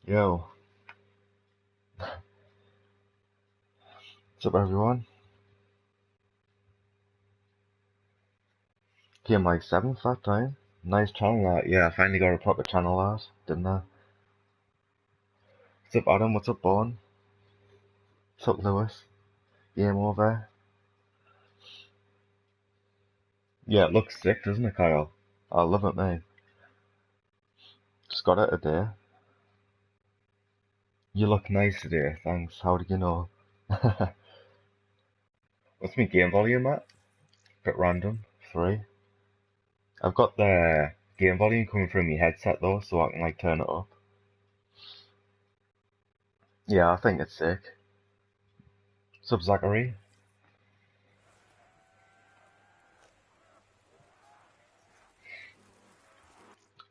Yo, what's up everyone? Came like 7th that time. Nice channel that. Yeah, I finally got a proper channel out, didn't I? What's up Adam, what's up Bourne? What's up Lewis? Game over? Yeah, it looks sick, doesn't it Kyle? I love it mate. Just got it today. You look nice today, thanks. How did you know? What's my game volume at? Bit random. 3. I've got the game volume coming through my headset though, so I can like turn it up. Yeah, I think it's sick. What's up Zachary?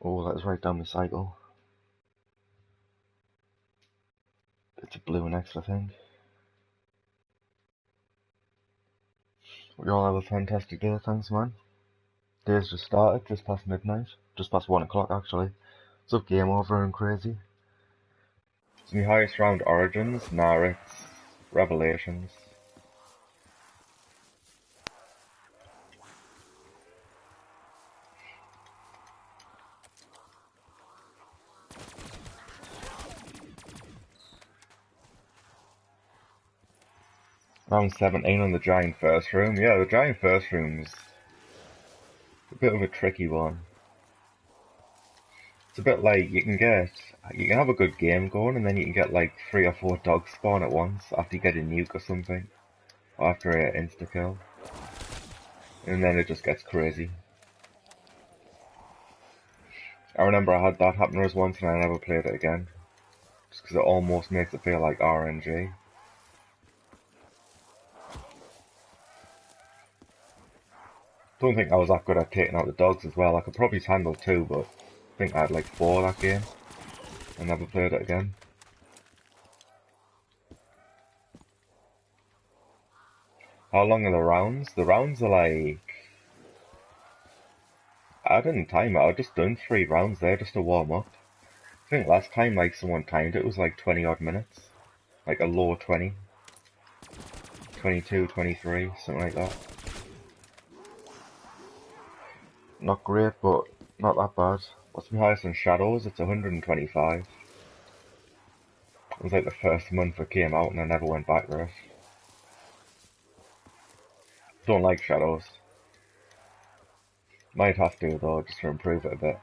Oh, let's write down my cycle. It's a blue next, I think. We all have a fantastic day, thanks man. Day's just started, just past midnight. Just past 1 o'clock actually. It's up game over and crazy. It's my highest round Origins, nah it's Revelations. Round 17 on the giant first room. Yeah, the giant first room's a bit of a tricky one. It's a bit like you can have a good game going and then you can get like 3 or 4 dogs spawn at once after you get a nuke or something. Or after an insta kill. And then it just gets crazy. I remember I had that happen to us once and I never played it again. Just because it almost makes it feel like RNG. Don't think I was that good at taking out the dogs as well. I could probably handle 2, but I think I had like 4 that game. I never played it again. How long are the rounds? The rounds are like... I didn't time it, I just done 3 rounds there just to warm up. I think last time like someone timed it was like 20 odd minutes. Like a low 20. 22, 23, something like that. Not great, but not that bad. What's my highest in Shadows? It's 125. It was like the first month it came out and I never went back there. Don't like Shadows. Might have to though, just to improve it a bit.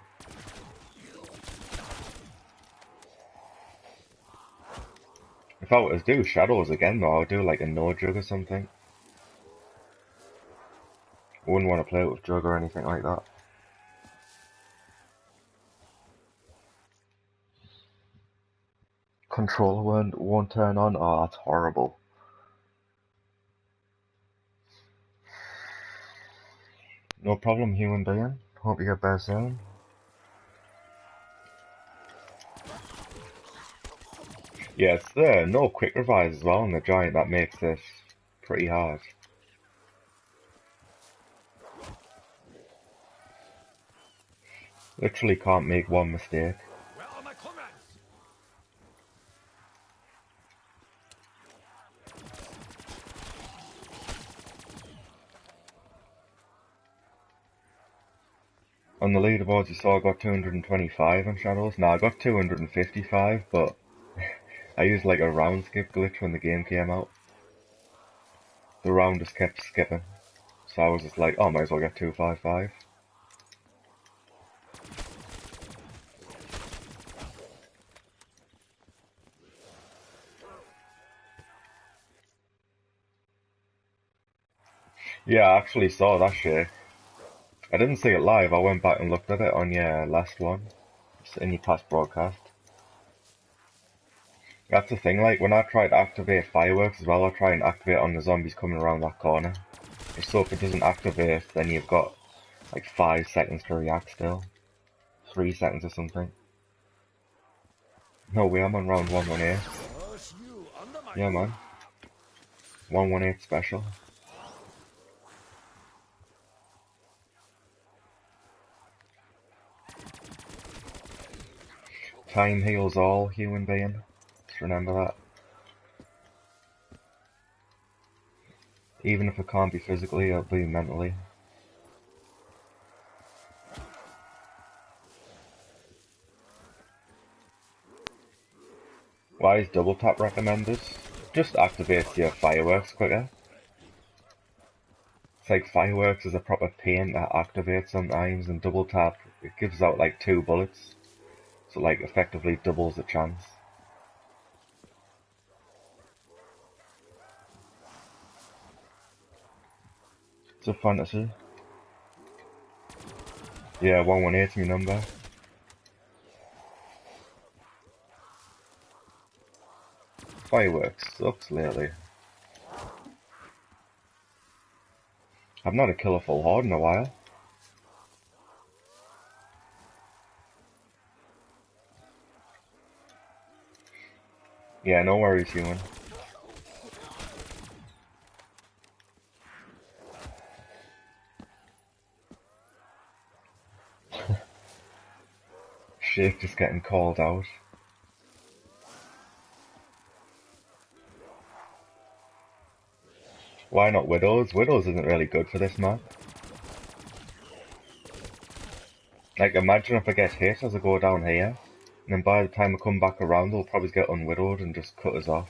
If I were to do Shadows again though, I would do like a no jug or something. I wouldn't want to play it with jug or anything like that. Controller won't turn on? Oh, that's horrible. No problem, human being. Hope you get better soon. Yeah, it's the no quick revives as well on the giant that makes this pretty hard. Literally can't make one mistake. Where are my comrades? On the leaderboards you saw I got 225 on Shadows. Nah, I got 255, but I used like a round skip glitch when the game came out. The round just kept skipping. So I was just like, oh, might as well get 255. Yeah, I actually saw that shit. I didn't see it live, I went back and looked at it on your last one. In your past broadcast. That's the thing, like, when I try to activate fireworks as well, I try and activate on the zombies coming around that corner. Just so if it doesn't activate, then you've got like 5 seconds to react still. 3 seconds or something. No way, I'm on round 118. Curse you under my Yeah, man. 118 special. Time heals all, human being. Just remember that. Even if it can't be physically, it'll be mentally. Why is double tap recommended? Just activates your fireworks quicker. It's like fireworks is a proper pain to activate sometimes, and double tap, it gives out like 2 bullets. So like effectively doubles the chance. It's a fantasy. Yeah, 118's my number. Fireworks sucks lately. I've not a kill a full horde in a while. Yeah, no worries, human. Shake just getting called out. Why not Widows? Widows isn't really good for this map. Like, imagine if I get hit as I go down here, and then by the time I come back around, they'll probably get unwidowed and just cut us off.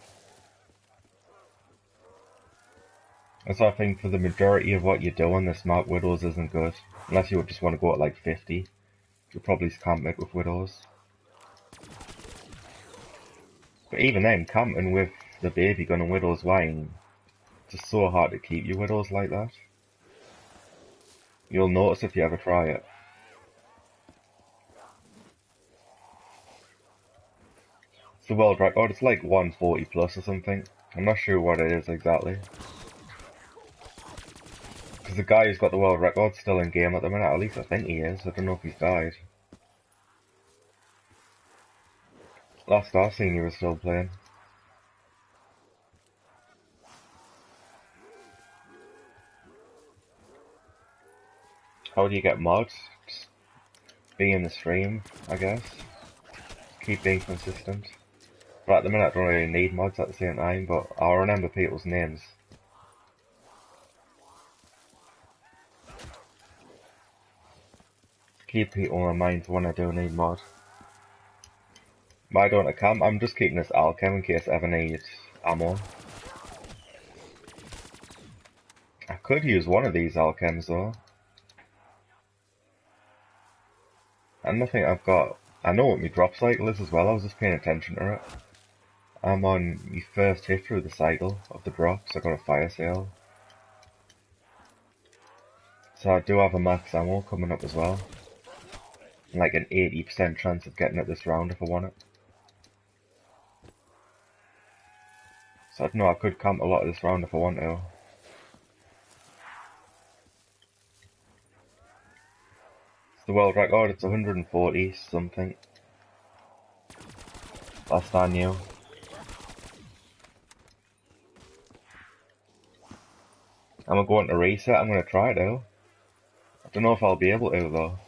And so I think for the majority of what you do on this map, Widows isn't good. Unless you just want to go at like 50. You'll probably camp it with Widows. But even then, camping with the baby gun and Widow's Wine, it's just so hard to keep your Widows like that. You'll notice if you ever try it. It's the world record, it's like 140 plus or something. I'm not sure what it is exactly. Because the guy who's got the world record still in game at the minute, at least I think he is. I don't know if he's died. Last I seen he was still playing. How do you get mods? Just be in the stream, I guess. Keep being consistent. But at the minute I don't really need mods at the same time, but I'll remember people's names. Keep people in mind for when I do need mod. Why don't I camp? I'm just keeping this alchem in case I ever need ammo. I could use one of these alchems though. And I think I've got... I know what my drop cycle is as well, I was just paying attention to it. I'm on my first hit through the cycle of the drops. I got a fire sale. So I do have a max ammo coming up as well. And like an 80% chance of getting it this round if I want it. So I don't know, I could camp a lot of this round if I want to. It's the world record, it's 140 something. Last I knew. I'm going to reset, I'm going to try it though. I don't know if I'll be able to though.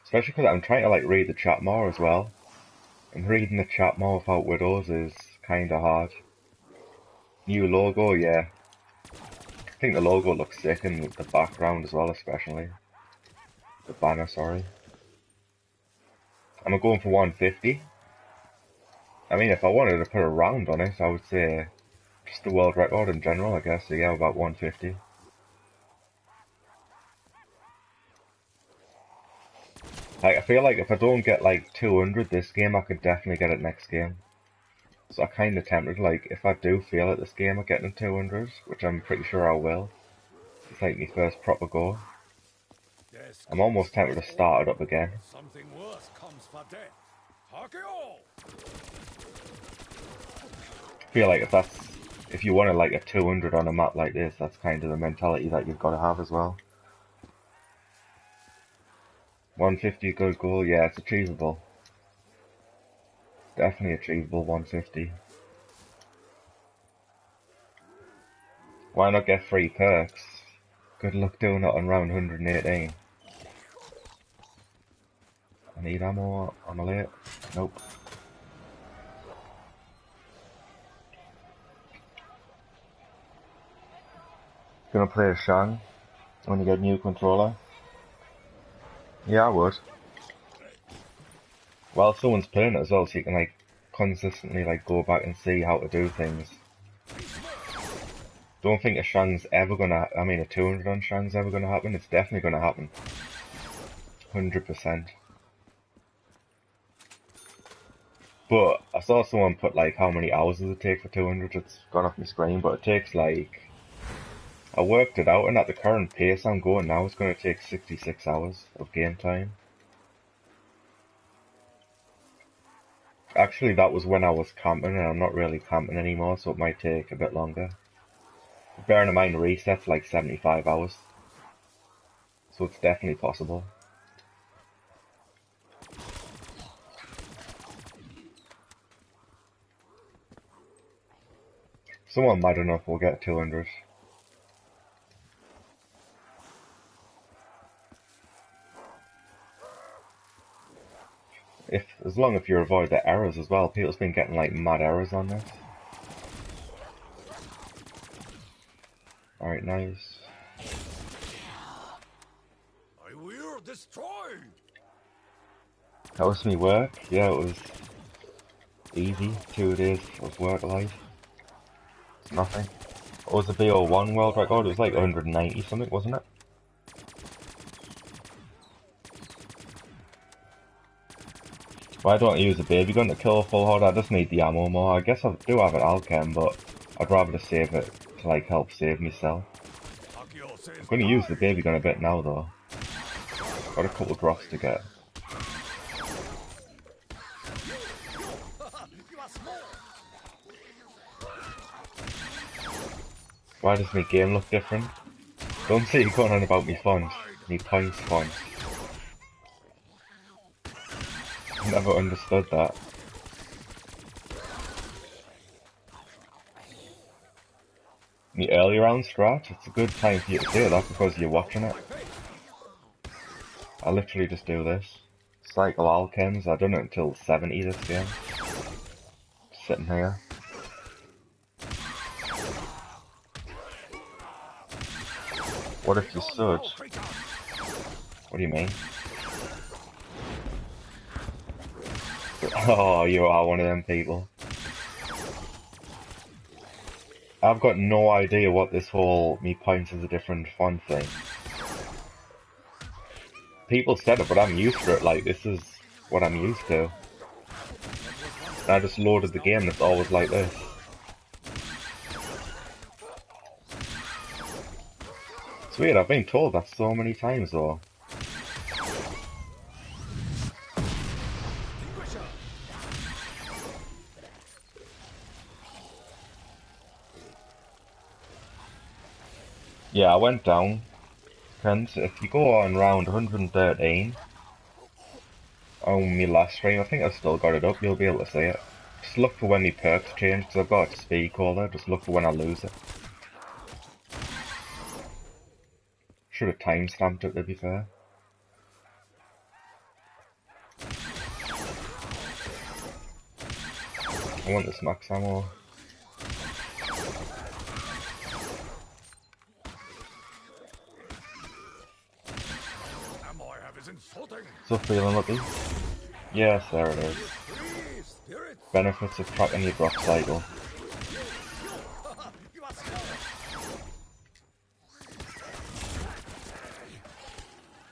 Especially because I'm trying to like read the chat more as well. And reading the chat more without Widows is kinda hard. New logo, yeah. I think the logo looks sick and the background as well especially. The banner, sorry. I'm going for 150. I mean, if I wanted to put a round on it, I would say just the world record in general, I guess. So yeah, about 150. Like, I feel like if I don't get like 200 this game, I could definitely get it next game. So I kinda tempted, like, if I do fail at this game of getting 200, which I'm pretty sure I will, it's like my first proper go. I'm almost tempted to start it up again. Something worse comes for death. Hark it all! I feel like if you wanted like a 200 on a map like this, that's kind of the mentality that you've got to have as well. 150 good goal, yeah, it's achievable. Definitely achievable, 150. Why not get free perks? Good luck doing it on round 118. I need ammo on the late. Nope. Gonna play a Shang when you get a new controller. Yeah, I would. Well, someone's playing it as well, so you can like consistently like go back and see how to do things. Don't think a Shang's ever gonna. I mean, a 200 on Shang's ever gonna happen. It's definitely gonna happen. 100%. But I saw someone put like how many hours does it take for 200. It's gone off my screen, but it takes like. I worked it out, and at the current pace I'm going now, it's going to take 66 hours of game time. Actually, that was when I was camping, and I'm not really camping anymore, so it might take a bit longer. Bearing in mind, reset's like 75 hours, so it's definitely possible. Someone mad enough will get 200. As long as you avoid the errors as well. People's been getting like mad errors on this. Alright, nice. I will destroy. That was me work. Yeah, it was easy. 2 days of work life. It's nothing. What was the BO1 world record? It was like 190 something, wasn't it? Why don't I use a baby gun to kill a full horde? I just need the ammo more. I guess I do have an Alchem, but I'd rather just save it to like help save myself. I'm gonna use the baby gun a bit now though. Got a couple drops to get. Why does my game look different? Don't say you're going on about me fonts. Me points font. Never understood that. The early round strat, it's a good time for you to do that because you're watching it. I literally just do this. Cycle Alchems, I've done it until 70 this game. Sitting here. What if you stood? What do you mean? Oh, you are one of them people. I've got no idea what this whole me points as a different font thing. People said it, but I'm used to it, like this is what I'm used to. And I just loaded the game and it's always like this. It's weird, I've been told that so many times though. Yeah, I went down. And if you go on round 113 on my last stream, I think I've still got it up, you'll be able to see it. Just look for when my perks change, because I've got a speed caller, just look for when I lose it. Should have timestamped it to be fair. I want this max ammo. So feeling lucky? Yes, there it is. Benefits of tracking your drop cycle.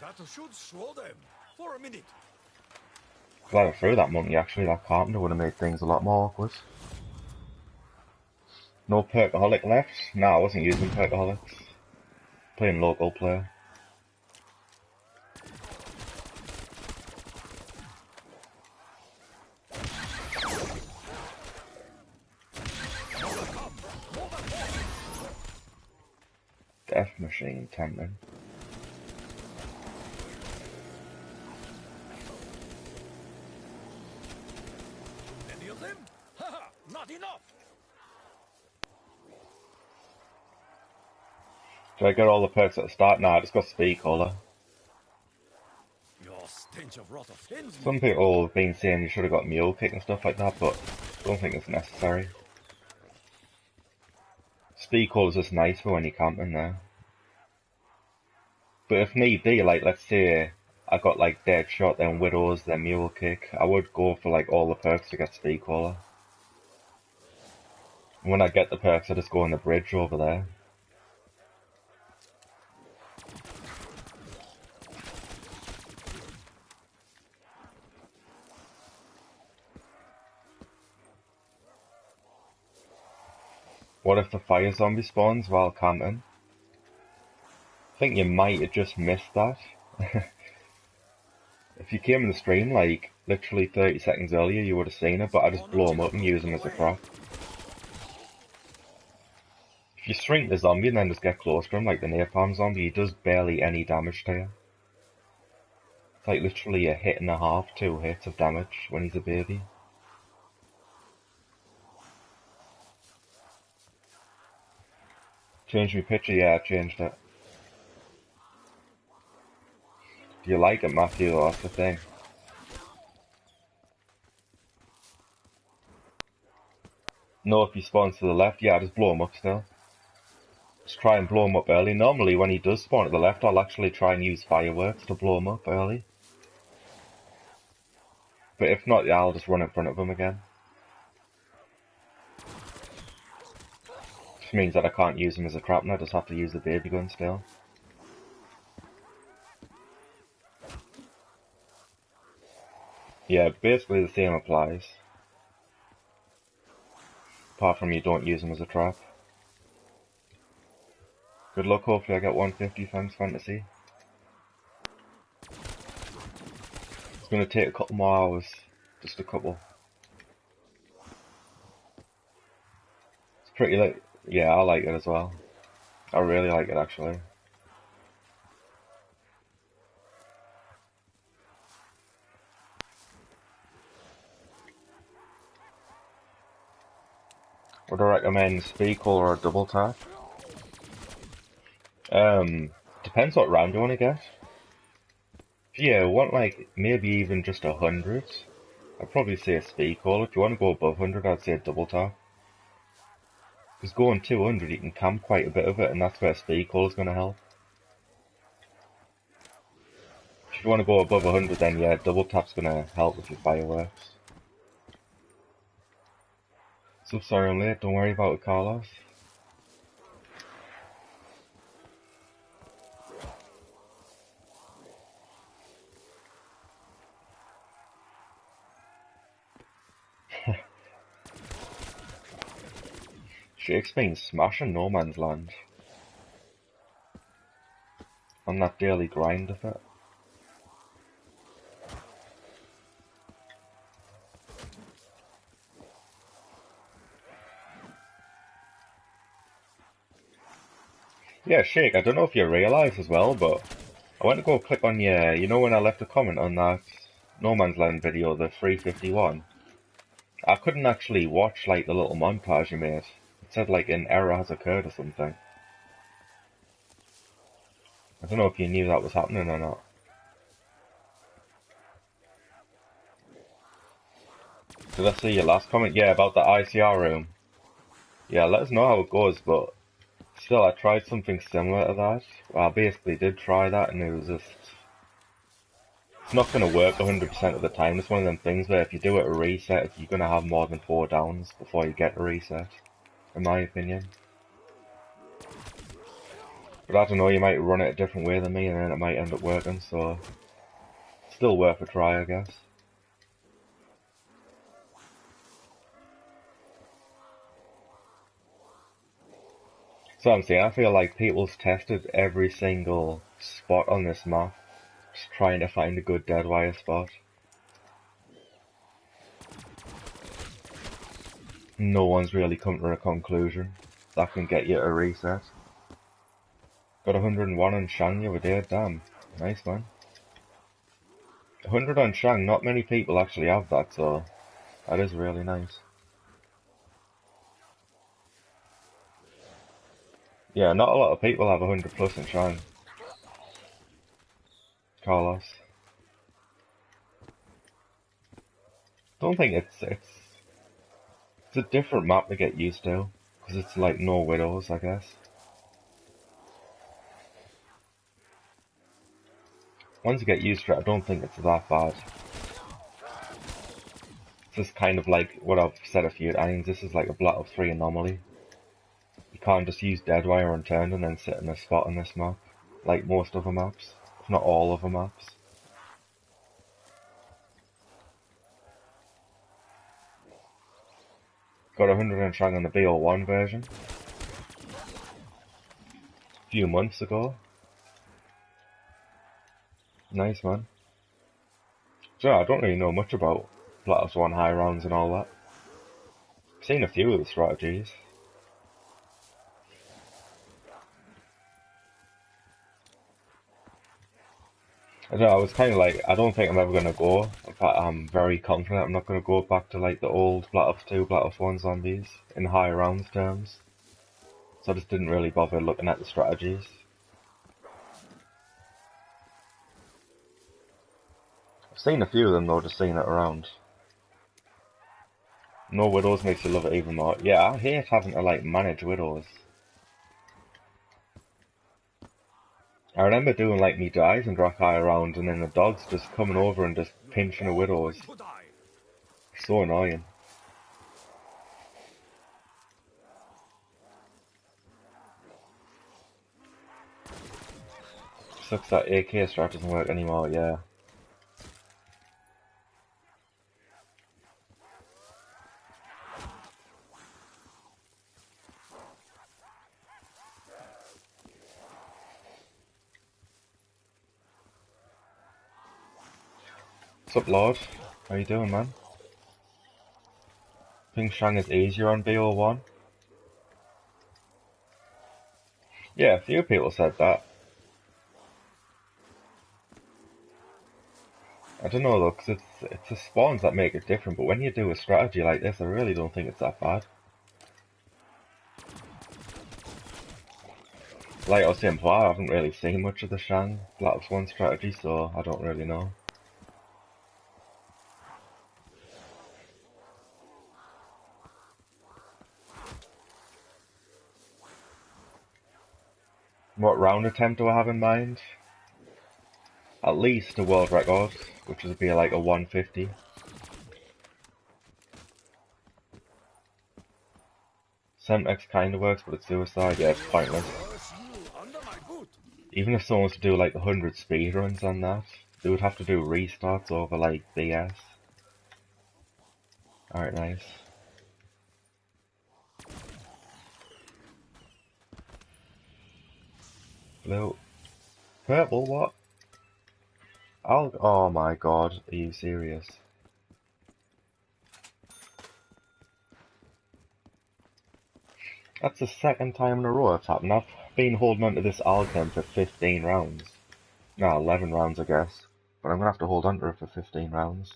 That should slow them for a minute. Glad I threw that monkey actually, that carpenter would have made things a lot more awkward. No perkaholic left? Nah, I wasn't using perkaholics. Playing local player. Death machine tempting. Any of them? Haha, not enough. Do I get all the perks at the start? Nah, I just got speed caller. You're stench of rot offends Some me. people have been saying you should have got mule kick and stuff like that, but I don't think it's necessary. Speed call is just nice for when you're camping there. But if need be, like let's say I got like dead shot, then widows, then mule kick, I would go for like all the perks to get speed caller. When I get the perks, I just go on the bridge over there. What if the fire zombie spawns while camping? I think you might have just missed that. If you came in the stream like literally 30 seconds earlier, you would have seen it, but I just blow them up and use them as a trap. If you shrink the zombie and then just get close to him like the napalm zombie, he does barely any damage to you. It's like literally a hit and a half, 2 hits of damage when he's a baby. Change my picture? Yeah, I changed it. Do you like it, Matthew? That's the thing. No, if he spawns to the left, yeah, just blow him up still. Just try and blow him up early. Normally, when he does spawn to the left, I'll actually try and use fireworks to blow him up early. But if not, yeah, I'll just run in front of him again. Which means that I can't use him as a trap and I just have to use the baby gun still. Yeah, basically the same applies. Apart from you don't use him as a trap. Good luck, hopefully I get 150, thanks Fantasy. It's gonna take a couple more hours. Just a couple. It's pretty late. Yeah, I like it as well. I really like it actually. Would I recommend speed call or a double tap? Depends what round you want to get. If you want like maybe even just 100, I'd probably say a speed call. If you want to go above 100, I'd say a double tap. Because going 200, you can camp quite a bit of it, and that's where speed call is going to help. If you want to go above 100, then yeah, double tap's going to help with your fireworks. So sorry I'm late, don't worry about it, Carlos. Shake's been smashing No Man's Land. On that daily grind of it. Yeah, Shake, I don't know if you realise as well, but I went to go click on your, you know when I left a comment on that No Man's Land video, the 351, I couldn't actually watch like the little montage you made. It said like an error has occurred or something. I don't know if you knew that was happening or not. Did I see your last comment? Yeah, about the ICR room. Yeah, let us know how it goes, but still I tried something similar to that. Well, I basically did try that and it was just... It's not going to work 100% of the time. It's one of them things where if you do it a reset, you're going to have more than 4 downs before you get a reset, in my opinion. But I don't know, you might run it a different way than me and then it might end up working, so... Still worth a try, I guess. So I'm saying, I feel like people's tested every single spot on this map, just trying to find a good dead wire spot. No one's really come to a conclusion that can get you a reset. Got 101 on Shang the other day, damn. Nice man. 100 on Shang, not many people actually have that, so that is really nice. Yeah, not a lot of people have 100 plus in Shang. Carlos. Don't think it's a different map to get used to, because it's like no widows, I guess. Once you get used to it, I don't think it's that bad. It's just kind of like what I've said a few times, this is like a Black Ops 3 anomaly. You can't just use Deadwire unturned and then sit in a spot on this map, like most other maps, if not all other maps. Got 100 and Shang on the BO1 version. A few months ago. Nice, man. So I don't really know much about Black Ops 1 high rounds and all that. I've seen a few of the strategies. I don't know, I was kind of like, I don't think I'm ever going to go. In fact, I'm very confident I'm not going to go back to like the old Black Ops 2, Black Ops 1 zombies in high rounds terms. So I just didn't really bother looking at the strategies. I've seen a few of them though, just seeing it around. No widows makes you love it even more. Yeah, I hate having to like manage widows. I remember doing like me dives and rock high around and then the dogs just coming over and just pinching the widows. To die. So annoying. Sucks that AK strat doesn't work anymore, yeah. What's up, Lord? How you doing, man? I think Shang is easier on BO1. Yeah, a few people said that. I don't know though, because it's the spawns that make it different, but when you do a strategy like this, I really don't think it's that bad. Like I was saying before, I haven't really seen much of the Shang Black Ops 1 strategy, so I don't really know. What round attempt do I have in mind? At least a world record, which would be like a 150. Semtex kinda works, but it's suicide, yeah, it's pointless. Curse you under my boot. Even if someone was to do like 100 speedruns on that, they would have to do restarts over like BS. Alright, nice. Blue. Purple, what? Oh my god, are you serious? That's the second time in a row it's happened. I've been holding on to this Alchem for 15 rounds. No, 11 rounds I guess. But I'm gonna have to hold on to it for 15 rounds.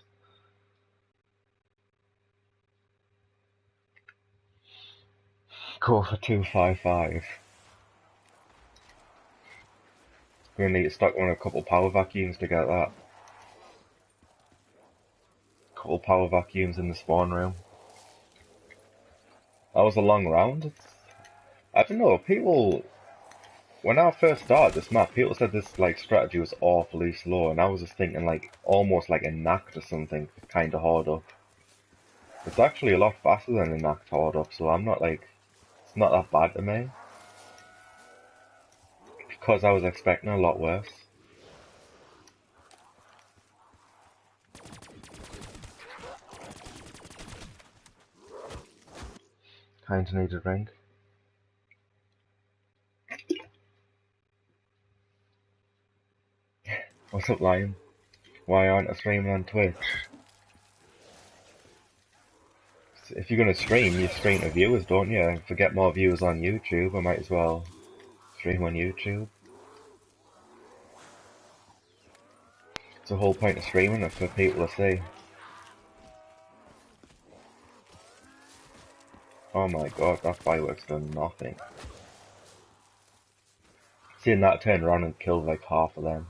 Go for 255. Gonna need to stock on a couple power vacuums to get that. Couple power vacuums in the spawn room. That was a long round. I don't know, people... When I first started this map, people said this like strategy was awfully slow, and I was just thinking like, almost like a knacked or something, kinda hard up. It's actually a lot faster than a knacked hard up, so I'm not like... It's not that bad to me. Because I was expecting a lot worse. Kinda need a drink. What's up, Lion? Why aren't I streaming on Twitch? If you're gonna stream, you stream to viewers, don't you? If I get more viewers on YouTube, I might as well stream on YouTube. It's the whole point of streaming it for people to see. Oh my god, that fireworks done nothing. Seeing that turn around and kill like half of them.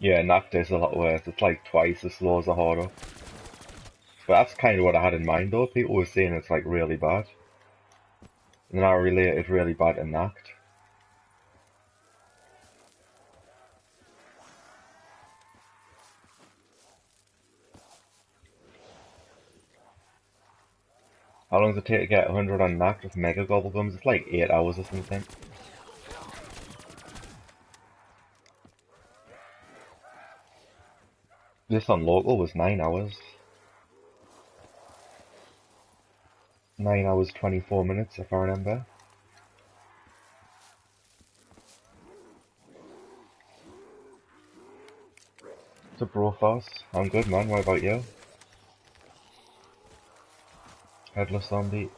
Yeah, knocked is a lot worse. It's like twice as slow as a horde up. But that's kind of what I had in mind though. People were saying it's like really bad. And then I related really bad to knocked. How long does it take to get 100 on knocked with mega gobblegums? It's like 8 hours or something. This on local was 9 hours. 9 hours 24 minutes if I remember. It's a Brothos. I'm good man, what about you? Headless zombie.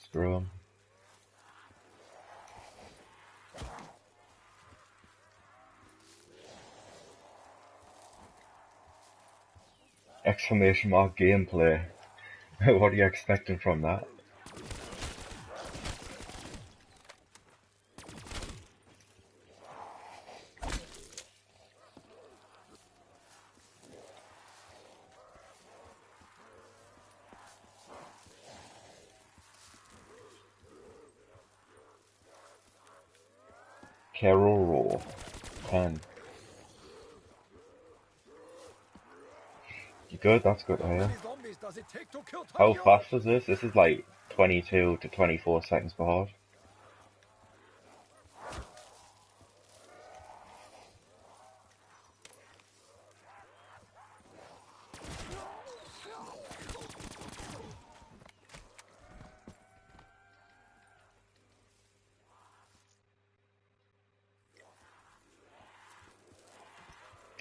Screw 'em. Exclamation mark gameplay. What are you expecting from that? Keroro. 10. You good? That's good to How hear. many zombies does it take to kill How Tokyo? fast is this? This is like 22 to 24 seconds per horde.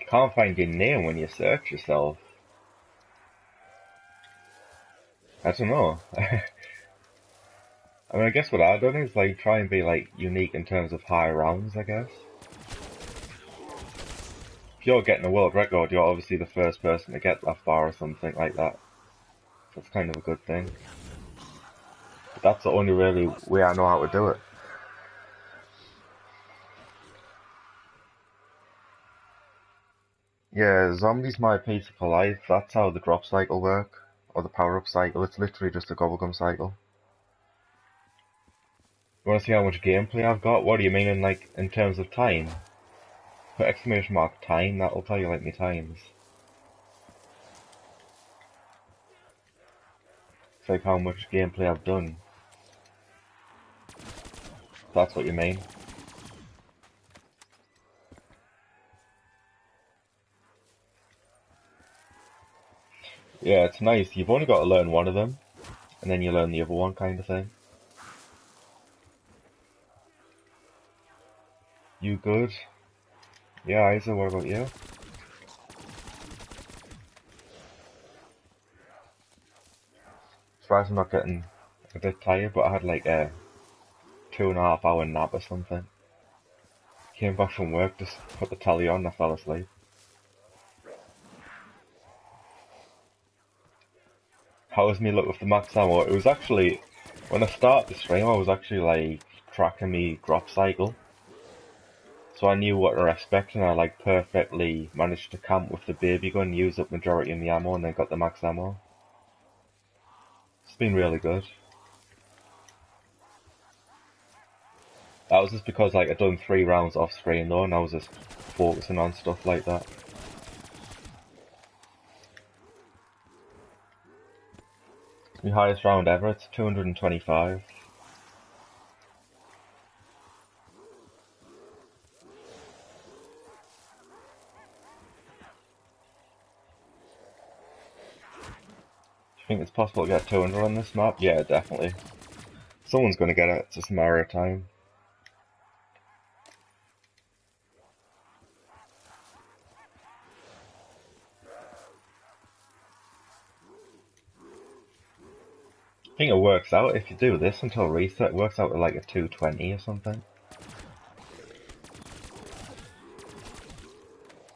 Can't find your name when you search yourself. I don't know. I mean, I guess what I've done is like try and be like unique in terms of high rounds, I guess. If you're getting a world record, you're obviously the first person to get that far or something like that. That's kind of a good thing. But that's the only really way I know how to do it. Yeah, zombies my pizza for life. That's how the drop cycle work. Or the power up cycle. It's literally just a gobblegum cycle. You wanna see how much gameplay I've got? What do you mean in terms of time? Put exclamation mark time, that'll tell you like my times. It's like how much gameplay I've done. That's what you mean. Yeah, it's nice. You've only got to learn one of them, and then you learn the other one kind of thing. You good? Yeah, Isa, what about you? Surprised I'm not getting a bit tired, but I had like a 2.5 hour nap or something. Came back from work, just put the telly on and I fell asleep. How was me luck with the max ammo? It was actually, when I started the stream, I was actually like tracking me drop cycle. So I knew what to expect and I like perfectly managed to camp with the baby gun, use up majority of the ammo and then got the max ammo. It's been really good. That was just because like I'd done 3 rounds off screen though and I was just focusing on stuff like that. It's my highest round ever, it's 225. Do you think it's possible to get 200 on this map? Yeah, definitely. Someone's gonna get it, it's just a matter of time. I think it works out, if you do this until reset, it works out to like a 220 or something.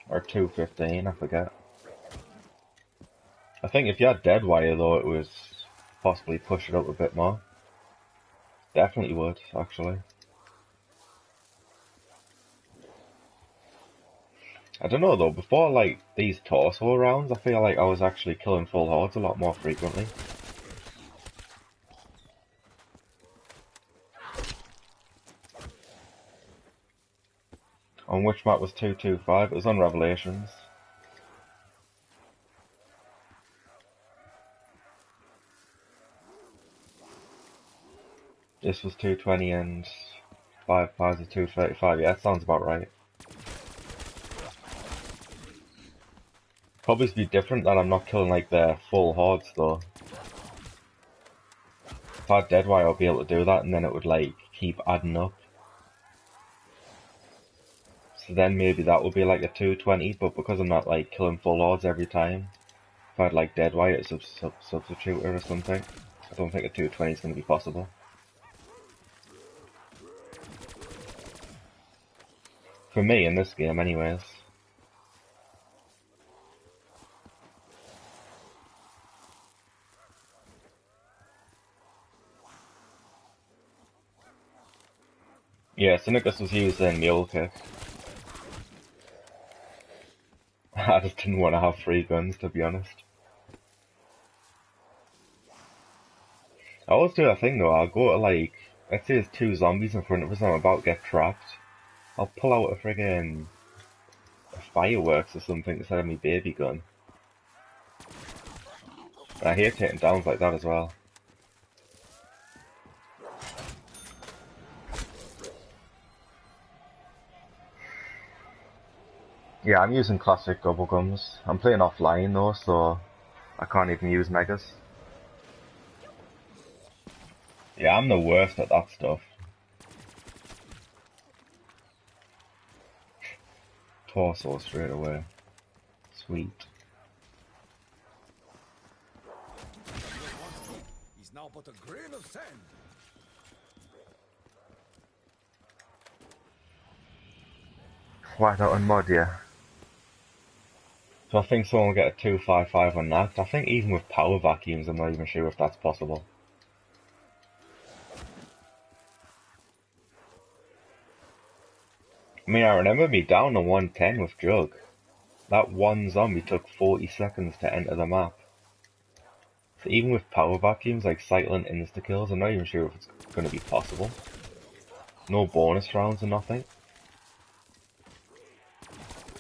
Or 215, I forget. I think if you had dead wire though, it was possibly push it up a bit more. Definitely would, actually. I don't know though, before like these torso rounds, I feel like I was actually killing full hordes a lot more frequently. On which map was 225? It was on Revelations. This was 220 and 5 pies of 235. Yeah, that sounds about right. Probably be different that I'm not killing like their full hordes though. If I had Deadwire, I'll be able to do that, and then it would like keep adding up. So then maybe that would be like a 220, but because I'm not like killing full hordes every time, if I had like Deadwire as a substitute or something, I don't think a 220 is going to be possible. For me, in this game anyways. Yeah, Synicus was using Mule Kick. I just didn't want to have 3 guns, to be honest. I always do a thing though, I'll go to like, let's say there's 2 zombies in front of us and I'm about to get trapped. I'll pull out a friggin' fireworks or something instead of my baby gun. And I hate taking downs like that as well. Yeah, I'm using classic bubblegums. I'm playing offline though, so I can't even use megas. Yeah, I'm the worst at that stuff. Torso straight away. Sweet. He's now but a grain of sand. Why not unmod, yeah? So I think someone will get a 255 on that. I think even with power vacuums, I'm not even sure if that's possible. I mean, I remember me down on 110 with Jug. That one zombie took 40 seconds to enter the map. So even with power vacuums, like cycling insta-kills, I'm not even sure if it's going to be possible. No bonus rounds or nothing.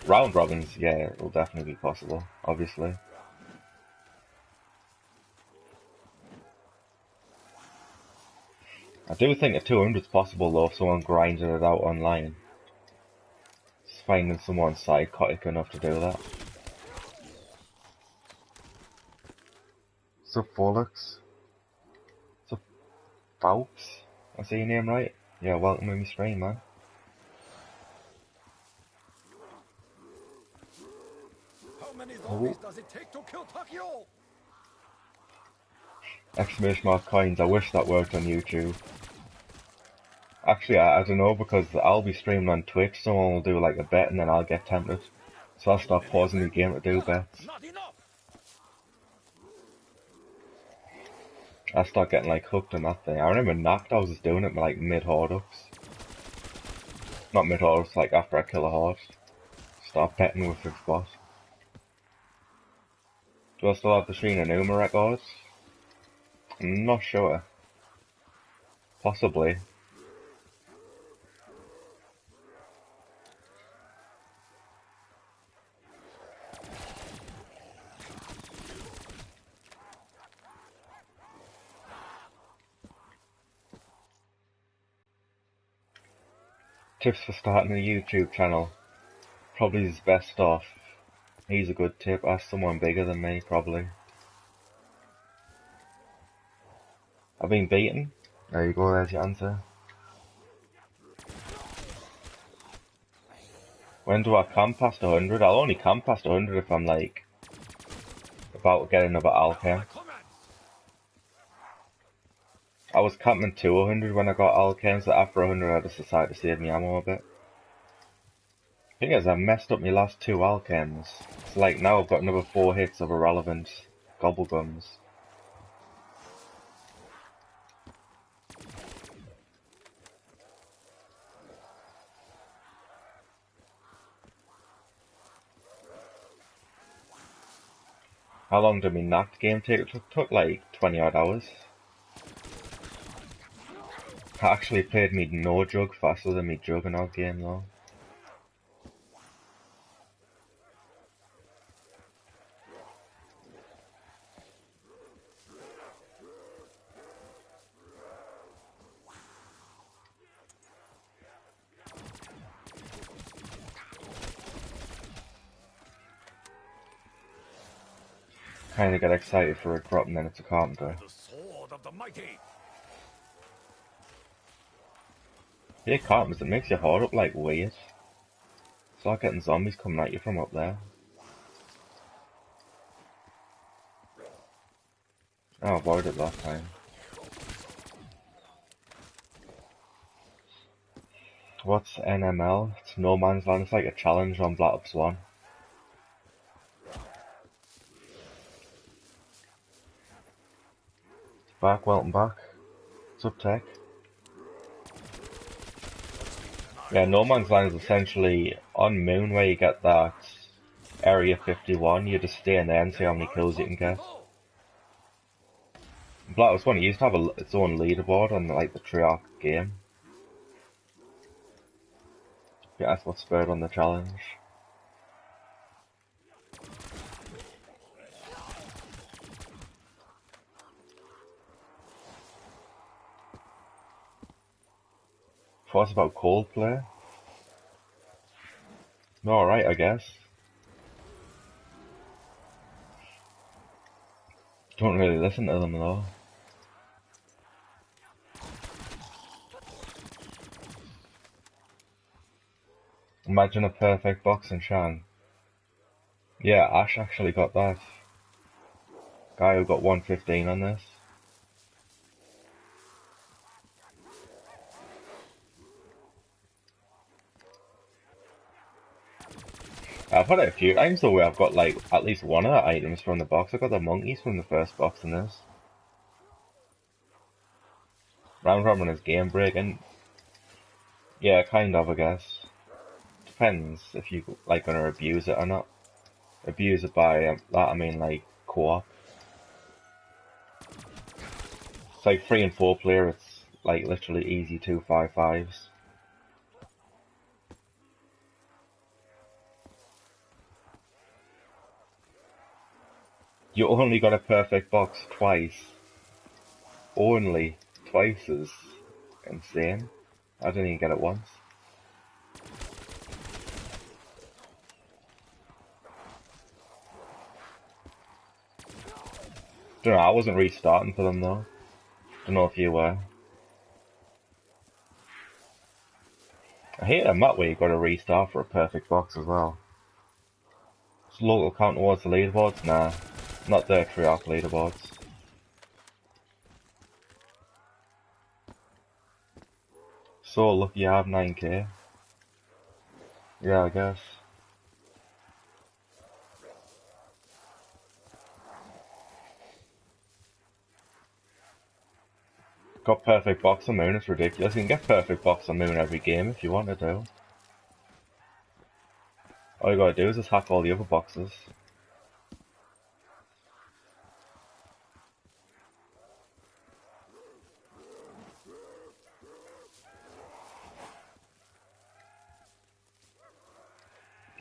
Round robins, yeah, it'll definitely be possible, obviously. I do think a 200's possible though if someone grinded it out online. Just finding someone psychotic enough to do that. Sup, Volux? Sup, Faups? I say your name right? Yeah, welcome to my stream, man. How many zombies does it take to kill Takio? Exclamation mark coins, I wish that worked on YouTube. Actually, I don't know, because I'll be streaming on Twitch, someone will do like a bet and then I'll get tempted. So I'll start Many of pausing the them? game to do bets. Not enough. I start getting like hooked on that thing. I remember Knocked, I was just doing it like mid-horde ups. Not mid-horde ups, like after I kill a horde. Start betting with this boss. Do I still have the Shina Numa records? I'm not sure. Possibly. Tips for starting a YouTube channel. Probably his best off. He's a good tip. Ask someone bigger than me, probably. I've been beaten. There you go, there's your answer. When do I camp past 100? I'll only camp past 100 if I'm like about to get another Alchem. I was camping to 100 when I got Alchem, so after 100 I just decided to save my ammo a bit. Thing is, I messed up my last 2 Alchems. It's like now I've got another 4 hits of irrelevant gobblegums. How long did my knocked game take? It took like 20 odd hours. I actually played me no jug faster than me juggernaut game though. Kinda get excited for a crop and then it's a carpenter. The sword of the mighty. Yeah, carpenters, it makes your heart up like weird. It's like getting zombies coming at you from up there. I avoided it last time. What's NML? It's No Man's Land. It's like a challenge on Black Ops 1. Back, welcome back. What's up, Tech? Yeah, No Man's Land is essentially on Moon where you get that Area 51. You just stay in there and see how many kills you can get. Black Ops 1 it used to have its own leaderboard on like the Treyarch game. Yeah, that's what spurred on the challenge. What's about Coldplay? Alright, I guess. Don't really listen to them though. Imagine a perfect box in Shang. Yeah, Ash actually got that. Guy who got 115 on this. I've had it a few times though where I've got like at least one of the items from the box. I got the monkeys from the first box in this. Round robin is game breaking. Yeah, kind of I guess. Depends if you like gonna abuse it or not. Abuse it by that I mean like co-op. It's like 3 and 4 player, it's like literally easy 2-5-5s. You only got a perfect box twice. Only twice is insane. I didn't even get it once. Don't know, I wasn't restarting for them though. Don't know if you were. I hate a map where you gotta restart for a perfect box as well. It's local count towards the leaderboards? Nah. Not the Treyarch leaderboards. So lucky you have 9k. Yeah, I guess. Got perfect box on Moon, it's ridiculous. You can get perfect box on Moon every game if you want to do. All you gotta do is just hack all the other boxes.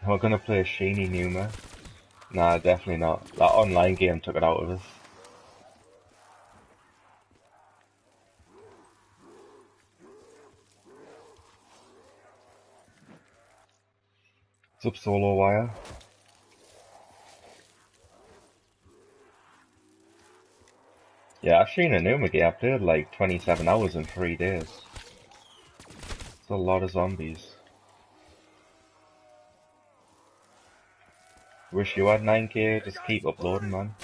Am I gonna play Sheeny Numa? Nah, definitely not. That online game took it out of us. What's up, Solo Wire? Yeah, I've seen a Numa game. I played like 27 hours in 3 days. It's a lot of zombies. Wish you had 9k, just keep uploading, man.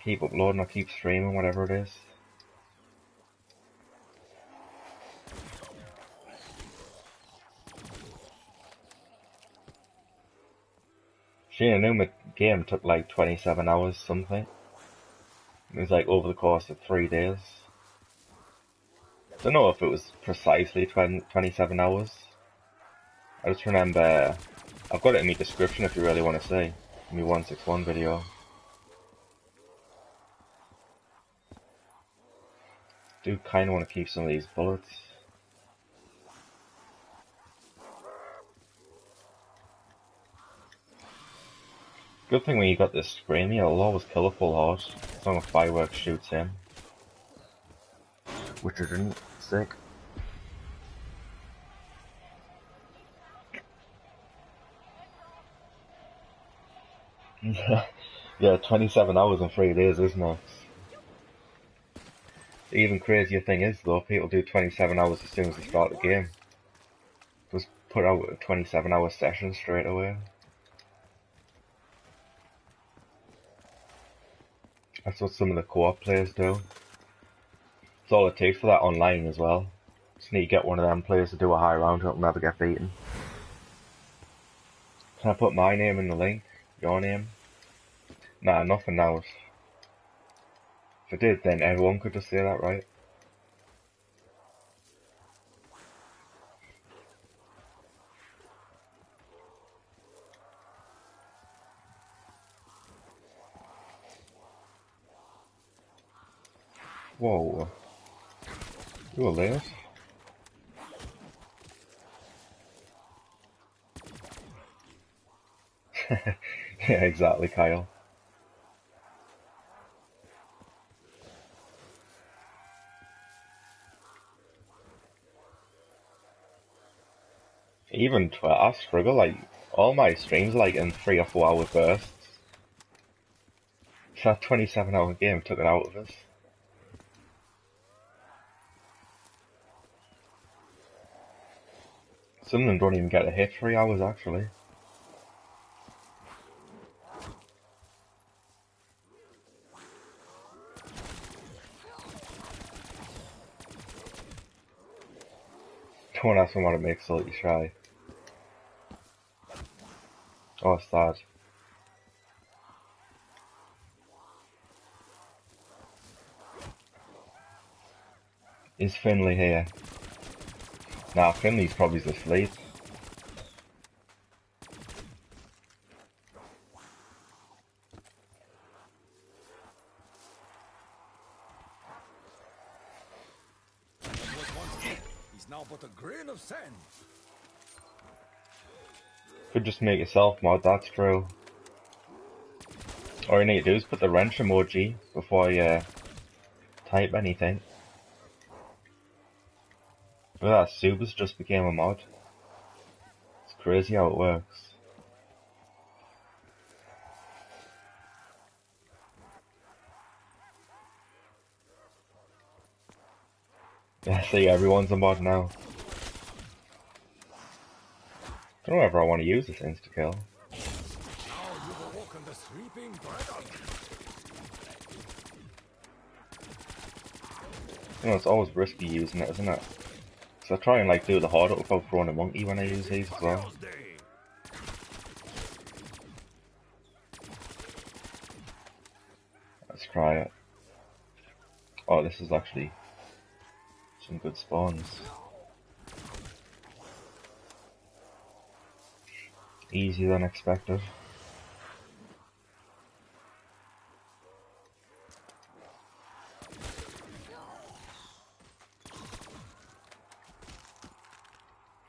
Keep uploading or keep streaming, whatever it is. Seeing a Numa game took like 27 hours something. It was like over the course of 3 days. Don't know if it was precisely 27 hours. I just remember I've got it in my description if you really want to see. My 161 video. Do kind of want to keep some of these bullets. Good thing when you got this screamy, it'll always kill a full horse, as long as fireworks shoots in. Which it didn't. Sick. Yeah, 27 hours and 3 days is nuts. The even crazier thing is though, people do 27 hours as soon as they start the game. Just put out a 27-hour session straight away. That's what some of the co-op players do. It's all it takes for that online as well. Just need to get one of them players to do a high round, it'll never get beaten. Can I put my name in the link? Your name? Nah, nothing now. If I did, then everyone could just say that, right? Whoa. You were late? Yeah, exactly, Kyle. Even I struggle, like, all my streams are like in 3 or 4 hour bursts. That 27-hour game took it out of us. Some of them don't even get a hit 3 hours actually. Don't ask me what it makes Salty shy. Oh, sad. Is Finley here? Nah, Finley's probably asleep. He's now but a grain of sand. Could just make yourself mod, that's true. All you need to do is put the wrench emoji before you type anything. But that Subas just became a mod. It's crazy how it works. Yeah, see, everyone's a mod now. Don't know whether I want to use this insta-kill. Now you've awoken the sleeping dragon. You know, it's always risky using it, isn't it? So I try and like do the hard up without throwing a monkey when I use these as well. Let's try it. Oh, this is actually some good spawns. Easier than expected.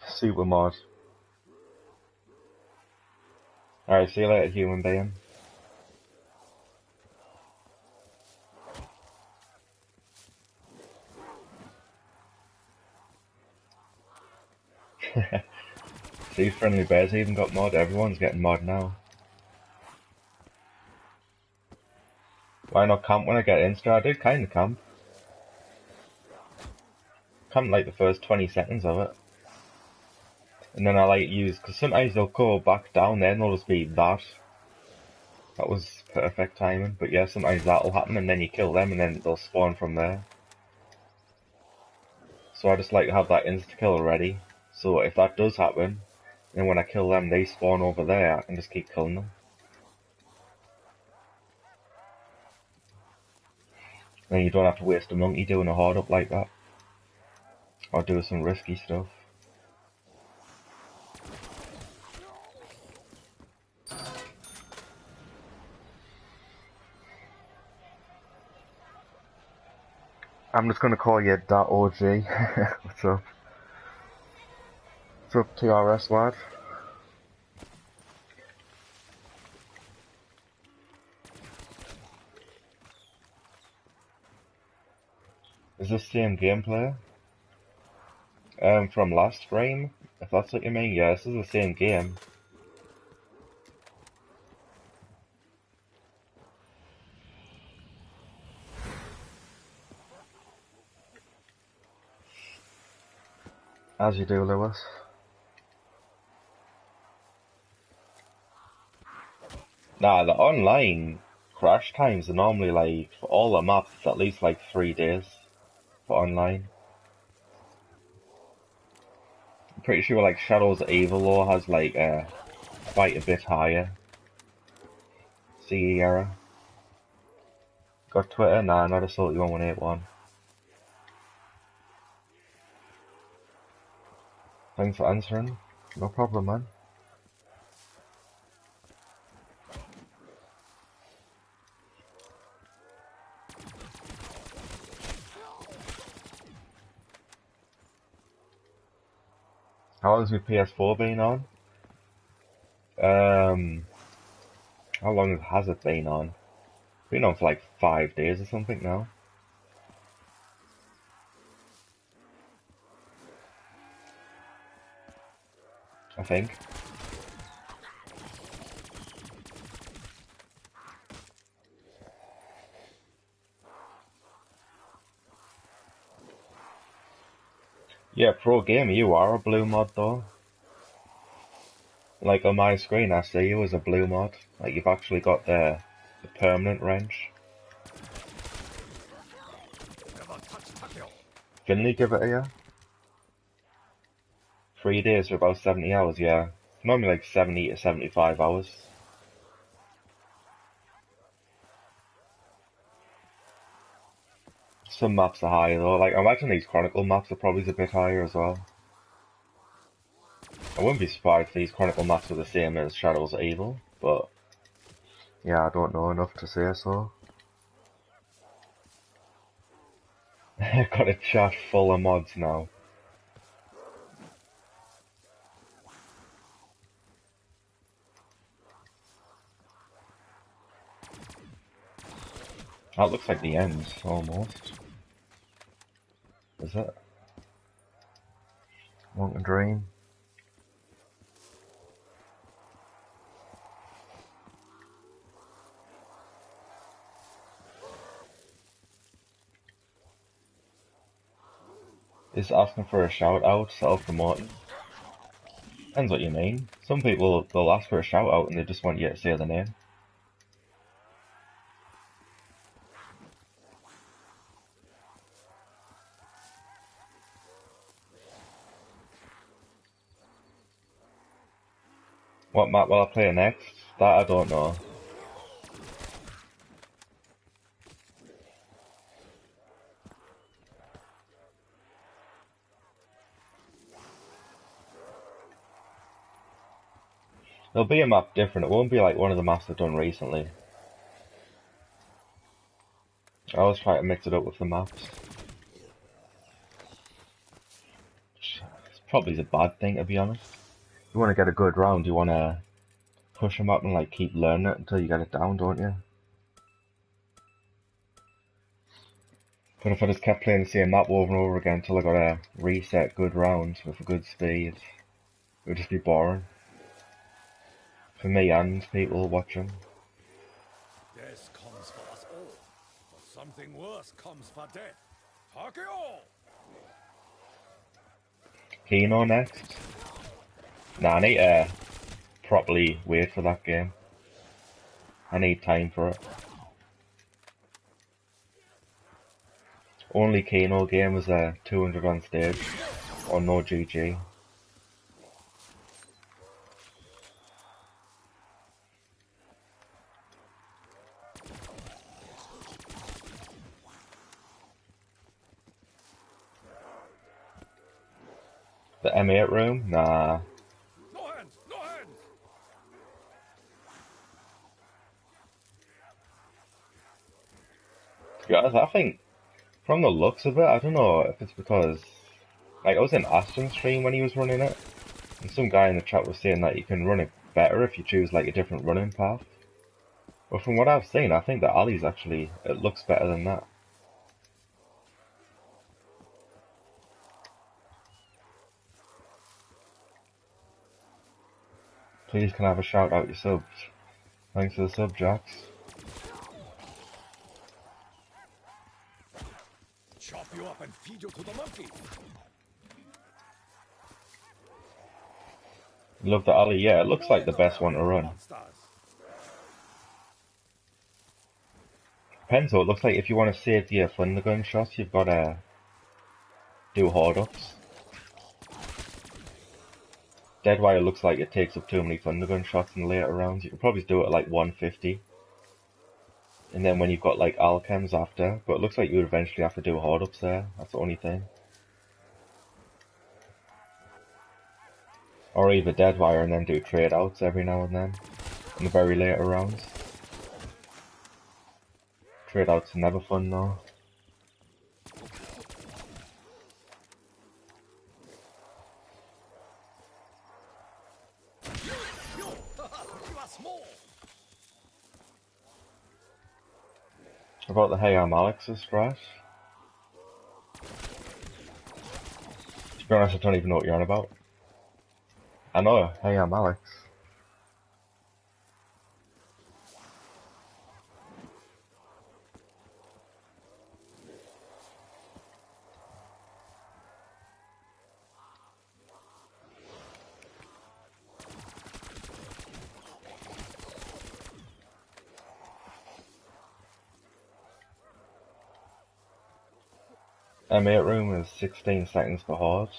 Super mod. Alright, see you later, human being. See, Friendly Bears even got mod. Everyone's getting mod now. Why not camp when I get Insta? I did kind of camp. Camp like the first 20 seconds of it. And then I like use, because sometimes they'll go back down there and they'll just be that. That was perfect timing. But yeah, sometimes that'll happen and then you kill them and then they'll spawn from there. So I just like to have that insta-kill ready. So if that does happen, then when I kill them, they spawn over there, I can just keep killing them. Then you don't have to waste a monkey doing a hard up like that. Or do some risky stuff. I'm just gonna call you .OG. What's up? What's up, TRS lad? Is this same gameplay? From last stream? If that's what you mean, yeah, this is the same game. As you do, Lewis. Nah, the online crash times are normally like, for all the maps, it's at least like 3 days for online. I'm pretty sure like Shadows of Evil though has like quite a bit higher CE error. Got Twitter? Nah, not Assault 1181. Thanks for answering. No problem, man. How long's my PS4 been on? How long has it been on? Been on for like 5 days or something now. I think. Yeah, pro gamer, you are a blue mod though. Like on my screen I see you as a blue mod. Like you've actually got the permanent wrench. Never touch Takeo. Finley give it a you? 3 days for about 70 hours, yeah. Normally like 70 to 75 hours. Some maps are higher though. Like I imagine these Chronicle maps are probably a bit higher as well. I wouldn't be surprised if these Chronicle maps were the same as Shadows of Evil, but yeah, I don't know enough to say so. I've got a chat full of mods now. That looks like the end, almost. Is it? Want a dream? Is asking for a shout out self-promoting? Depends what you mean. Some people, they'll ask for a shout out and they just want you to say the name. What map will I play next? That I don't know. There'll be a map different, it won't be like one of the maps I've done recently. I always try to mix it up with the maps. It's probably a bad thing to be honest. You want to get a good round, you want to push them up and like keep learning it until you get it down, don't you? But if I just kept playing the same map over and over again until I got a reset good rounds with a good speed, it would just be boring. For me and people watching. Death comes for us all, but something worse comes for death. Takeo! Kino next? Nah, I need to properly wait for that game. I need time for it. Only Kano game was 200 on stage, or no GG. The M8 room? Nah. No hands! No hands! To be honest, I think From the looks of it, I don't know if it's because, like, I was in Aston's stream when he was running it, and some guy in the chat was saying that you can run it better if you choose, like, a different running path. But from what I've seen, I think that Ali's actually, it looks better than that. Please can I have a shout out your subs? Thanks for the sub, Jax. Chop you up and feed you to the monkey. Love the Ali, yeah, it looks like the best one to run. Depends though, it looks like if you want to save your thunder gun shots, you've got to do hard ups. Deadwire looks like it takes up too many thunder gun shots in the later rounds. You could probably do it at like 150. And then when you've got like alchems after, but it looks like you would eventually have to do hard ups there. That's the only thing. Or either Deadwire and then do trade outs every now and then in the very later rounds. Trade outs are never fun though. About the Hey I'm Alex's strat. To be honest, I don't even know what you're on about. I know, Hey I'm Alex. M8 room is 16 seconds for hard.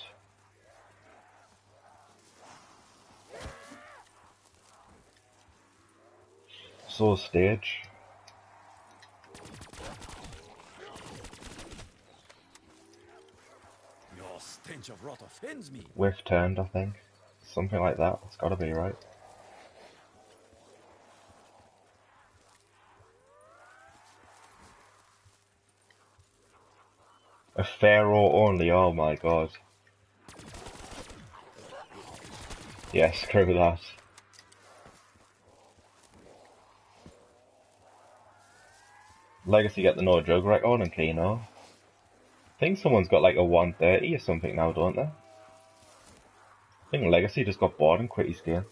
So stage. Your stench of rot offends me. Whiff turned, I think. Something like that. It's gotta be right. A Pharaoh only, oh my god. Yeah, screw that. Legacy get the no jug record and Keno. I think someone's got like a 130 or something now, don't they? I think Legacy just got bored and quit his game.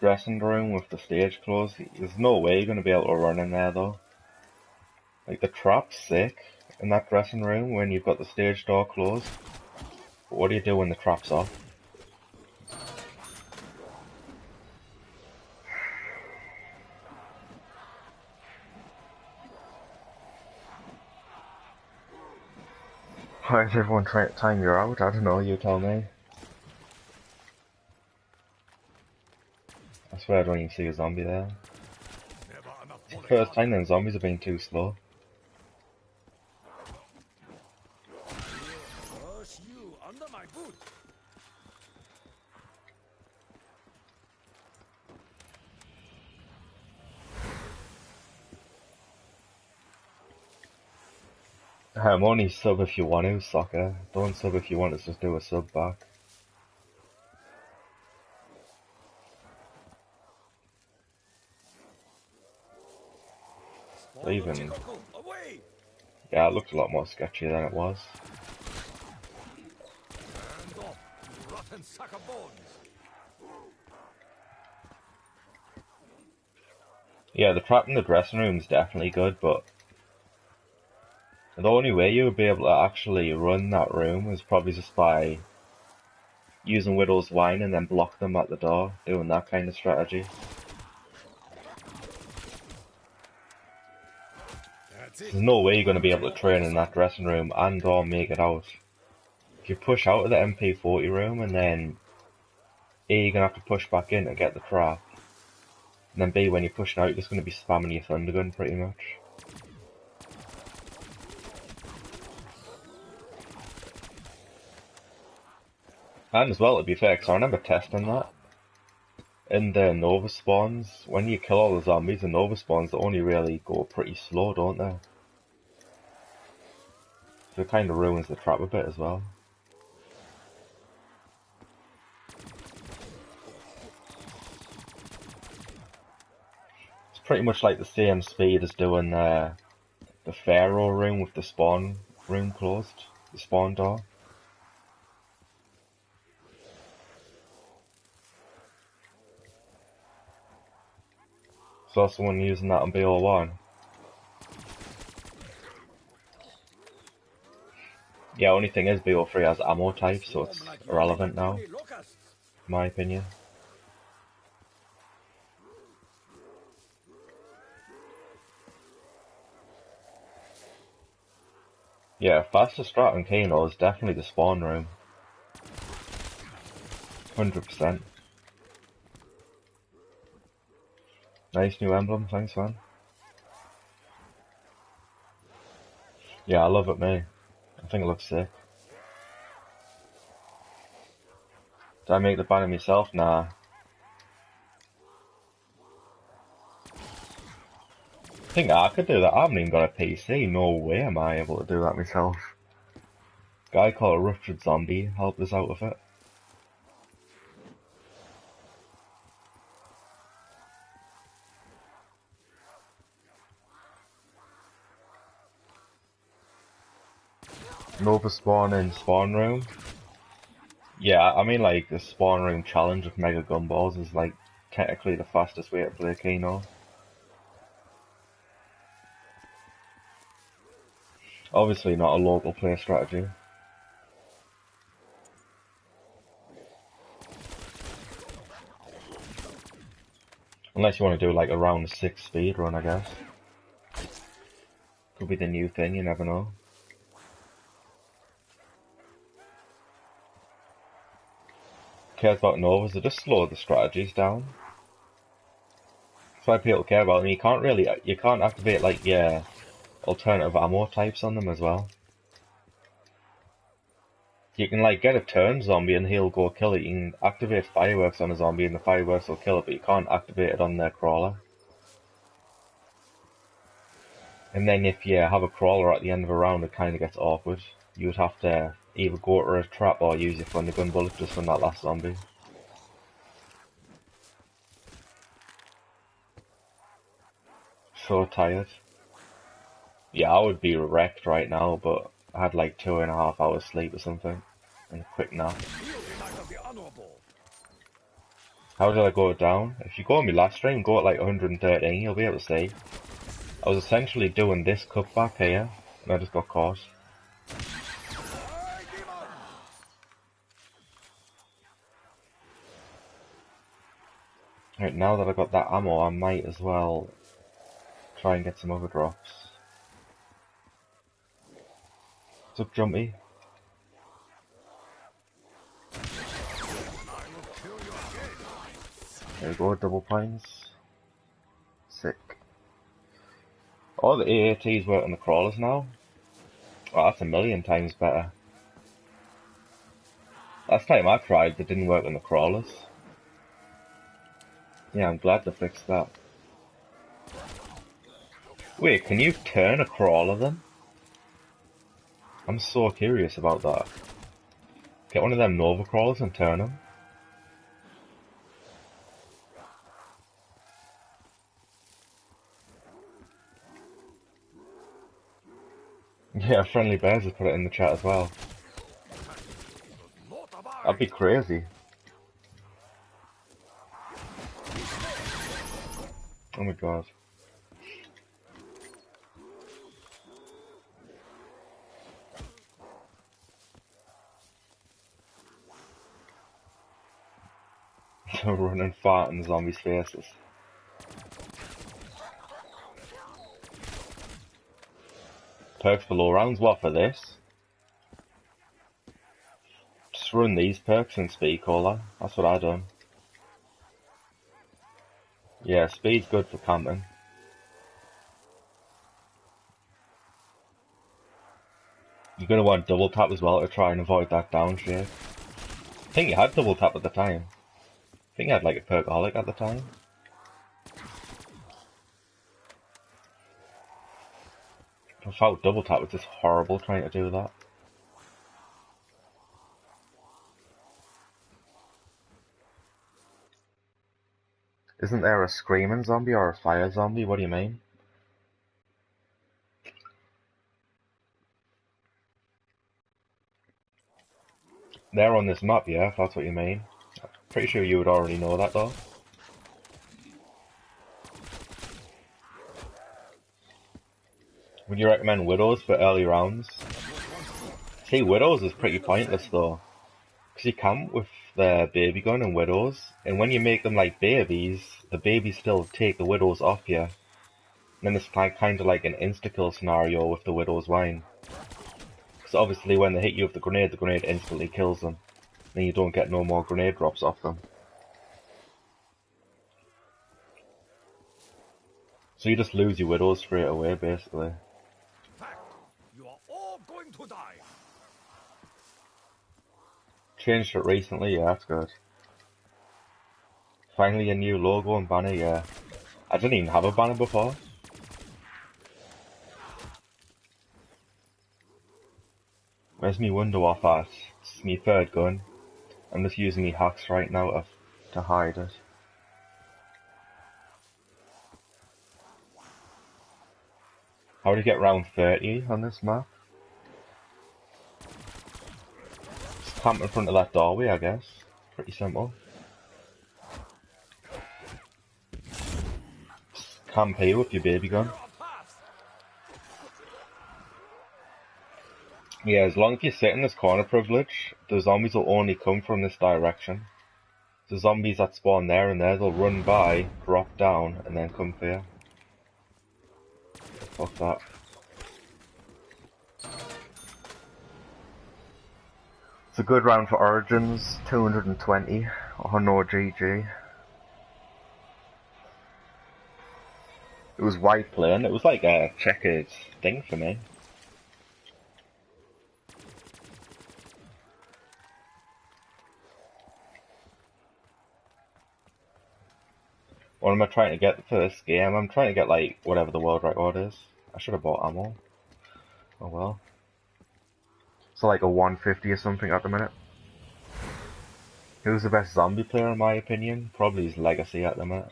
Dressing room with the stage closed. There's no way you're going to be able to run in there though. Like the trap's sick in that dressing room when you've got the stage door closed. But what do you do when the trap's off? Why is everyone trying to time you out? I don't know, you tell me. I swear I don't even see a zombie there. It's the first time then zombies are being too slow. You under my boot. Only sub if you want to, soccer. Don't sub if you want to just do a sub back. Even, yeah, it looked a lot more sketchy than it was. Yeah, the trap in the dressing room is definitely good, but the only way you would be able to actually run that room is probably just by using Widow's Wine and then block them at the door, doing that kind of strategy. There's no way you're going to be able to train in that dressing room and or make it out. If you push out of the MP40 room and then A, you're going to have to push back in to get the trap. And then B, when you're pushing out, you're just going to be spamming your thunder gun pretty much. And as well, to be fair, 'cause I remember testing that. In the Nova spawns, when you kill all the zombies, the Nova spawns, they only really go pretty slow, don't they? So it kind of ruins the trap a bit as well. It's pretty much like the same speed as doing the Pharaoh room with the spawn room closed, the spawn door. Saw someone using that on BO1. Yeah, only thing is BO3 has ammo type, so it's irrelevant now, in my opinion. Yeah, fastest strat in Kano is definitely the spawn room. 100%. Nice new emblem, thanks man. Yeah, I love it, mate. I think it looks sick. Did I make the banner myself? Nah. I think I could do that. I haven't even got a PC. No way am I able to do that myself. Guy called Ruptured Zombie helped us out with it. Nova spawn in spawn room. Yeah, I mean like the spawn room challenge of Mega Gumballs is like technically the fastest way to play Kano. Obviously not a local play strategy. Unless you want to do like around 6 speed run, I guess. Could be the new thing, you never know. Cares about Novas, they just slow the strategies down. That's why people care about them. You can't activate like your alternative ammo types on them as well. You can like get a turn zombie and he'll go kill it. You can activate fireworks on a zombie and the fireworks will kill it, but you can't activate it on their crawler. And then if you have a crawler at the end of a round, it kind of gets awkward. You would have to either go to a trap or use your thunder gun bullet just on that last zombie. So tired. Yeah, I would be wrecked right now, but I had like 2.5 hours sleep or something, and a quick nap. How did I go down? If you go on my last stream, go at like 113, you'll be able to see. I was essentially doing this cutback here, and I just got caught. Right, now that I got that ammo, I might as well try and get some other drops. What's up, Jumpy? There we go, double points. Sick. Oh, the AATs work on the crawlers now? Oh, that's 1,000,000 times better. Last time I tried, they didn't work on the crawlers. Yeah, I'm glad they fixed that. Wait, can you turn a crawler then? I'm so curious about that. Get one of them Nova crawlers and turn them. Yeah, Friendly Bears has put it in the chat as well. That'd be crazy. Oh my god. Running fart in the zombies' faces. Perks for low rounds, what for this? Just run these perks and speed caller. That's what I done. Yeah, speed's good for camping. You're gonna want double tap as well to try and avoid that down shade. think you had double tap at the time. I think you had like a perkaholic at the time. Without double tap, it's just horrible trying to do that. Isn't there a screaming zombie or a fire zombie? What do you mean? They're on this map, yeah, if that's what you mean. Pretty sure you would already know that though. Would you recommend Widows for early rounds? See, Widows is pretty pointless though. Because you camp with the baby gun and Widows, and when you make them like babies, the babies still take the Widows off you. And then it's kind of like an insta-kill scenario with the Widow's Wine. Because obviously when they hit you with the grenade instantly kills them. Then you don't get no more grenade drops off them. So you just lose your Widows straight away, basically. Fact, you are all going to die. Changed it recently, yeah, that's good. Finally a new logo and banner, yeah. I didn't even have a banner before. Where's me window off at? It's me third gun. I'm just using me hacks right now to hide it. How do you get round 30 on this map? Just camp in front of that doorway, I guess. Pretty simple. Just camp here with your baby gun. Yeah, as long as you sit in this corner privilege, the zombies will only come from this direction. The zombies that spawn there and there, they'll run by, drop down, and then come for you. Fuck that. It's a good round for Origins, 220, or no GG. It was white playing, it was like a checkered thing for me. What am I trying to get for this game? I'm trying to get like whatever the world record is. I should have bought ammo. Oh well. It's like a 150 or something at the minute. Who's the best zombie player in my opinion? Probably his Legacy at the minute.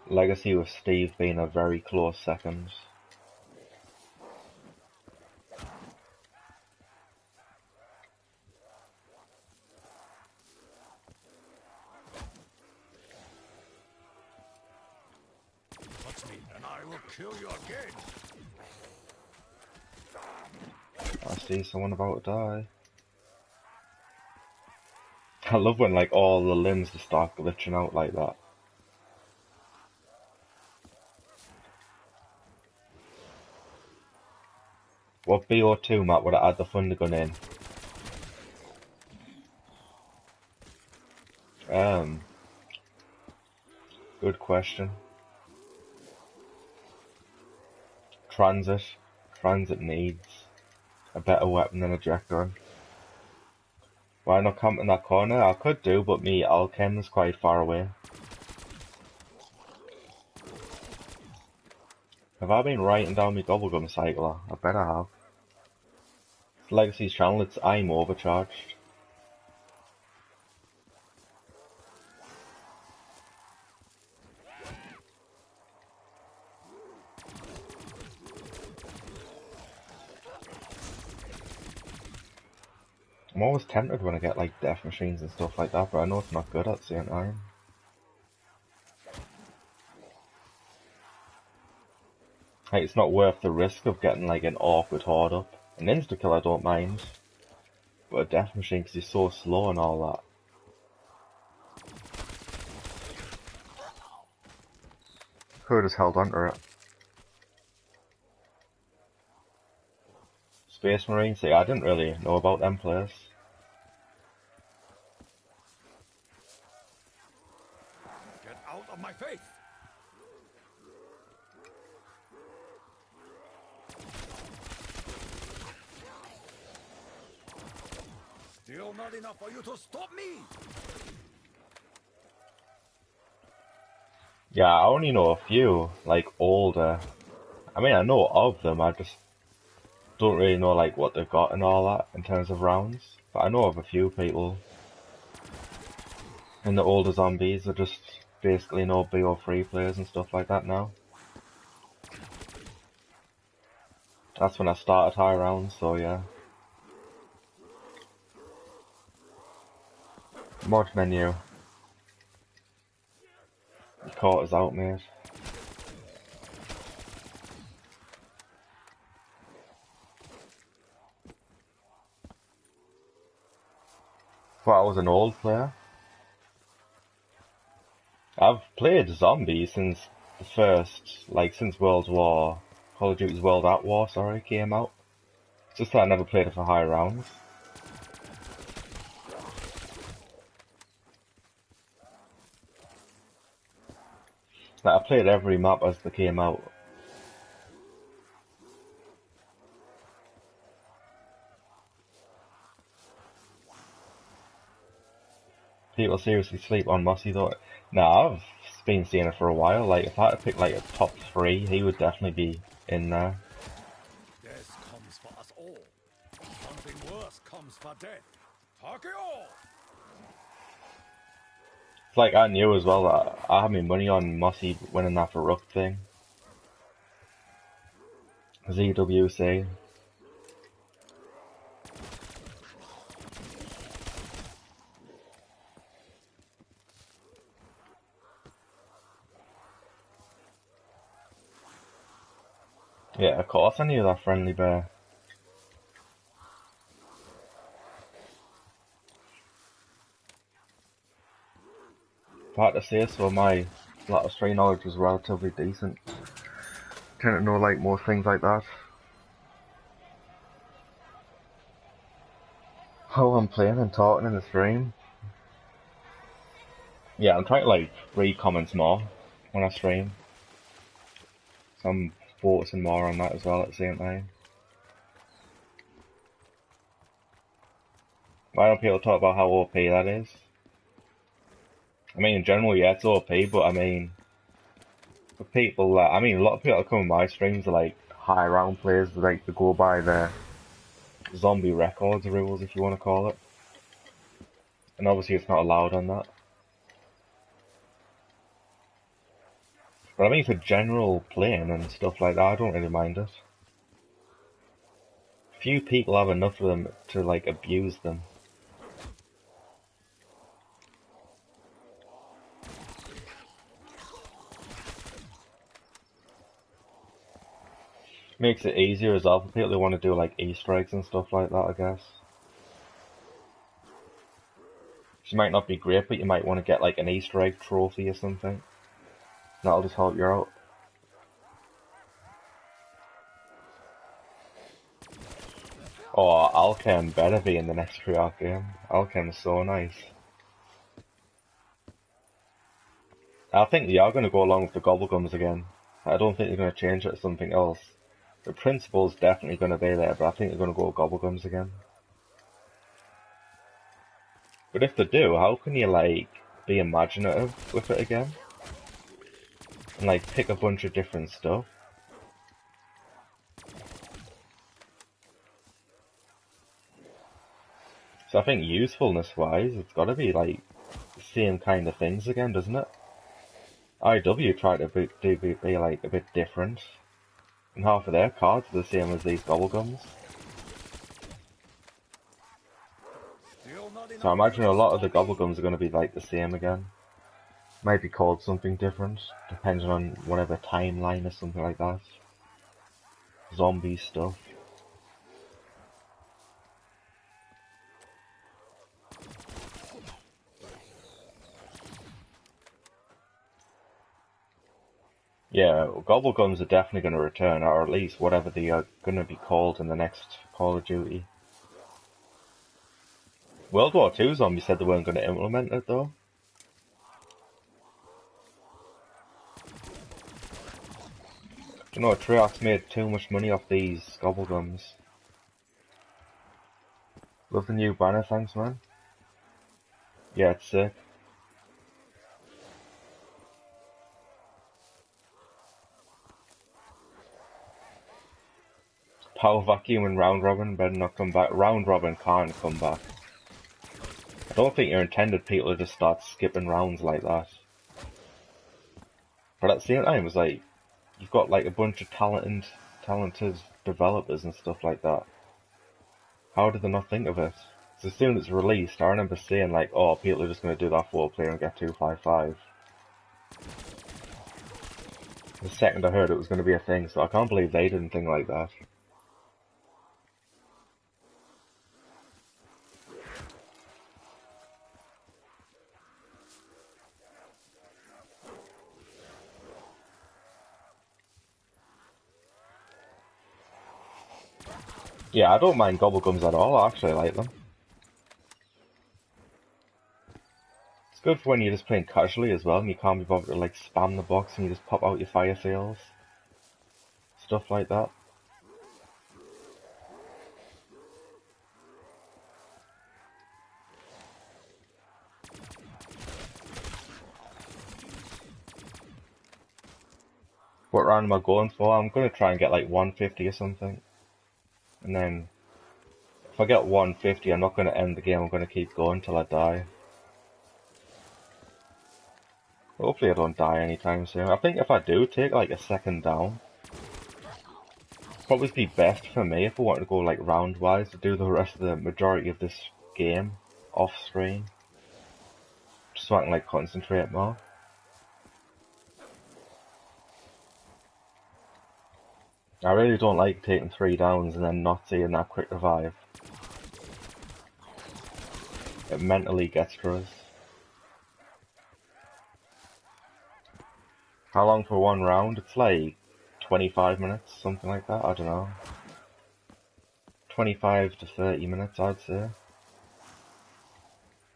Legacy with Steve being a very close second. Touch me, and I will kill you again. I see someone about to die. I love when like all the limbs just start glitching out like that. What BO2 map would I add the Thunder Gun in? Good question. Transit. Transit needs a better weapon than a jet gun. Why not camp in that corner? I could do, but me Alchem is quite far away. Have I been writing down my Gobblegum cycler? I bet I have. It's Legacy's channel, it's I'm overcharged. I'm always tempted when I get like death machines and stuff like that, but I know it's not good at the same time. Like, it's not worth the risk of getting like an awkward horde up. An insta-kill I don't mind, but a death machine because he's so slow and all that. Could've just held on to it. Space Marines, see, I didn't really know about them players. Get out of my face. Still not enough for you to stop me! Yeah, I only know a few, like, older. I mean, I know of them, I just don't really know, like, what they've got and all that in terms of rounds. But I know of a few people. And the older zombies are just basically no BO3 players and stuff like that now. That's when I started high rounds, so yeah. Mod menu. You caught us out, mate. Well, I was an old player. I've played zombies since the first, like, since Call of Duty's World at War, sorry, came out. It's just that I never played it for high rounds. Like, I played every map as they came out. People seriously sleep on Mossy though. Nah, I've been seeing it for a while. Like, if I had to pick like a top 3, he would definitely be in there. Death comes for us all. Something worse comes for death. Takeo! It's like I knew as well that I had my money on Mossy winning that for Rook thing. ZWC. Yeah, of course I knew that friendly bear. If I had to say so, my Lattice 3 knowledge was relatively decent. Tend to know like most things like that. How I'm playing and talking in the stream. Yeah, I'm trying to like read comments more when I stream. So I'm focusing more on that as well at the same time. Why don't people talk about how OP that is? I mean, in general, yeah, it's OP, but I mean, for people that, I mean, a lot of people that come on my streams are like high round players, like they go by the zombie records rules, if you want to call it. And obviously it's not allowed on that. But I mean, for general playing and stuff like that, I don't really mind it. Few people have enough of them to like abuse them. Makes it easier as well for people who want to do like Easter eggs and stuff like that, I guess. Which might not be great, but you might want to get like an Easter egg trophy or something. That'll just help you out. Oh, Alchem better be in the next pre-op game. Alchem's so nice. I think they are going to go along with the Gobblegums again. I don't think they're going to change it to something else. The principle's definitely going to be there, but I think they're going to go Gobblegums again. But if they do, how can you like be imaginative with it again? And like pick a bunch of different stuff? So I think usefulness-wise, it's got to be like the same kind of things again, doesn't it? IW tried to be like a bit different, and half of their cards are the same as these Gobblegums. So I imagine a lot of the Gobblegums are going to be like the same again. Might be called something different, depending on whatever timeline or something like that. Zombie stuff. Yeah, Gobblegums are definitely going to return, or at least whatever they are going to be called in the next Call of Duty. World War II zombies said they weren't going to implement it though. You know, Treyarch's made too much money off these Gobblegums. Love the new banner, thanks man. Yeah, it's sick. Power vacuum and round robin better not come back. Round robin can't come back. I don't think you're intended people to just start skipping rounds like that. But at the same time, it's like, you've got like a bunch of talented developers and stuff like that. How did they not think of it? So as soon as it's released, I remember saying like, oh, people are just going to do that 4-player and get 255. The second I heard it was going to be a thing, so I can't believe they didn't think like that. Yeah, I don't mind gobblegums at all, I actually like them. It's good for when you're just playing casually as well and you can't be bothered to like spam the box and you just pop out your fire sales. Stuff like that. What round am I going for? I'm going to try and get like 150 or something. And then, if I get 150, I'm not going to end the game, I'm going to keep going till I die. Hopefully I don't die anytime soon. I think if I do take like a second down, probably be best for me if I want to go like round wise to do the rest of the majority of this game off screen. Just so I can like concentrate more. I really don't like taking 3 downs and then not seeing that quick revive. It mentally gets to us. How long for one round? It's like 25 minutes, something like that, I don't know. 25 to 30 minutes, I'd say.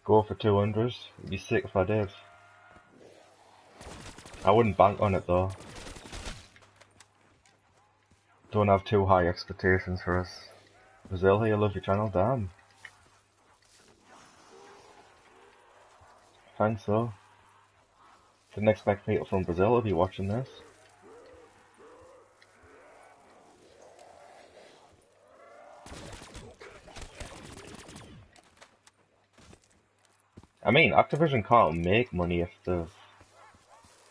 Go for 200. It'd be sick if I did. I wouldn't bank on it though. Don't have too high expectations for us. Brazil here, love your channel, damn. Thanks though. Didn't expect people from Brazil to be watching this. I mean, Activision can't make money if they've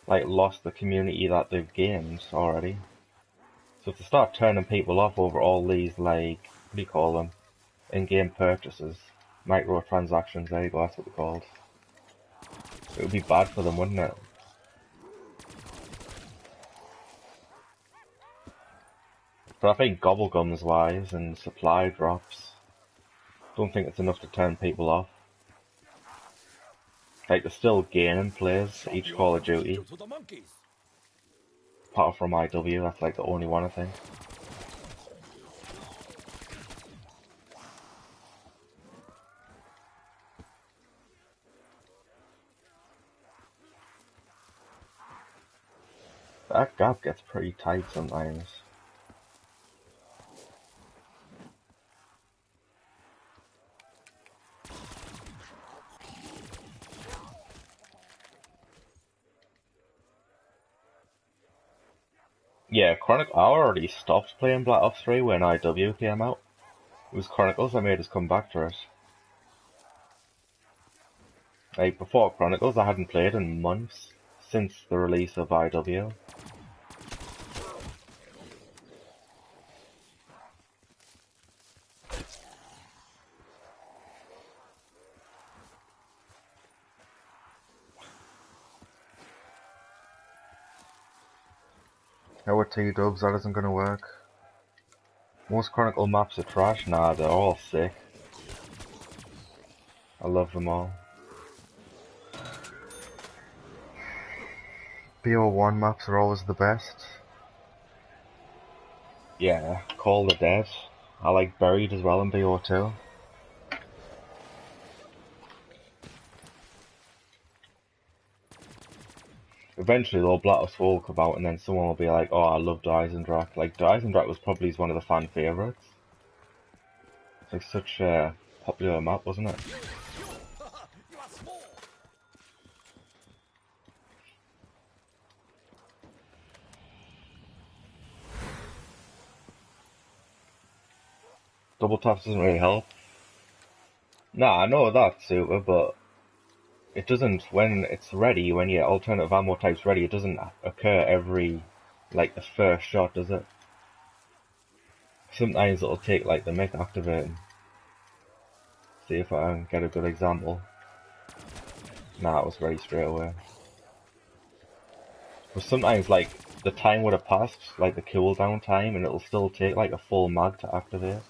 like lost the community that they've gained already. So if they start turning people off over all these like, what do you call them? In-game purchases, microtransactions, there you go, that's what they're called. It would be bad for them, wouldn't it? But I think gobblegums wise and supply drops, don't think it's enough to turn people off. Like they're still gaining players each Call of Duty. Apart from IW, that's like the only one I think. That gap gets pretty tight sometimes. Yeah, I already stopped playing Black Ops 3 when IW came out. It was Chronicles that made us come back to it. Like, before Chronicles I hadn't played in months, since the release of IW. Now with T-dubs, that isn't gonna work. Most Chronicle maps are trash. Nah, they're all sick. I love them all. BO1 maps are always the best. Yeah, Call the Dead. I like Buried as well in BO2. Eventually though, Black Ops 4 will come out and then someone will be like, oh, I love Eisendrache. Like, Eisendrache was probably one of the fan favourites. It's like such a popular map, wasn't it? You are small. Double taps doesn't really help. Nah, I know that's super, but it doesn't, when it's ready, when your alternative ammo type's ready, it doesn't occur every, like, the first shot, does it? Sometimes it'll take, like, the mic activating. See if I can get a good example. Nah, it was ready straight away. But sometimes, like, the time would have passed, like the cooldown time, and it'll still take, like, a full mag to activate.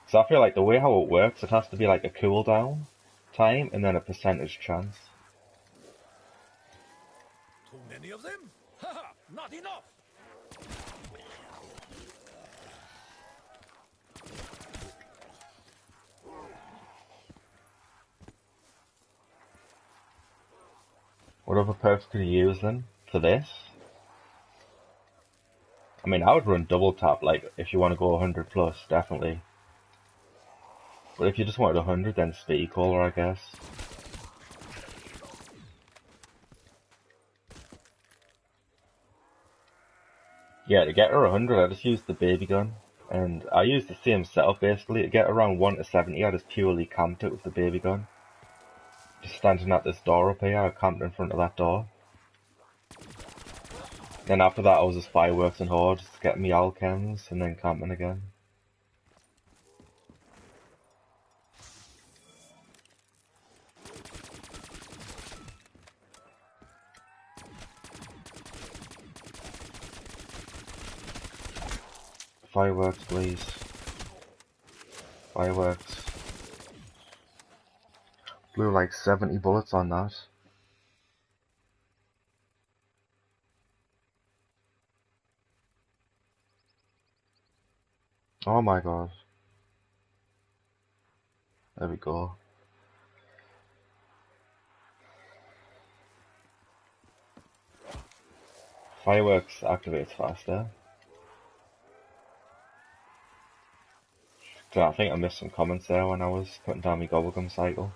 So I feel like the way how it works, it has to be like a cooldown time and then a percentage chance. Too many of them? Haha, not enough. What other perks could you use then for this? I mean, I would run double tap, like, if you want to go 100 plus, definitely. But if you just wanted 100, then speed caller, I guess. Yeah, to get her 100, I just used the baby gun. And I used the same setup basically. To get around 1 to 70, I just purely camped it with the baby gun. Just standing at this door up here, I camped in front of that door. Then after that I was just fireworks and hordes, getting me alchems, and then camping again. Fireworks, please. Fireworks. Blew like 70 bullets on that. Oh my god. There we go. Fireworks activates faster. So I think I missed some comments there when I was putting down my gobblegum cycle.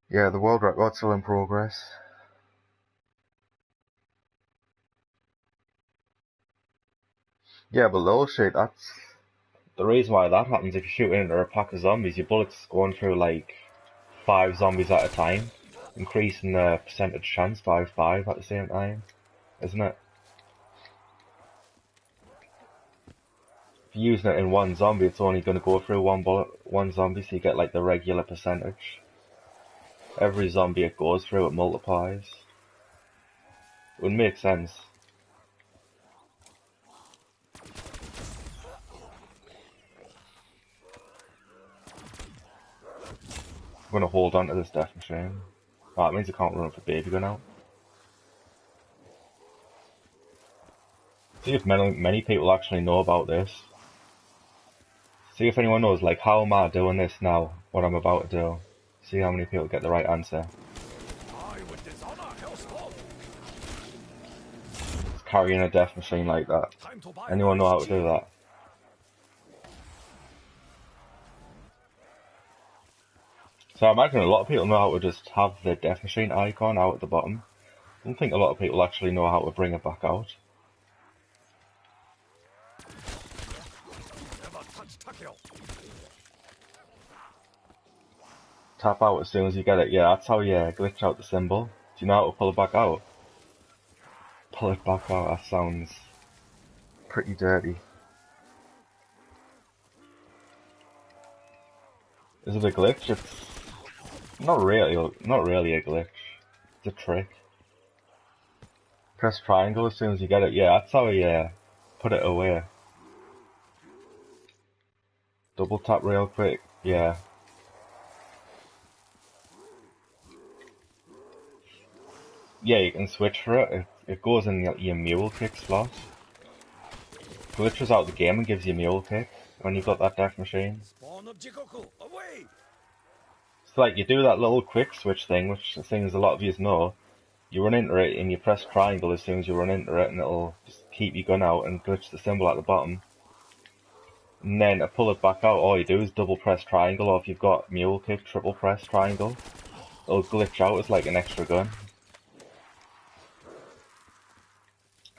Yeah, the world record's still in progress. Yeah, but little shit, that's the reason why that happens. If you shoot into a pack of zombies, your bullets going through like 5 zombies at a time, increasing the percentage chance by 5 at the same time, isn't it? If you're using it in one zombie, it's only going to go through one zombie, so you get like the regular percentage. Every zombie it goes through, it multiplies. It would make sense. I'm going to hold on to this death machine. Oh, that means I can't run for baby gun out. See if many people actually know about this. See if anyone knows, like, how am I doing this now, what I'm about to do. See how many people get the right answer. I would dishonor Hellspawn. Carrying a death machine like that. Time to buy Anyone know how to do that? So I imagine a lot of people know how to just have the death machine icon out at the bottom. I don't think a lot of people actually know how to bring it back out. Never touch Takeo. Tap out as soon as you get it. Yeah, that's how you glitch out the symbol. Do you know how to pull it back out? Pull it back out, that sounds pretty dirty. Is it a glitch? It's not really a glitch. It's a trick. Press triangle as soon as you get it. Yeah, that's how you put it away. Double tap real quick. Yeah. Yeah, you can switch for it. It goes in your mule kick slot. Glitches out the game and gives you mule kick when you've got that death machine. Spawn of Jikoku, away! It's like you do that little quick switch thing, which things a lot of you know. You run into it and you press triangle as soon as you run into it, and it'll just keep your gun out and glitch the symbol at the bottom. And then to pull it back out, all you do is double press triangle, or if you've got mule kick, triple press triangle. It'll glitch out as like an extra gun.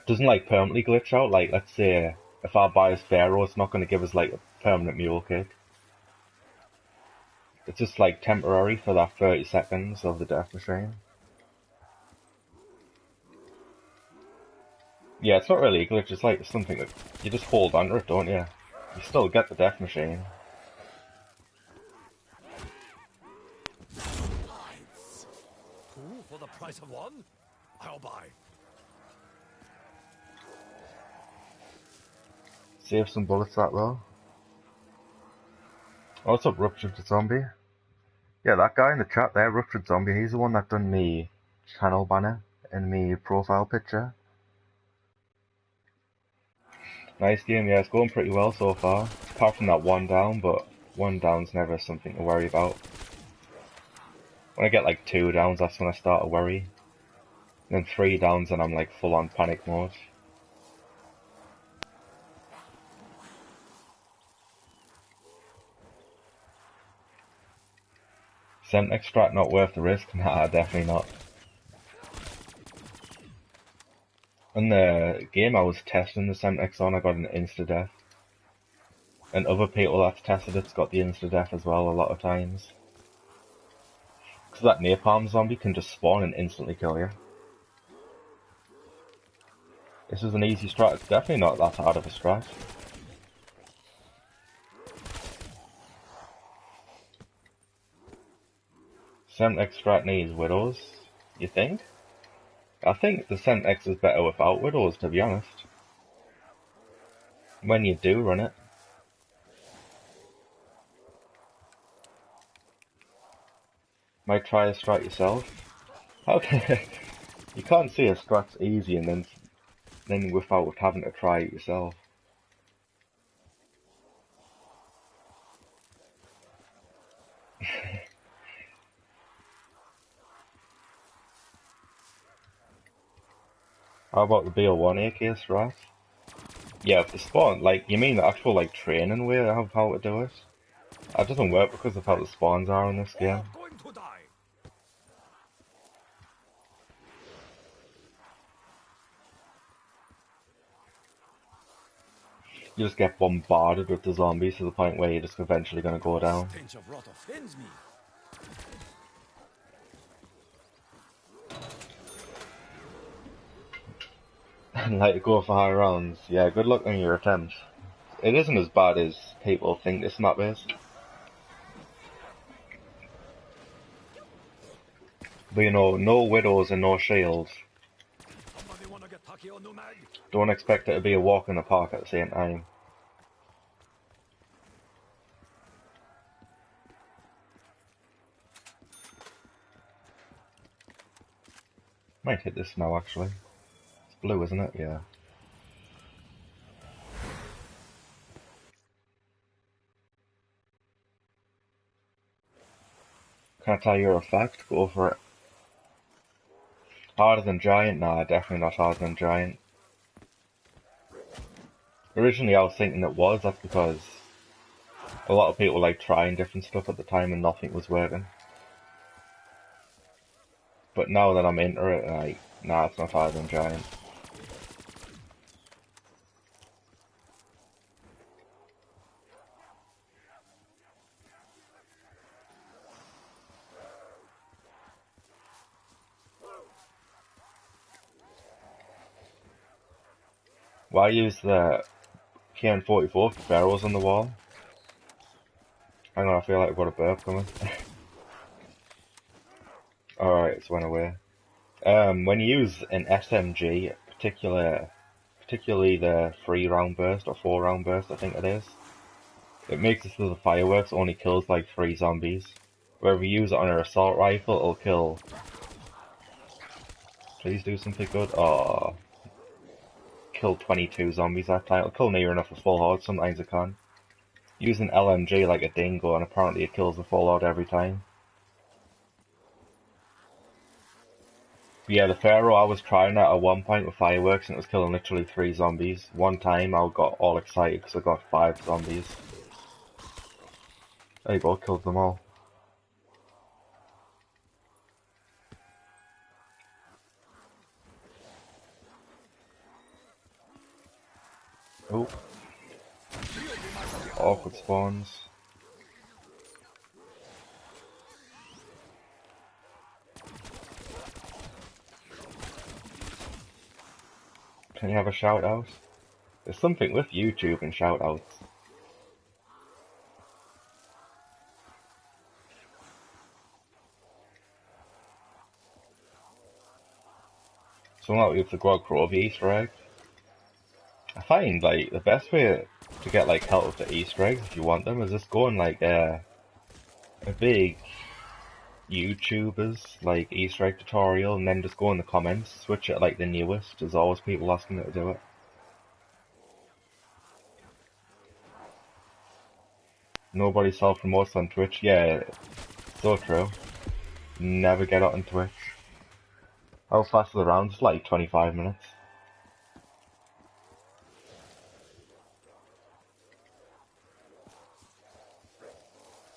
It doesn't like permanently glitch out, like let's say if I buy a Pharaoh, it's not going to give us like a permanent mule kick. It's just like temporary for that 30 seconds of the death machine. Yeah, it's not really a glitch, it's like something that you just hold under it, don't you? You still get the death machine. Two for the price of one? I'll buy. Save some bullets that though. Oh, what's up, Ruptured Zombie? Yeah, that guy in the chat there, Ruptured Zombie, he's the one that done me channel banner and me profile picture. Nice game, yeah, it's going pretty well so far. Apart from that one down, but one down's never something to worry about. When I get like 2 downs, that's when I start to worry. And then 3 downs and I'm like full on panic mode. Scent extract not worth the risk? Nah, definitely not. In the game I was testing the scent X on, I got an insta-death. And other people that's tested it's got the insta-death as well a lot of times. Because that napalm zombie can just spawn and instantly kill you. This is an easy strat, it's definitely not that hard of a strat. Scent extract needs widows, you think? I think the Scent X is better without widows, to be honest. When you do run it. Might try a strat yourself. Okay. You can't see a strat's easy and then without having to try it yourself. How about the BL1 AK strat? Yeah, if the spawn, like, you mean the actual, like, training way of how to do it? That doesn't work because of how the spawns are in this game. Going to die. You just get bombarded with the zombies to the point where you're just eventually gonna go down. Stench of rot offends me. And like, go for high rounds. Yeah, good luck on your attempts. It isn't as bad as people think this map is. But you know, no widows and no shields. Somebody wanna get tacky on new mag? Don't expect it to be a walk in the park at the same time. Might hit this now actually. It's blue, isn't it? Yeah. Can I tell you a fact? Go for it. Harder than Giant? Nah, definitely not harder than Giant. Originally I was thinking it was, that's because a lot of people like trying different stuff at the time and nothing was working. But now that I'm into it, like, nah, it's not harder than Giant. Why use the KN-44 for barrels on the wall? Hang on, I feel like I've got a burp coming. Alright, it's went away. When you use an SMG, particularly the 3-round burst or 4-round burst, I think it is, it makes it so the fireworks only kills like 3 zombies. Where if you use it on an assault rifle, it'll kill. Please do something good. Oh, kill 22 zombies that time. It'll kill near enough a full horde. Sometimes it can. Use an LMG like a dingo, and apparently it kills the full horde every time. Yeah, the Pharaoh, I was trying that at one point with fireworks and it was killing literally 3 zombies. One time I got all excited because I got 5 zombies. There you go, killed them all. Oh, awkward spawns. Can you have a shout out? There's something with YouTube and shout outs. So like with the Grog Grove Easter egg. I find like the best way to get like help with the Easter eggs if you want them is just go on like a big YouTubers like Easter egg tutorial and then just go in the comments, switch it like the newest. There's always people asking you to do it. Nobody self-promotes on Twitch. Yeah, so true. Never get out on Twitch. How fast are the rounds? It's like 25 minutes.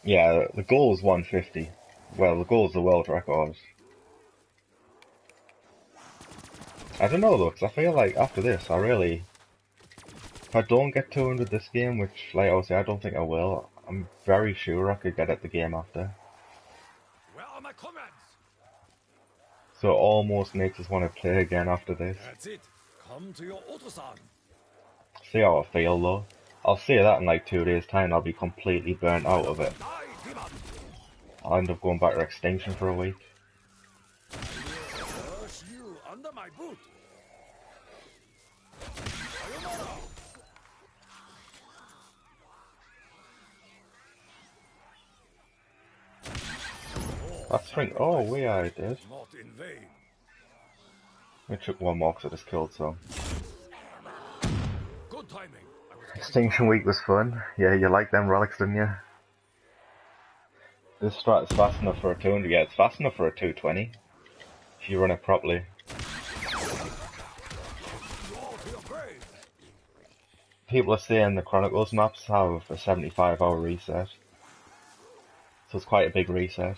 Yeah, the goal is 150. Well, the goal is the world record. I don't know though, 'cause I feel like after this, if I don't get 200 this game, which like I say, I don't think I will, I'm very sure I could get it the game after. Where are my comrades? So it almost makes us want to play again after this. That's it. Come to your Otosan. See how I feel though. I'll say that in like 2 days time, I'll be completely burnt out of it. Die, demon. I'll end up going back to Extinction for a week. Crush you under my boot. Sayonara. That's spring. Oh, yeah, I did. Not in vain. I took one more because I just killed some. Good timing. I was getting Extinction Week was fun. Yeah, you like them relics, didn't you? This strat is fast enough for a 200. Yeah, it's fast enough for a 220 if you run it properly. all to your grave. People are saying the Chronicles maps have a 75-hour reset, so it's quite a big reset.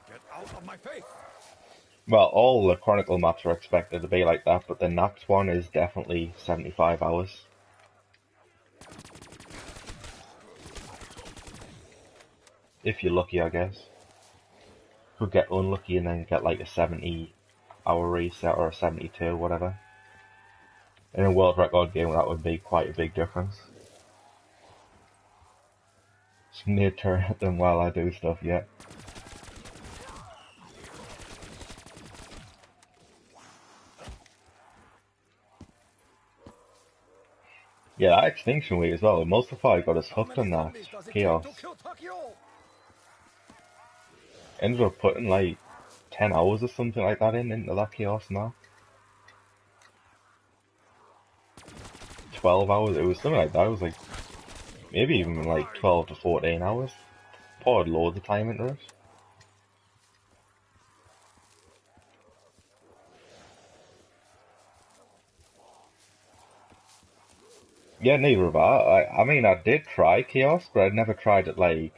Get out of my face. Well, all the Chronicle maps are expected to be like that, but the Naps one is definitely 75 hours. If you're lucky, I guess. Could get unlucky and then get like a 70-hour reset or a 72, whatever. In a world record game, that would be quite a big difference. Just need to hit them while I do stuff, yeah. Yeah, that Extinction Week as well. Multiply got us How hooked on many that zombies does it chaos. take to kill Takio? Ended up putting like 10 hours or something like that into that chaos now. 12 hours, it was something like that. It was like maybe even like 12 to 14 hours. Poured loads of time into it. Yeah, neither have I mean, I did try Chaos, but I'd never tried it like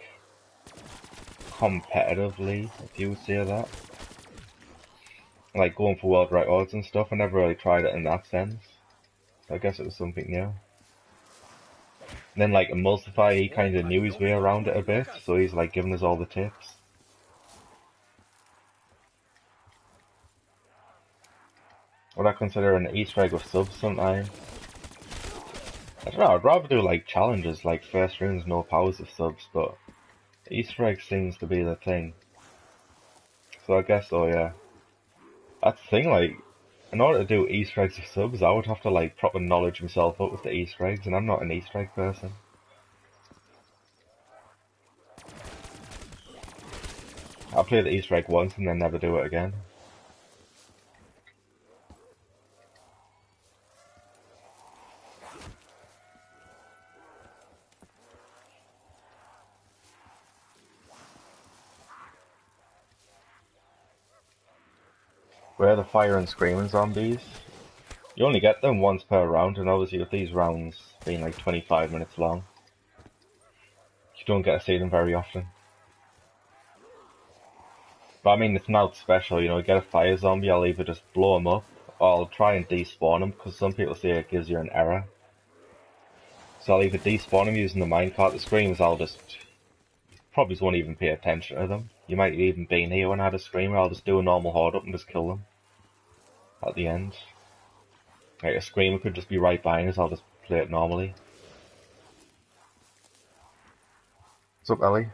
competitively, if you would say that. Like going for world records and stuff, I never really tried it in that sense. So I guess it was something new. And then like Emulsify, he kind of knew his way around it a bit, so he's like giving us all the tips. Would I consider an Easter egg with subs sometime? I don't know, I'd rather do like challenges, like first rounds, no powers of subs, but Easter egg seems to be the thing. So I guess so, yeah. That's the thing, like, in order to do Easter eggs with subs, I would have to like proper knowledge myself up with the Easter eggs, and I'm not an Easter egg person. I'll play the Easter egg once and then never do it again. Where the fire and screaming zombies, you only get them once per round, and obviously with these rounds being like 25 minutes long, you don't get to see them very often. But I mean, it's not special, you know, you get a fire zombie, I'll either just blow them up, or I'll try and despawn them, because some people say it gives you an error. So I'll either despawn them using the minecart. The screamers, I'll just, probably just won't even pay attention to them. You might have even been here when I had a screamer, I'll just do a normal horde up and just kill them at the end. Like, a screamer could just be right behind us, I'll just play it normally. What's up, Ellie?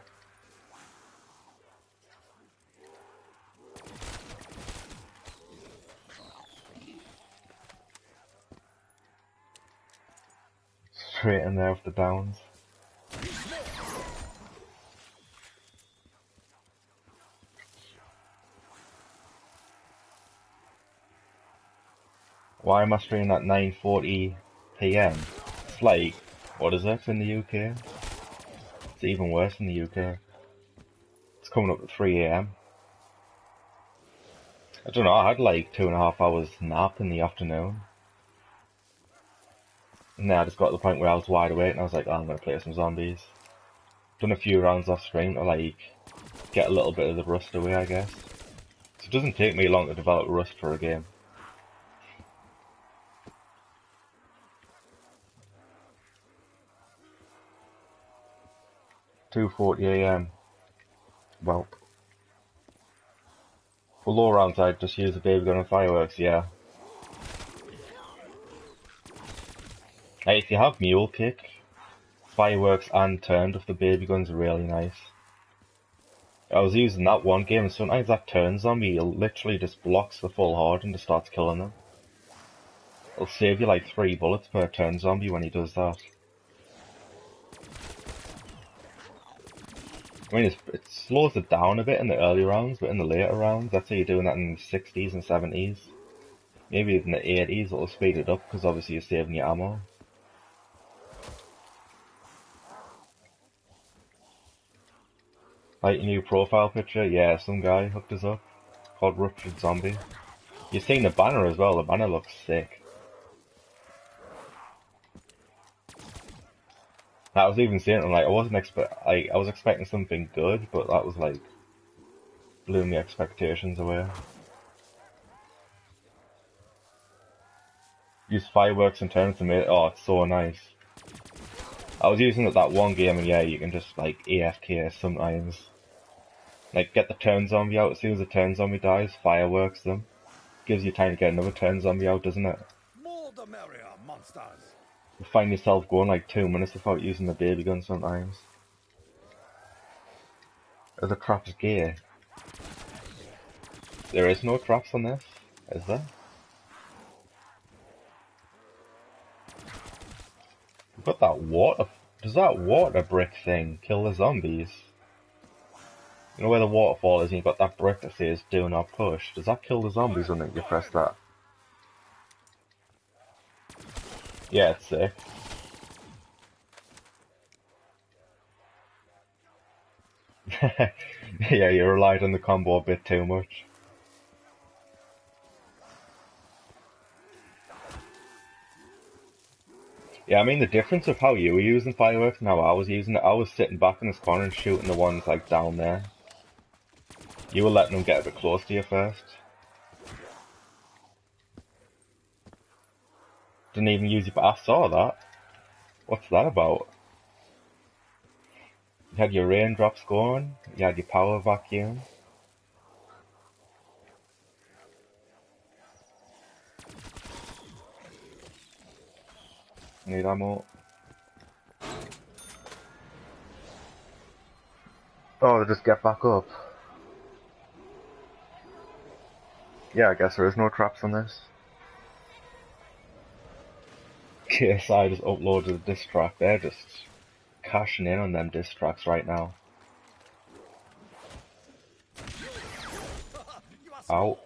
Straight in there with the downs. Why am I streaming at 9:40 PM? It's like, what is it in the UK? It's even worse in the UK. It's coming up at 3 AM. I don't know, I had like 2.5 hours nap in the afternoon. And then I just got to the point where I was wide awake and I was like, oh, I'm gonna play some zombies. Done a few rounds off stream to like get a little bit of the rust away, I guess. So it doesn't take me long to develop rust for a game. "2:40 AM. Well, for low rounds I'd just use a baby gun and fireworks, yeah. Hey, if you have mule kick, fireworks and turned with the baby gun's really nice. I was using that one game and sometimes that turn zombie literally just blocks the full horde and just starts killing them. It'll save you like 3 bullets per turn zombie when he does that. I mean, it slows it down a bit in the early rounds, but in the later rounds, let's say you're doing that in the 60s and 70s, maybe even the 80s, it'll speed it up because obviously you're saving your ammo. Like your new profile picture, yeah, some guy hooked us up, called Ruptured Zombie. You've seen the banner as well, the banner looks sick. I was even saying, like, I was expecting something good, but that was like, blew my expectations away. Use fireworks and turns to make it, oh, it's so nice. I was using it that one game and yeah, you can just like AFK sometimes. Like get the turn zombie out, as soon as the turn zombie dies, fireworks them. Gives you time to get another turn zombie out, doesn't it? More the merrier, monsters. You find yourself going like 2 minutes without using the baby gun sometimes. Are the traps gay? There is no traps on this, is there? But that water, does that water brick thing kill the zombies? You know where the waterfall is and you've got that brick that says do not push. Does that kill the zombies when you press that? Yeah, it's sick. Yeah, you relied on the combo a bit too much. Yeah, I mean the difference of how you were using fireworks and how I was using it, I was sitting back in this corner and shooting the ones like down there. You were letting them get a bit close to you first. Didn't even use it, but I saw that. What's that about? You had your raindrops going, you had your power vacuum. Need ammo. Oh, they just get back up. Yeah, I guess there is no traps on this. KSI just uploaded a diss track. They're just cashing in on them diss tracks right now. Ow.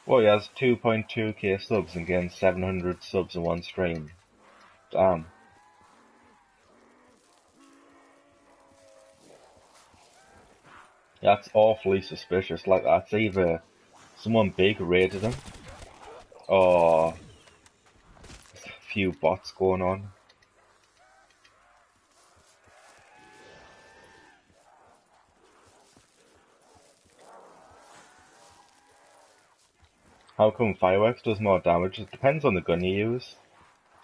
Well, he has 2.2k subs and gained 700 subs in one stream. Damn. That's awfully suspicious. Like, that's either someone big raided him, or a few bots going on. How come fireworks does more damage? It depends on the gun you use.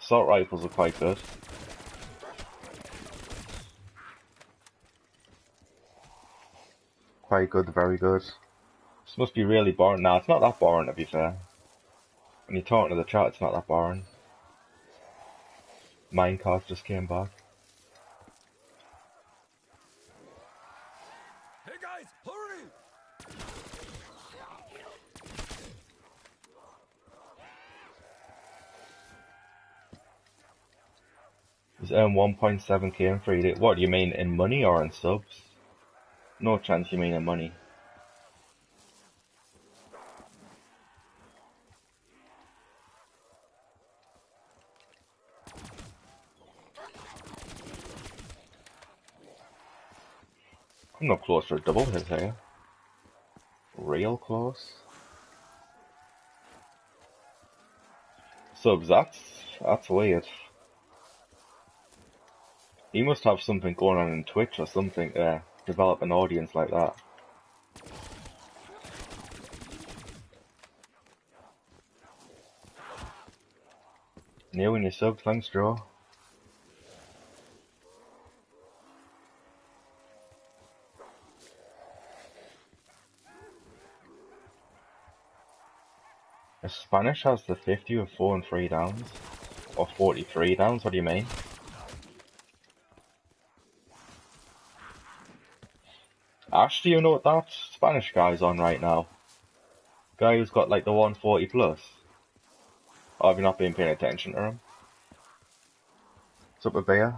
Assault rifles are quite good. Quite good, very good. This must be really boring. Nah, it's not that boring to be fair. When you're talking to the chat, it's not that boring. Minecraft just came back. Hey guys, hurry! He's earned 1.7k in 3 days. What do you mean, in money or in subs? No chance you mean in money. I'm not close to a double hit here. Real close. Subs, that's weird. He must have something going on in Twitch or something to develop an audience like that. New in your sub, thanks Joe. If Spanish has the 50 with 4 and 3 downs, or 43 downs, what do you mean? Ash, do you know what that Spanish guy's on right now? Guy who's got like the 140 plus? Or have you not been paying attention to him? What's up with Bear?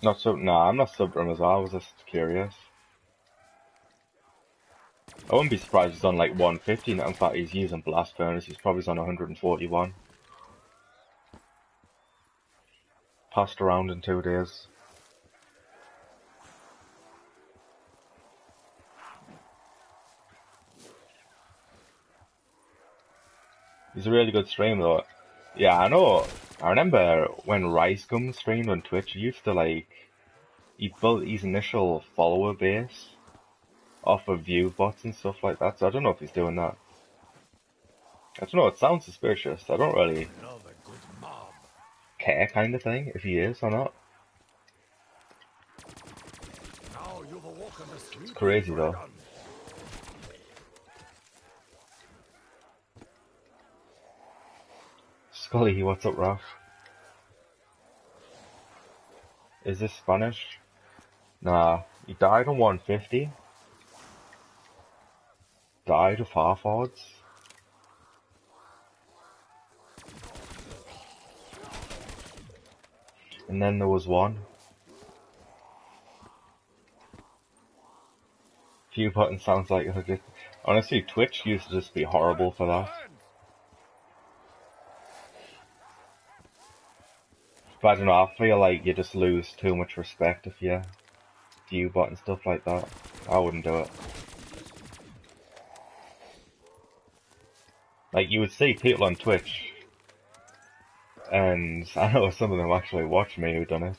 Not sub. Nah, I'm not subbed to him as well. I was just curious. I wouldn't be surprised he's on like 150. In fact, he's using Blast Furnace. He's probably on 141. Passed around in 2 days. He's a really good streamer though. Yeah, I know. I remember when Ricegum streamed on Twitch, he used to like, he built his initial follower base off of view bots and stuff like that, so I don't know if he's doing that. I don't know, it sounds suspicious. I don't really Love a good mob. care kind of thing, if he is or not. Now you've awoken the It's sleeping crazy though. dragon. Scully, what's up, Raf? Is this Spanish? Nah, he died on 150. Died of half odds. And then there was one. View button sounds like a good. Honestly, Twitch used to just be horrible for that. But I don't know, I feel like you just lose too much respect if you view bot and stuff like that. I wouldn't do it. Like, you would see people on Twitch, and I know some of them actually watch me who done it,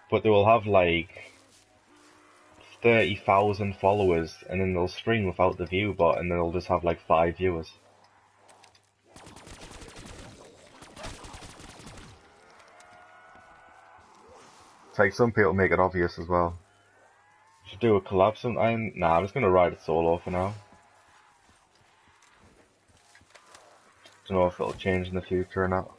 but they will have like 30,000 followers, and then they'll stream without the view bot, and they'll just have like 5 viewers. It's like some people make it obvious as well. Should do a collab sometime? Nah, I'm just gonna ride it solo for now. Don't know if it'll change in the future or not.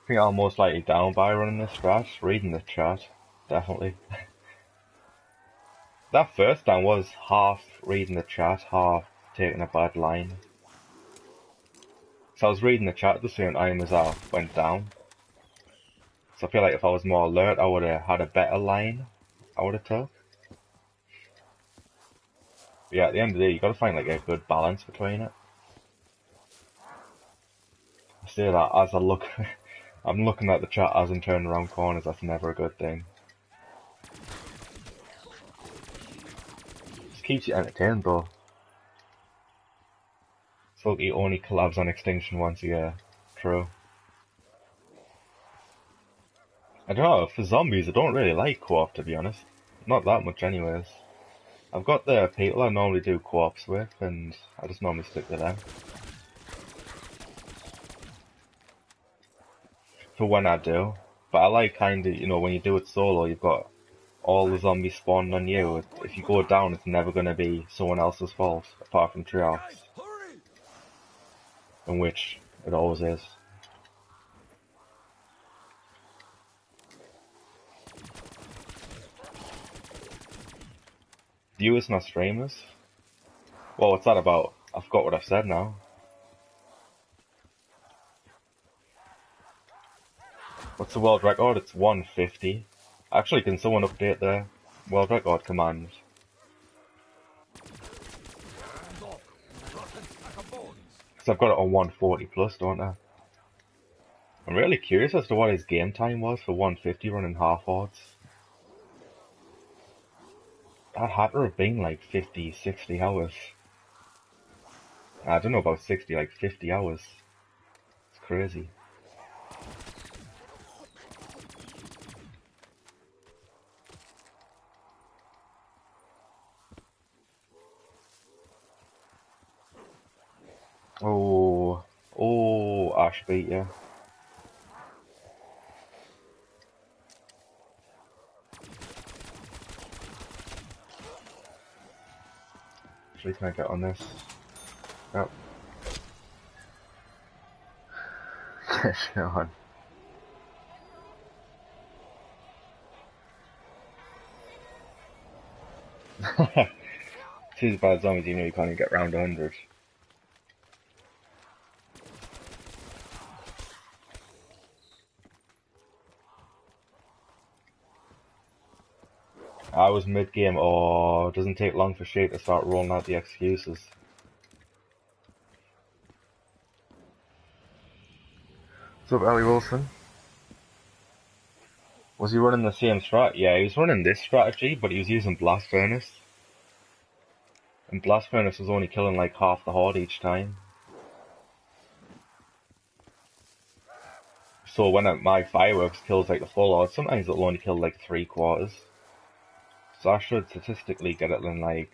I think I'm most likely down by running this strat, reading the chat, definitely. That first down was half reading the chat, half taking a bad line. So I was reading the chat at the same time as I went down. So I feel like if I was more alert, I would have had a better line I would have took. But yeah, at the end of the day, you gotta find like a good balance between it. I say that as I look, I'm looking at the chat as I'm turning around corners, that's never a good thing. Just keeps you entertained though. So he only collabs on Extinction once a year. True. I don't know, for zombies I don't really like co-op to be honest. Not that much anyways. I've got the people I normally do co-ops with and I just normally stick to them. For when I do. But I like kinda, you know, when you do it solo you've got all the zombies spawned on you. If you go down it's never gonna be someone else's fault, apart from Trios. In which it always is. Viewers not streamers? Well, what's that about? I forgot what I've said now. What's the world record? It's 150. Actually, can someone update the world record command? Because I've got it on 140 plus, don't I? I'm really curious as to what his game time was for 150 running half odds. That had to have been like 50, 60 hours. I don't know about 60, like 50 hours. It's crazy. Oh, Ash beat you. Actually, can I get on this? Yep. Get on. Too bad as long as you know you can't even get round 100. I was mid-game, oh, it doesn't take long for Shade to start rolling out the excuses. What's up, Ellie Wilson? Was he running the same strat? Yeah, he was running this strategy, but he was using Blast Furnace. And Blast Furnace was only killing like half the horde each time. So when my fireworks kills like the full horde, sometimes it'll only kill like 3/4. So I should statistically get it in like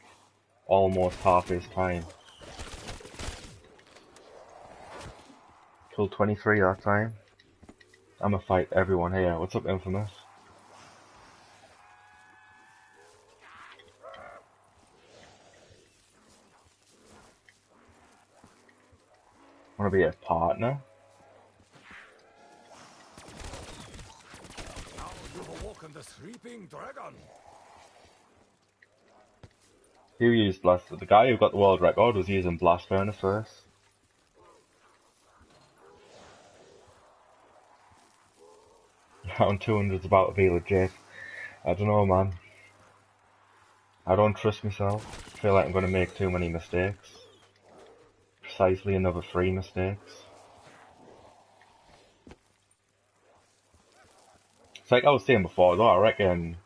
almost half his time. Killed 23 that time. I'ma fight everyone here. What's up, Infamous? Wanna be a partner? Now you've awoken the sleeping dragon. Who used Blast? The guy who got the world record was using Blast Furnace first. Round 200's about to be legit. I don't know, man. I don't trust myself. I feel like I'm gonna make too many mistakes. Precisely another 3 mistakes. It's like I was saying before though, I reckon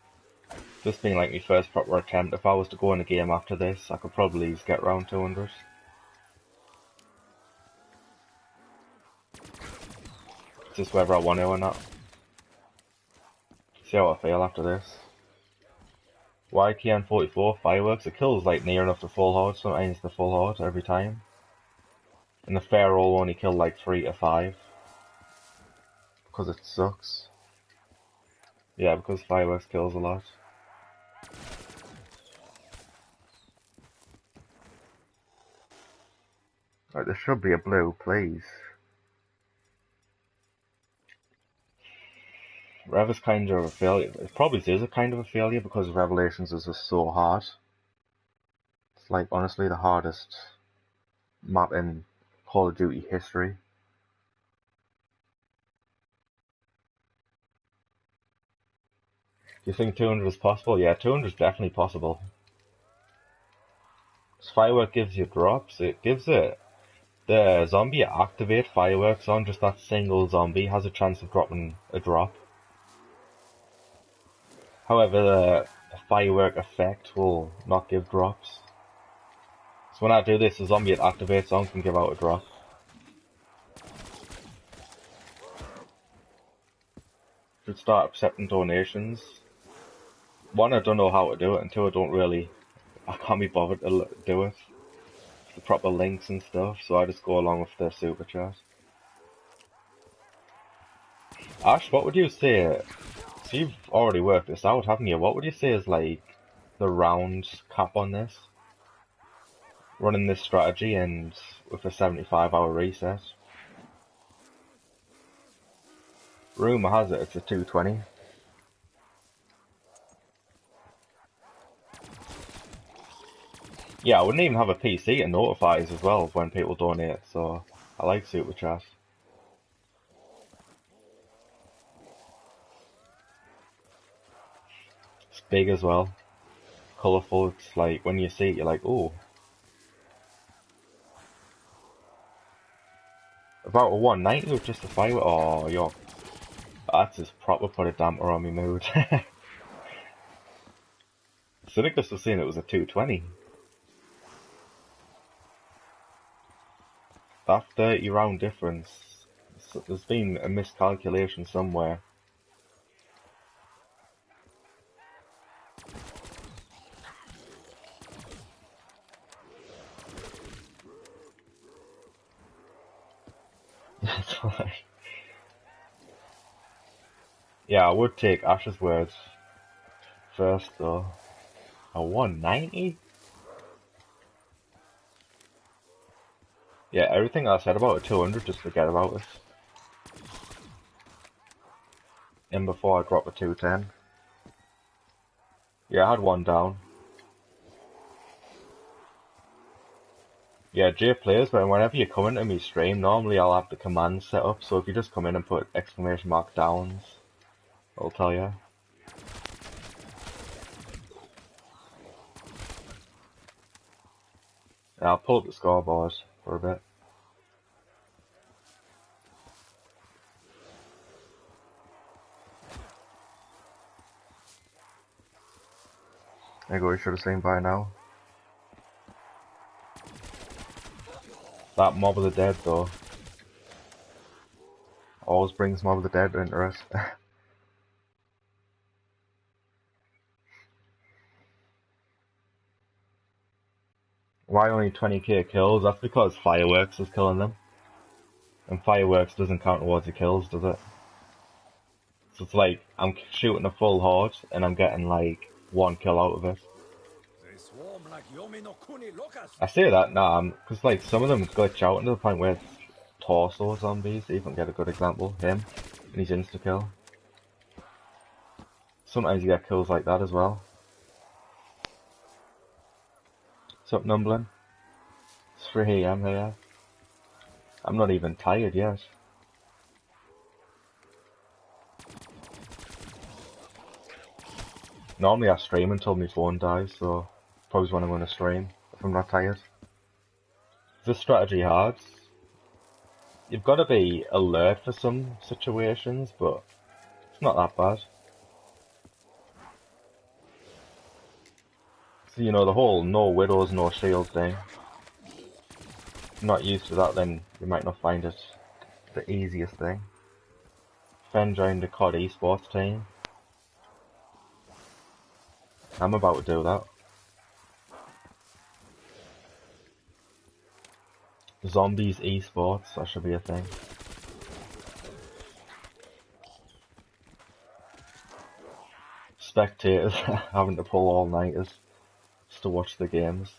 this being like my first proper attempt, if I was to go in a game after this, I could probably get round 200. It's just whether I want to or not. See how I feel after this. YTN44 fireworks, it kills like near enough the full horde, sometimes the full horde every time. And the fair roll only kill like 3 to 5. Because it sucks. Yeah, because fireworks kills a lot. Right, there should be a blue, please. Rev is kind of a failure. It probably is a kind of a failure because Revelations is just so hard. It's like honestly the hardest map in Call of Duty history. Do you think 200 is possible? Yeah, 200 is definitely possible. Firework gives you drops. It gives it the zombie you activate fireworks on, just that single zombie has a chance of dropping a drop. However, the firework effect will not give drops. So when I do this, the zombie it activates on can give out a drop. Should start accepting donations. One, I don't know how to do it, and two, I can't be bothered to do it. The proper links and stuff, so I just go along with the super chat. Ash, what would you say? So you've already worked this out, haven't you? What would you say is like the round cap on this? Running this strategy and with a 75-hour reset. Rumour has it it's a 220. Yeah, I wouldn't even have a PC to notify us as well when people donate, so I like super chat. It's big as well. Colourful, it's like when you see it you're like, oh. About a 190 with just a fire. Oh, yo. That's just proper put a damper on my mood. Cynicus was saying it was a 220. That 30 round difference. There's been a miscalculation somewhere. Yeah, I would take Ash's words first though. A 190? Yeah, everything I said about a 200, just forget about it. And before I drop a 210. Yeah, I had one down. Yeah, Jay plays, but whenever you come into me stream, normally I'll have the commands set up, so if you just come in and put exclamation mark downs, I'll tell you. Yeah, I'll pull up the scoreboard for a bit. There you go, you should have seen by now. That Mob of the Dead though. Always brings Mob of the Dead into us. Why only 20k kills? That's because Fireworks is killing them. And Fireworks doesn't count towards your kills, does it? So it's like, I'm shooting a full horde, and I'm getting like 1 kill out of it. They swarm like Yomi no Kuni locusts. I say that, nah, because like some of them glitch out to the point where it's torso zombies, even get a good example, him, and he's insta-kill. Sometimes you get kills like that as well. What's up, Numblin? It's 3 AM here. I'm not even tired yet. Normally I stream until my phone dies, so probably when I'm going to stream, if I'm not tired. This strategy hard. You've got to be alert for some situations, but it's not that bad. So, you know, the whole no widows, no shield thing. If you're not used to that, then you might not find it the easiest thing. Fen joined the COD esports team. I'm about to do that. Zombies esports, that should be a thing. Spectators having to pull all-nighters just to watch the games.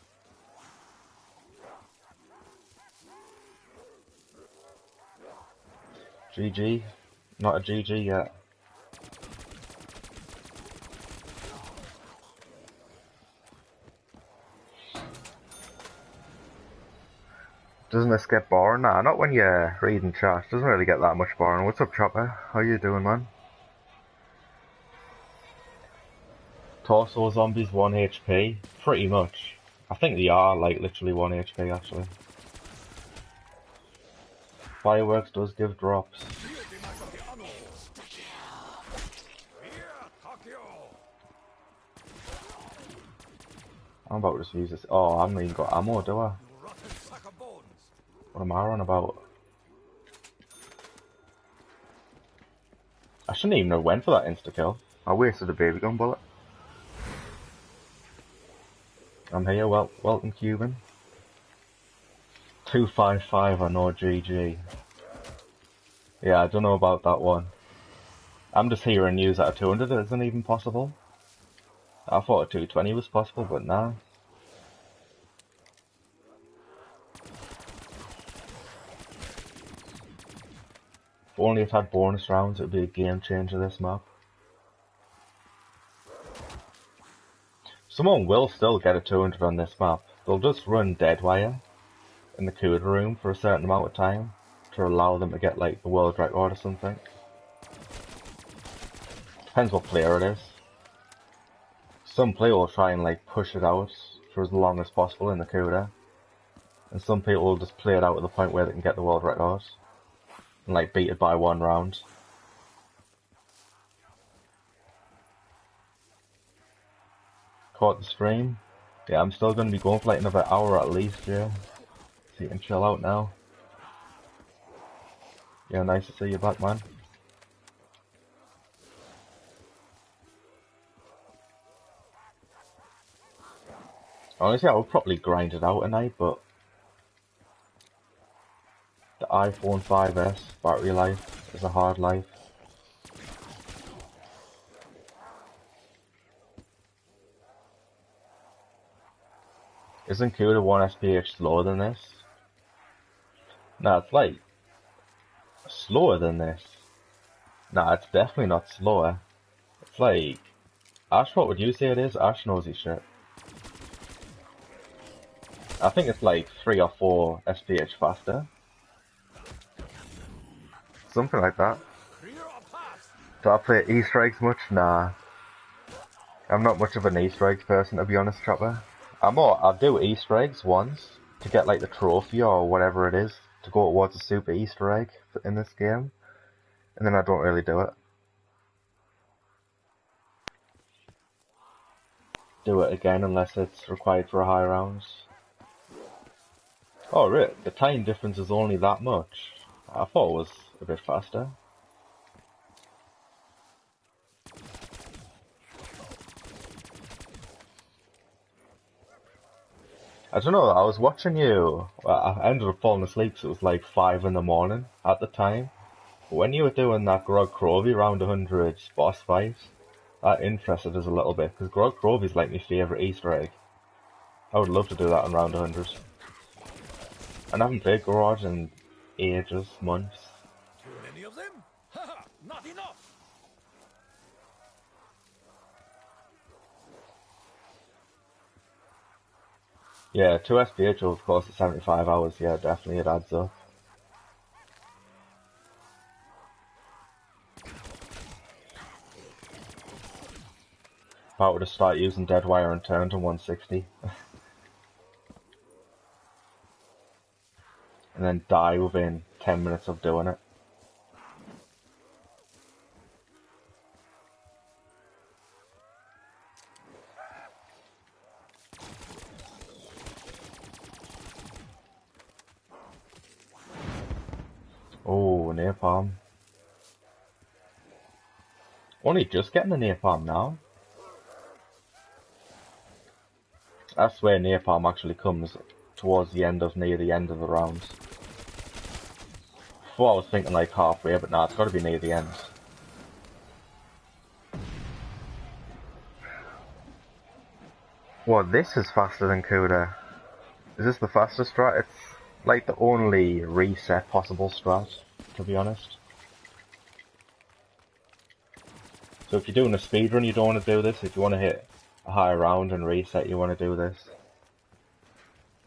GG? Not a GG yet. Doesn't this get boring? Nah, not when you're reading chat. Doesn't really get that much boring. What's up, Chopper? How you doing, man? Torso zombies 1 HP? Pretty much. I think they are, like, literally 1 HP, actually. Fireworks does give drops. I'm about to just use this. Oh, I haven't even got ammo, do I? What am I on about? I shouldn't even have went for that insta-kill. I wasted a baby gun bullet. I'm here, welcome Cuban. 255, I know, GG. Yeah, I don't know about that one. I'm just hearing news that a 200 isn't even possible. I thought a 220 was possible, but nah. If only it had bonus rounds, it would be a game changer, this map. Someone will still get a 200 on this map. They'll just run Deadwire in the CUDA room for a certain amount of time to allow them to get like the world record or something. Depends what player it is. Some player will try and like push it out for as long as possible in the CUDA, and some people will just play it out to the point where they can get the world record and like beat it by 1 round. Caught the stream. Yeah, I'm still going to be going for like another hour at least, yeah. So you can chill out now. Yeah, nice to see you back, man. Honestly, I would probably grind it out tonight, but the iPhone 5S battery life is a hard life. Isn't CUDA 1 SPH slower than this? Nah, it's like slower than this. Nah, it's definitely not slower. It's like Ash, what would you say it is? Ash knows his shit. I think it's like 3 or 4 SPH faster. Something like that. Do I play Easter eggs much? Nah. I'm not much of an Easter eggs person, to be honest, Chopper. I'll do Easter eggs once to get like the trophy or whatever it is to go towards a super Easter egg in this game, and then I don't really do it. Do it again unless it's required for a high rounds. Oh, really? The time difference is only that much? I thought it was a bit faster. I don't know, I was watching you. Well, I ended up falling asleep, so it was like 5 in the morning at the time. But when you were doing that Grog Crovey round 100 boss fight, that interested us a little bit, because Grog Crovey's like my favourite Easter egg. I would love to do that in round 100. And I haven't played Garage in ages, months. Too many of them? Haha, not enough! Yeah, 2 SPH over the course of 75 hours, yeah, definitely it adds up. If I were to start using Deadwire and turn to 160. And then die within 10 minutes of doing it. Oh, napalm. Only just getting the napalm now. I swear napalm actually comes towards the end of, near the end of the rounds. Before I was thinking like halfway, but nah, it's gotta be near the end. What, this is faster than CUDA? Is this the fastest strat? It's like the only reset possible strat, to be honest. So if you're doing a speedrun, you don't want to do this. If you want to hit a high round and reset, you want to do this.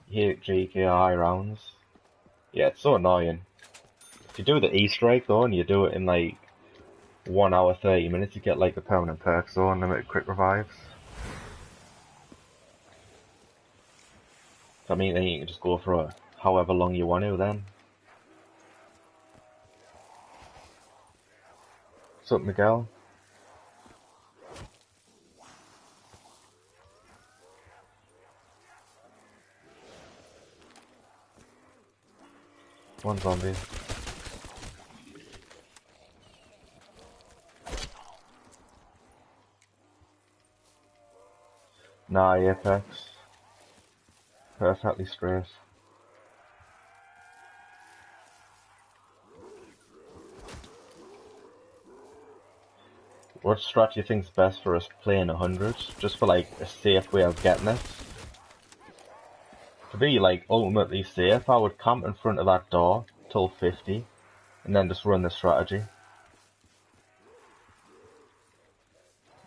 You hit GK high rounds, Yeah, it's so annoying. If you do the Easter egg though, and you do it in like 1 hour 30 minutes, you get like the permanent perks though, unlimited quick revives. So I mean, then you can just go for however long you want to then. What's up, Miguel? One zombie. Nah, Apex. Perfectly straight. What strat do you think's best for us playing 100? Just for like a safe way of getting it? To be like ultimately safe, I would camp in front of that door till 50 and then just run the strategy.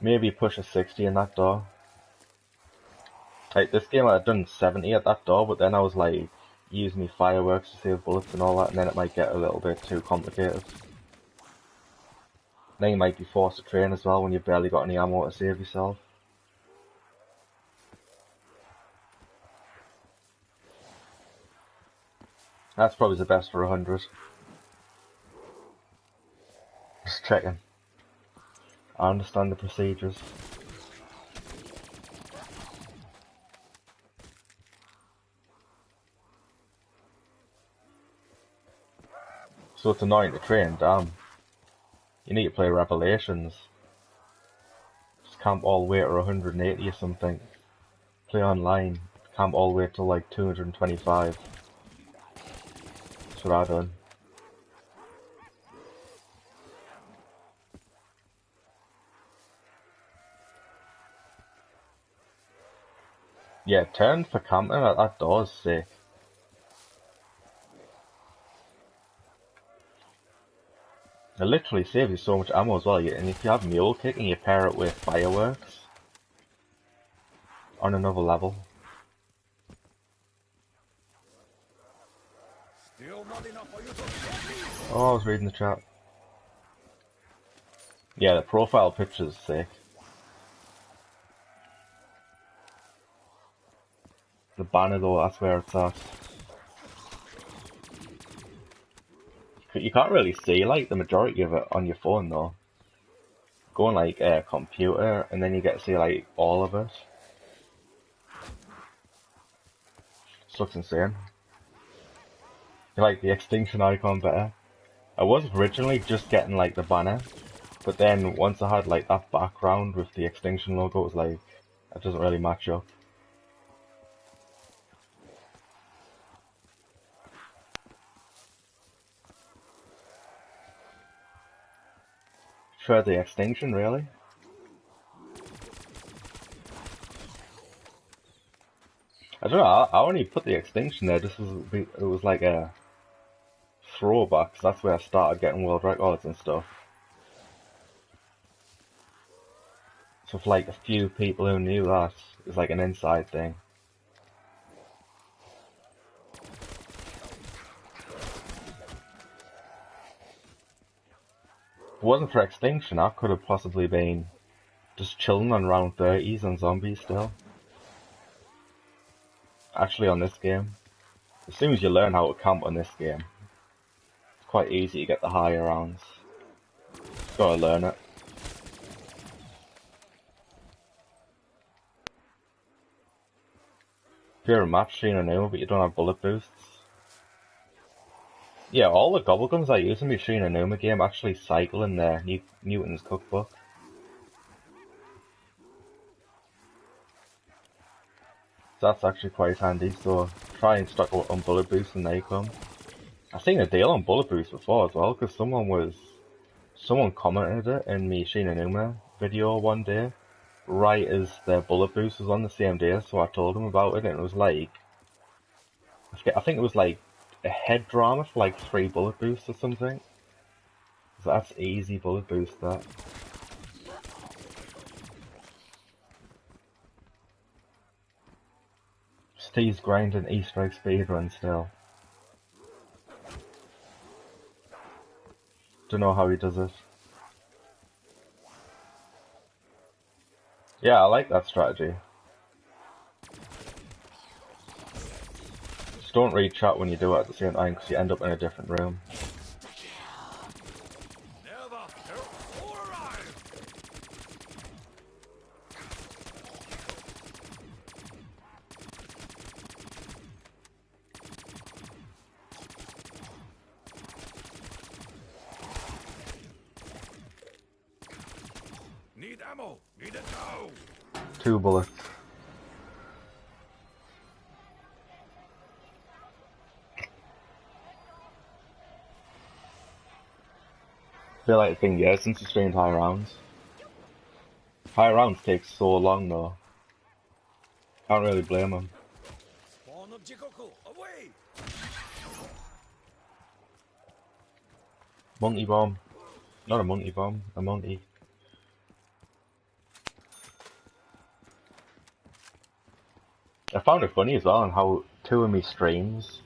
Maybe push a 60 in that door. Like this game I'd done 70 at that door, but then I was like using me fireworks to save bullets and all that, and then it might get a little bit too complicated. Then you might be forced to train as well when you've barely got any ammo to save yourself. That's probably the best for 100. Just checking. I understand the procedures. So it's annoying to train, damn. You need to play Revelations. Just camp all the way to 180 or something. Play online. Camp all the way to like 225. That's what I done. Yeah, turn for camping at that door is sick. It literally saves you so much ammo as well, and if you have mule kick and you pair it with fireworks, on another level. Oh, I was reading the chat. Yeah, the profile picture's sick. The banner though, that's where it's at. You can't really see like the majority of it on your phone though. Go on like a computer and then you get to see like all of it. This looks insane. You like the extinction icon better? I was originally just getting like the banner, but then once I had like that background with the extinction logo, it was like, it doesn't really match up. For the extinction, really? I don't know, I only put the extinction there just as it was like a throwback, 'cause that's where I started getting world records and stuff. So for like a few people who knew that, it's like an inside thing. If it wasn't for extinction, I could have possibly been just chilling on round 30s on zombies still. Actually on this game. As soon as you learn how to camp on this game, it's quite easy to get the higher rounds. Just gotta learn it. If you're a match Shangri-la, but you don't have bullet boosts. Yeah, all the gobblegums I use in my Shangri-la game actually cycle in there, Newton's cookbook. So that's actually quite handy, so try and stock up on bullet boosts when they come. I've seen a deal on bullet boosts before as well, because someone commented it in me Shangri-la video one day, right as their bullet boost was on the same day, so I told them about it, and it was like, I think it was like a head drama for like 3 bullet boosts or something. So that's easy bullet boost, that. Steve's grinding Easter egg speedrun still. Don't know how he does it. Yeah, I like that strategy. Just don't read chat when you do it at the same time because you end up in a different room. Never help or alive. Need ammo. Need it now. 2 bullets. I feel like it's been years since we streamed high rounds. High rounds take so long though. Can't really blame them. Spawn of Jikoku, away. Monkey bomb. Not a monkey bomb, a monkey. I found it funny as well on how 2 of me streams,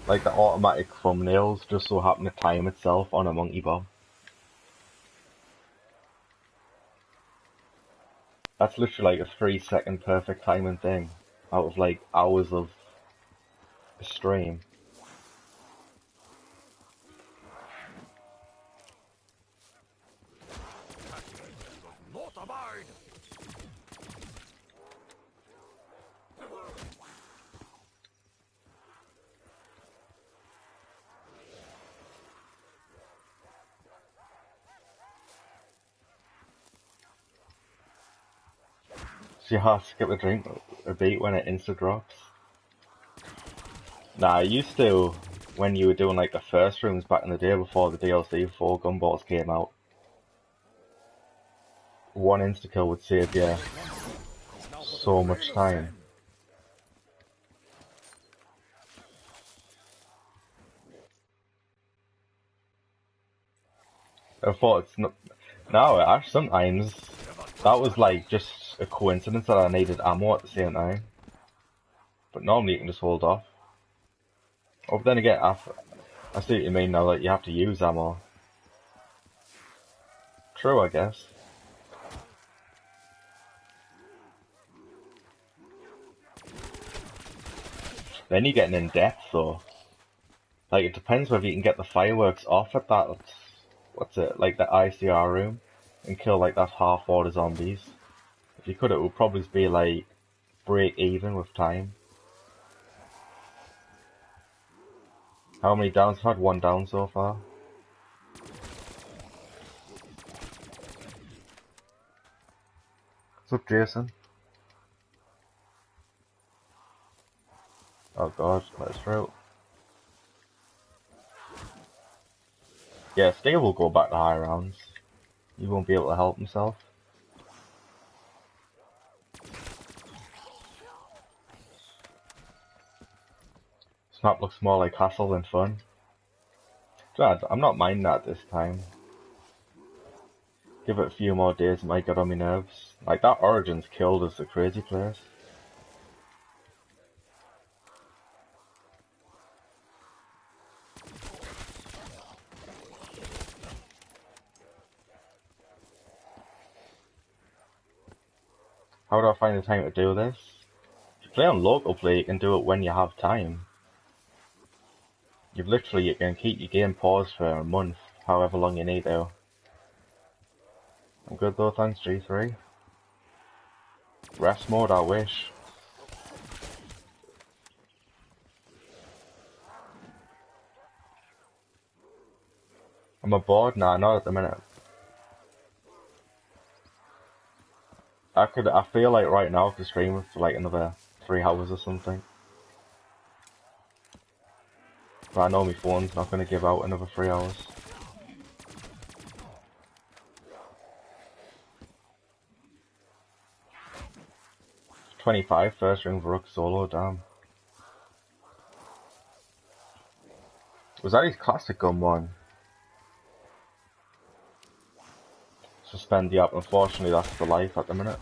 like the automatic thumbnails, just so happen to time itself on a monkey bomb. That's literally like a 3-second perfect timing thing out of like hours of a stream. Not abide. So you have to skip a drink a beat when it insta drops. Nah, I used to when you were doing like the first rooms back in the day before the DLC 4 gunballs came out. 1 insta kill would save you so much time. I thought it's not. No, actually sometimes that was like just a coincidence that I needed ammo at the same time. But normally you can just hold off. Oh, but then again, I see what you mean now, that you have to use ammo. True, I guess. Then you're getting in depth though. Like, it depends whether you can get the fireworks off at that, what's it, like the ICR room, and kill like that half order zombies. If you could, it would probably be like break even with time. How many downs? I've had 1 down so far. What's up, Jason? Oh god, let's through. Yeah, Steve will go back to high rounds. He won't be able to help himself. Snap looks more like hassle than fun. Glad, I'm not minding that this time. Give it a few more days, it might get on my nerves. Like, that Origins killed is a crazy place. How do I find the time to do this? If you play on local play, you can do it when you have time. You can keep your game paused for a month, however long you need to. I'm good though, thanks G3. Rest mode, I wish. Am I bored? Nah, not at the minute. I feel like right now I could stream it for like another 3 hours or something. But I know my phone's not going to give out another 3 hours. 25 first ring Rook solo, damn. Was that his classic gun one? Suspend the app, unfortunately that's the life at the minute.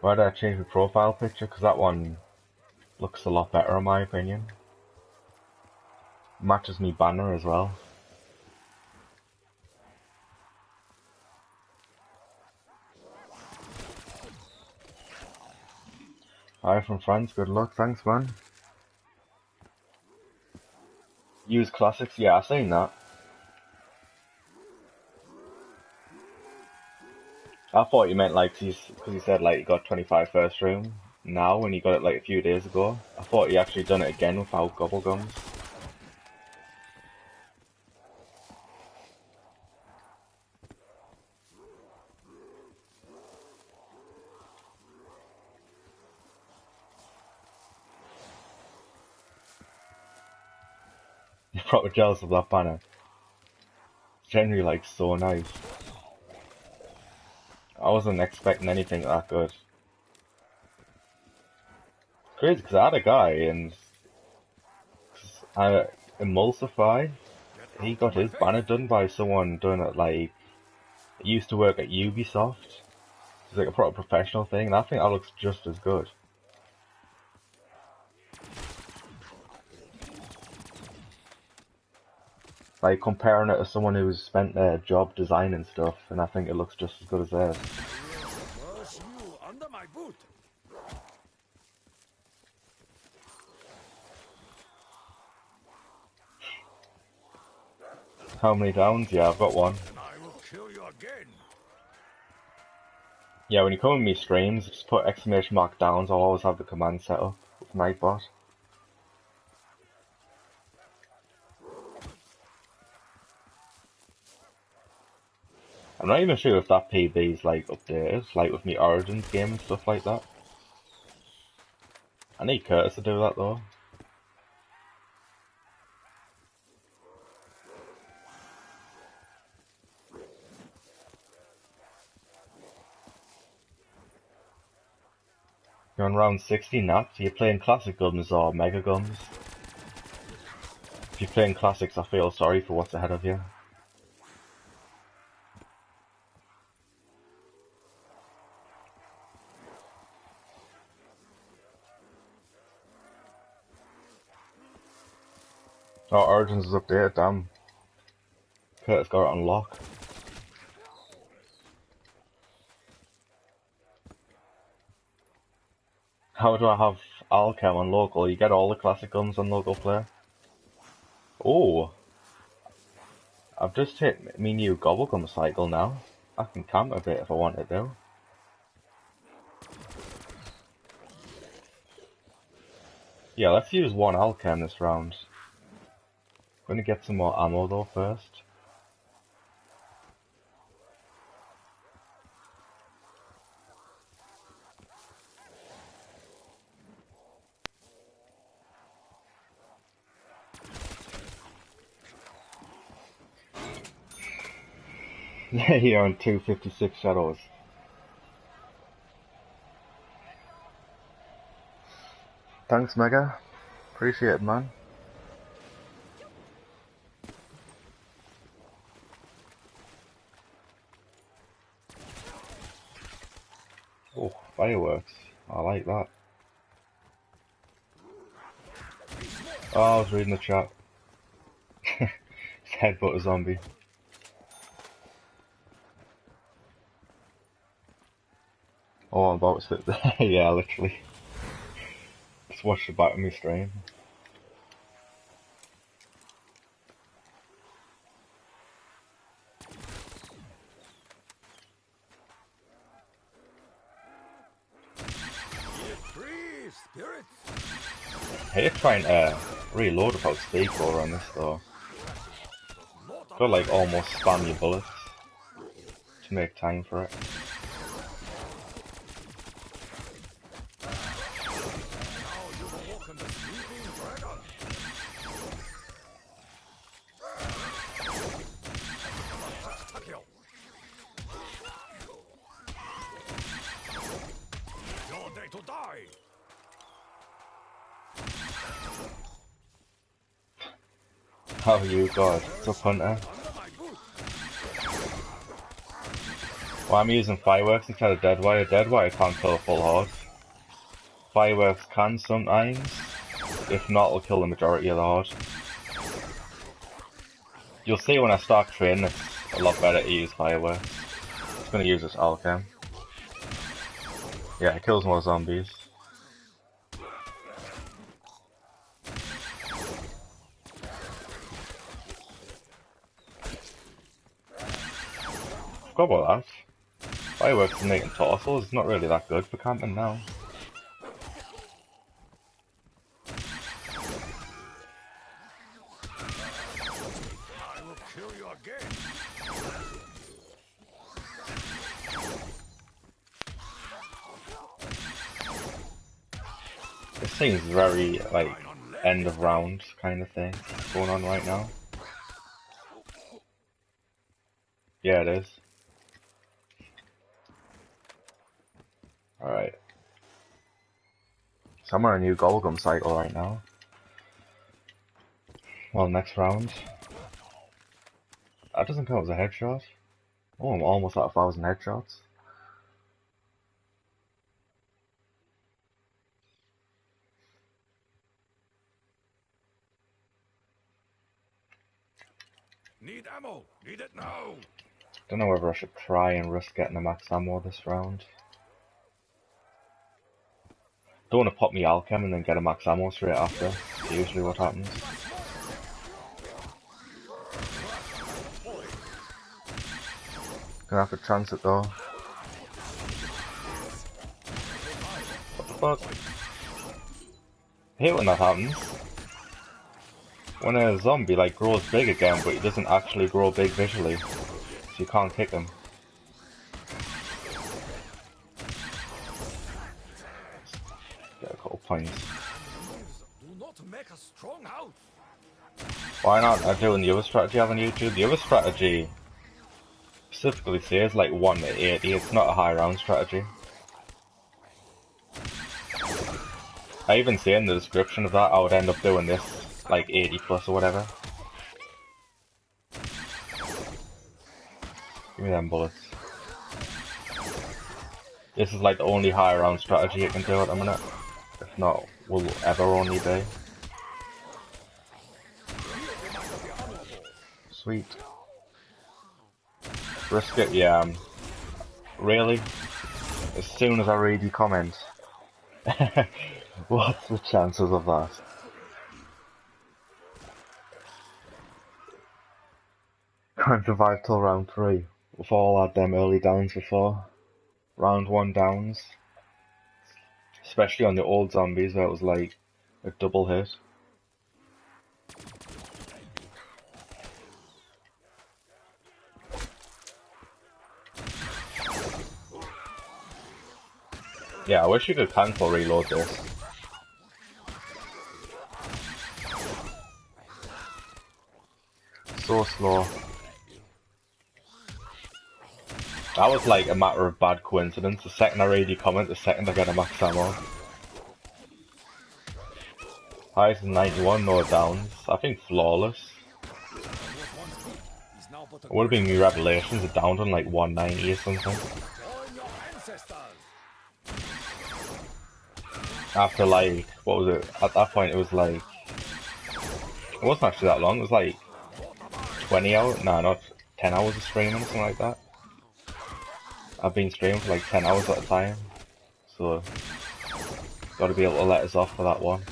Why did I change my profile picture? Because that one Looks a lot better in my opinion. Matches me banner as well. Hi from France, good luck, thanks man. Use classics, yeah, I've seen that. I thought you meant like, because he said like you got 25 first room now when you got it like a few days ago. I thought he actually done it again without gobblegums. You're probably jealous of that banner. It's generally like so nice. I wasn't expecting anything that good. Crazy because I had a guy and Emulsify, he Get out of got my his face! banner done by someone doing it like, he used to work at Ubisoft. It's like a proper professional thing and I think that looks just as good. Like comparing it to someone who's spent their job designing stuff and I think it looks just as good as theirs. I will crush you under my boot! How many downs? Yeah, I've got one. And I will kill you again! Yeah, when you come in me streams, just put exclamation mark downs, I'll always have the command set up with Nightbot. I'm not even sure if that PB is like updated, like with me Origins game and stuff like that. I need Curtis to do that though. You're on round 60 nuts, are you playing classic guns or mega guns? If you're playing classics, I feel sorry for what's ahead of you. Oh, Origins is updated, damn. Curtis got it on lock. How do I have Alchem on local? You get all the classic guns on local play. Oh, I've just hit me new Gobblegum cycle now. I can camp a bit if I want to do. Yeah, let's use one Alchem this round. Gonna get some more ammo though first. Here on 256 shadows. Thanks, Mega. Appreciate it, man. Oh, fireworks. I like that. Oh, I was reading the chat. Headbutt a zombie. Oh, I'm about to sit there. Yeah, literally. Just watch the back of me stream. Free spirits! I hate trying to reload without speedcore on this though. Got like almost spam your bullets to make time for it. Now you will walk on the sleeping dragon! Your day to die! How are you, God? What's up, Hunter? Under my boot! Well, I'm using fireworks instead of dead wire. Dead wire can't kill a full horde. Fireworks can sometimes. If not, it'll kill the majority of the horde. You'll see when I start training, it's a lot better to use fireworks. I'm just gonna use this alchem. Yeah, it kills more zombies. Forgot about that. Fireworks and making torsos is not really that good for camping now. I will kill you again. This seems very, like, end of round kind of thing going on right now. Yeah, it is. Alright. So I'm on a new Golgum cycle right now. Well, next round. That doesn't count as a headshot. Oh, I'm almost at 1,000 headshots. Need ammo. Need it now. Don't know whether I should try and risk getting a max ammo this round. Don't want to pop me alchem and then get a max ammo straight after. That's usually what happens. Gonna have to chance it though. What the fuck? I hate when that happens. When a zombie like grows big again, but he doesn't actually grow big visually, so you can't kick him. Get a couple points. Do not make a strong house. Why not? I'm doing the other strategy I have on YouTube. The other strategy specifically says like 1 to 80. It's not a high round strategy. I even say in the description of that I would end up doing this like 80 plus or whatever. Give me them bullets. This is like the only high round strategy you can do at the minute. If not, will ever only be. Sweet. Risk it, yeah. Really? As soon as I read your comments. What's the chances of that? Can't survive till round 3. We've all had them early downs before. Round 1 downs. Especially on the old zombies where it was like a double hit. Yeah, I wish you could cancel reload this. So slow. That was like a matter of bad coincidence. The second I read your comment, the second I get a max ammo. Highest is 91, no downs. I think flawless. It would have been me revelations, it downed on like 190 or something. After like, what was it? At that point it was like, it wasn't actually that long, it was like 20 hours, no, not 10 hours of streaming or something like that. I've been streaming for like 10 hours at a time, so gotta be able to let us off for that one.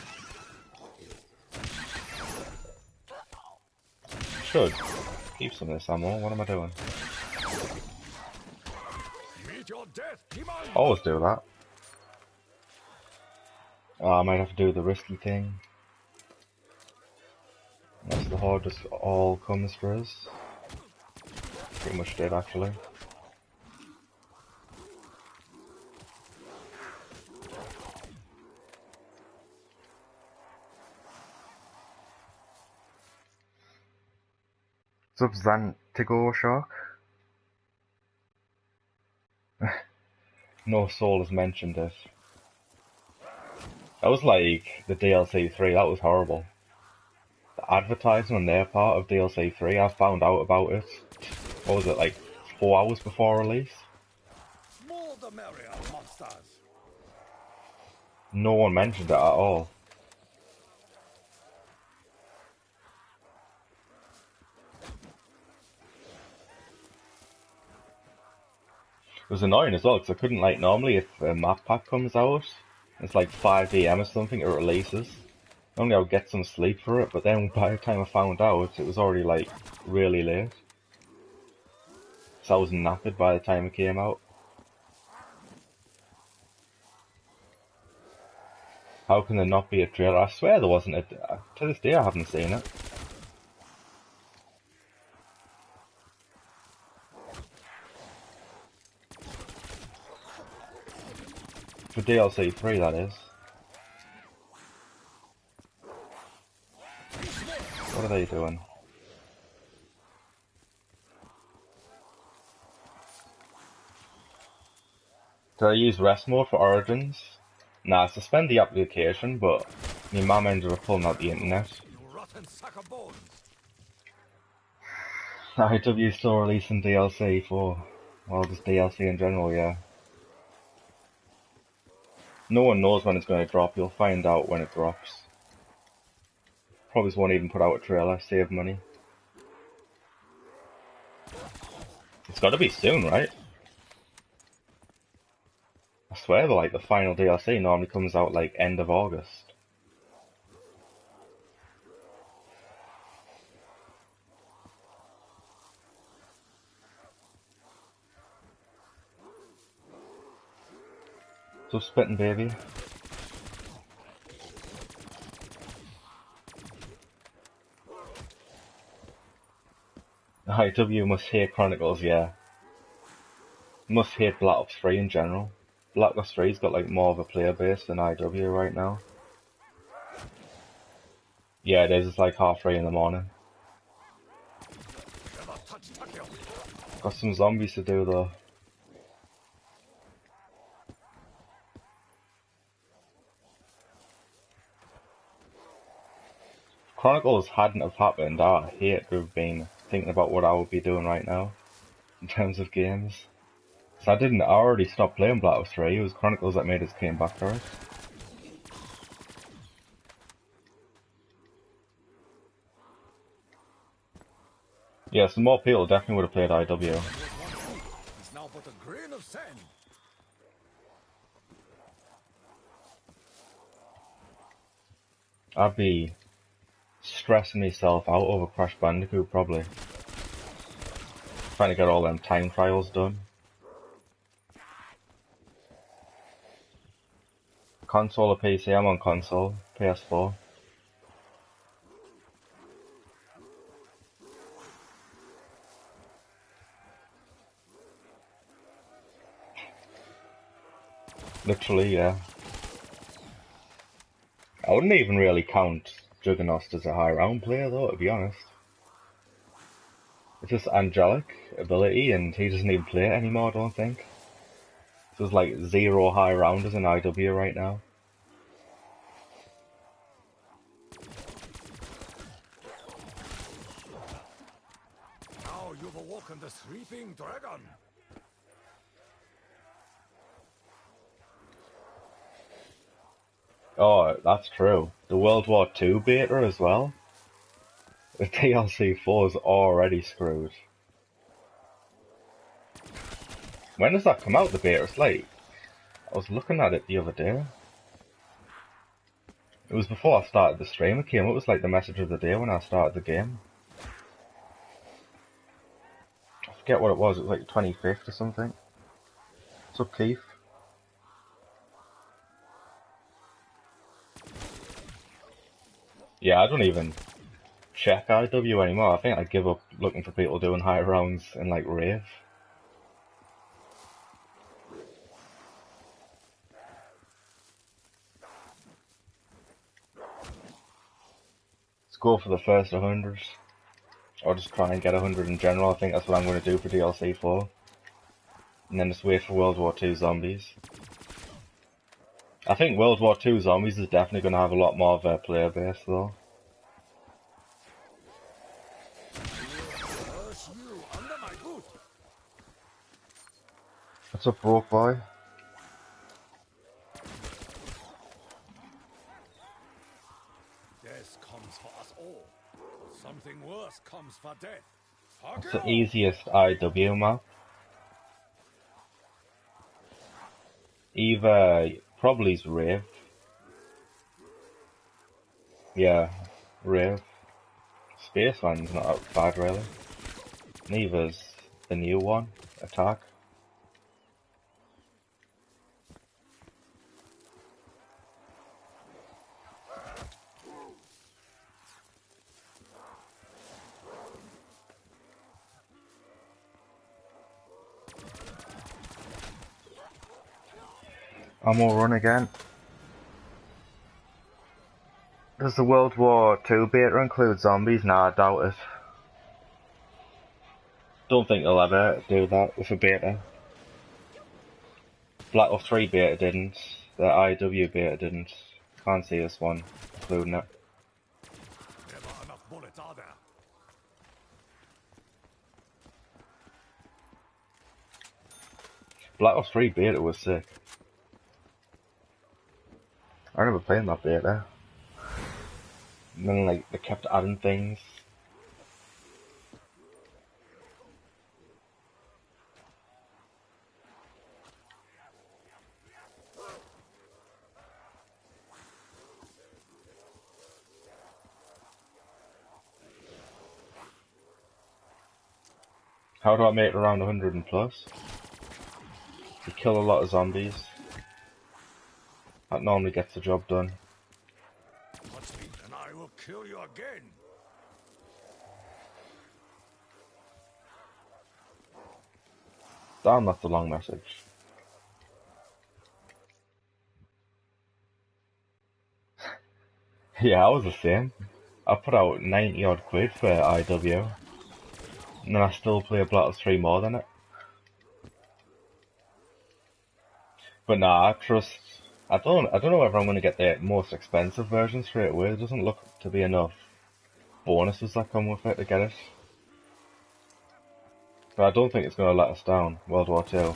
Should keep some of this ammo, what am I doing? Always do that. I might have to do the risky thing. Unless the horde just all comes for us. Pretty much did actually. What's up, Zantigo Shark? No soul has mentioned it. That was like the DLC 3, that was horrible. The advertising on their part of DLC 3, I found out about it, what was it, like 4 hours before release? More the merrier, monsters. No one mentioned it at all. It was annoying as well because I couldn't, like, normally if a map pack comes out, it's like 5 AM or something it releases. Normally I would get some sleep for it, but then by the time I found out, it was already like really late. So I was knackered by the time it came out. How can there not be a trailer? I swear there wasn't a... To this day I haven't seen it. For DLC 3, that is. What are they doing? Did I use rest mode for Origins? Nah, I suspend the application, but my mum ended up pulling out the internet. You rotten sack of bones. IW still releasing DLC for... Well, just DLC in general, yeah. No one knows when it's going to drop, you'll find out when it drops. Probably won't even put out a trailer, save money. It's gotta be soon, right? I swear like the final DLC normally comes out like end of August. So spitting baby. IW must hate Chronicles, yeah. Must hate Black Ops 3 in general. Black Ops 3's got like more of a player base than IW right now. Yeah, it is, it's like 3:30 in the morning. Got some zombies to do though. If Chronicles hadn't have happened, I hate to have been thinking about what I would be doing right now in terms of games. So I already stopped playing Black Ops 3, it was Chronicles that made us came back for it. Yeah, some more people definitely would have played IW. It's now but a grain of sand. I'd be stressing myself out over Crash Bandicoot probably. Trying to get all them time trials done. Console or PC? I'm on console. PS4. Literally, yeah. I wouldn't even really count Juggernaut as a high round player though, to be honest. It's just angelic ability and he doesn't even play it anymore, I don't think. So there's like 0 high rounders in IW right now. Now you've awoken the sleeping dragon. Oh, that's true. The World War II beta as well. The DLC 4 is already screwed. When does that come out, the beta? It's like... I was looking at it the other day. It was before I started the stream, it came up as like the message of the day when I started the game. I forget what it was like 25th or something. What's up, Keith? Yeah, I don't even check IW anymore. I think I give up looking for people doing high rounds in like Rave. Let's go for the first 100. Or just try and get 100 in general. I think that's what I'm going to do for DLC 4. And then just wait for World War II Zombies. I think World War II Zombies is definitely going to have a lot more of a player base though. What's up, broke boy? for death. What's the easiest IW map? Either, probably is Rave. Yeah, Rave. Spaceman's not that bad really. Neither's the new one, Attack. I'm all run again. Does the World War II beta include zombies? Nah, I doubt it. Don't think they'll ever do that with a beta. Black Ops 3 beta didn't. The IW beta didn't. Can't see this one including it. Never enough bullets, are there? Black Ops 3 beta was sick. I remember playing that beta. And then like they kept adding things. How do I make it around 100 and plus? You kill a lot of zombies. That normally gets the job done. Touch me and I will kill you again. Damn, that's a long message. Yeah, I was the same. I put out 90 odd quid for IW. And then I still play a Black Ops 3 more than it. But nah, I trust. I don't know whether I'm gonna get the most expensive version straight away. There doesn't look to be enough bonuses that come with it to get it. But I don't think it's gonna let us down, World War II.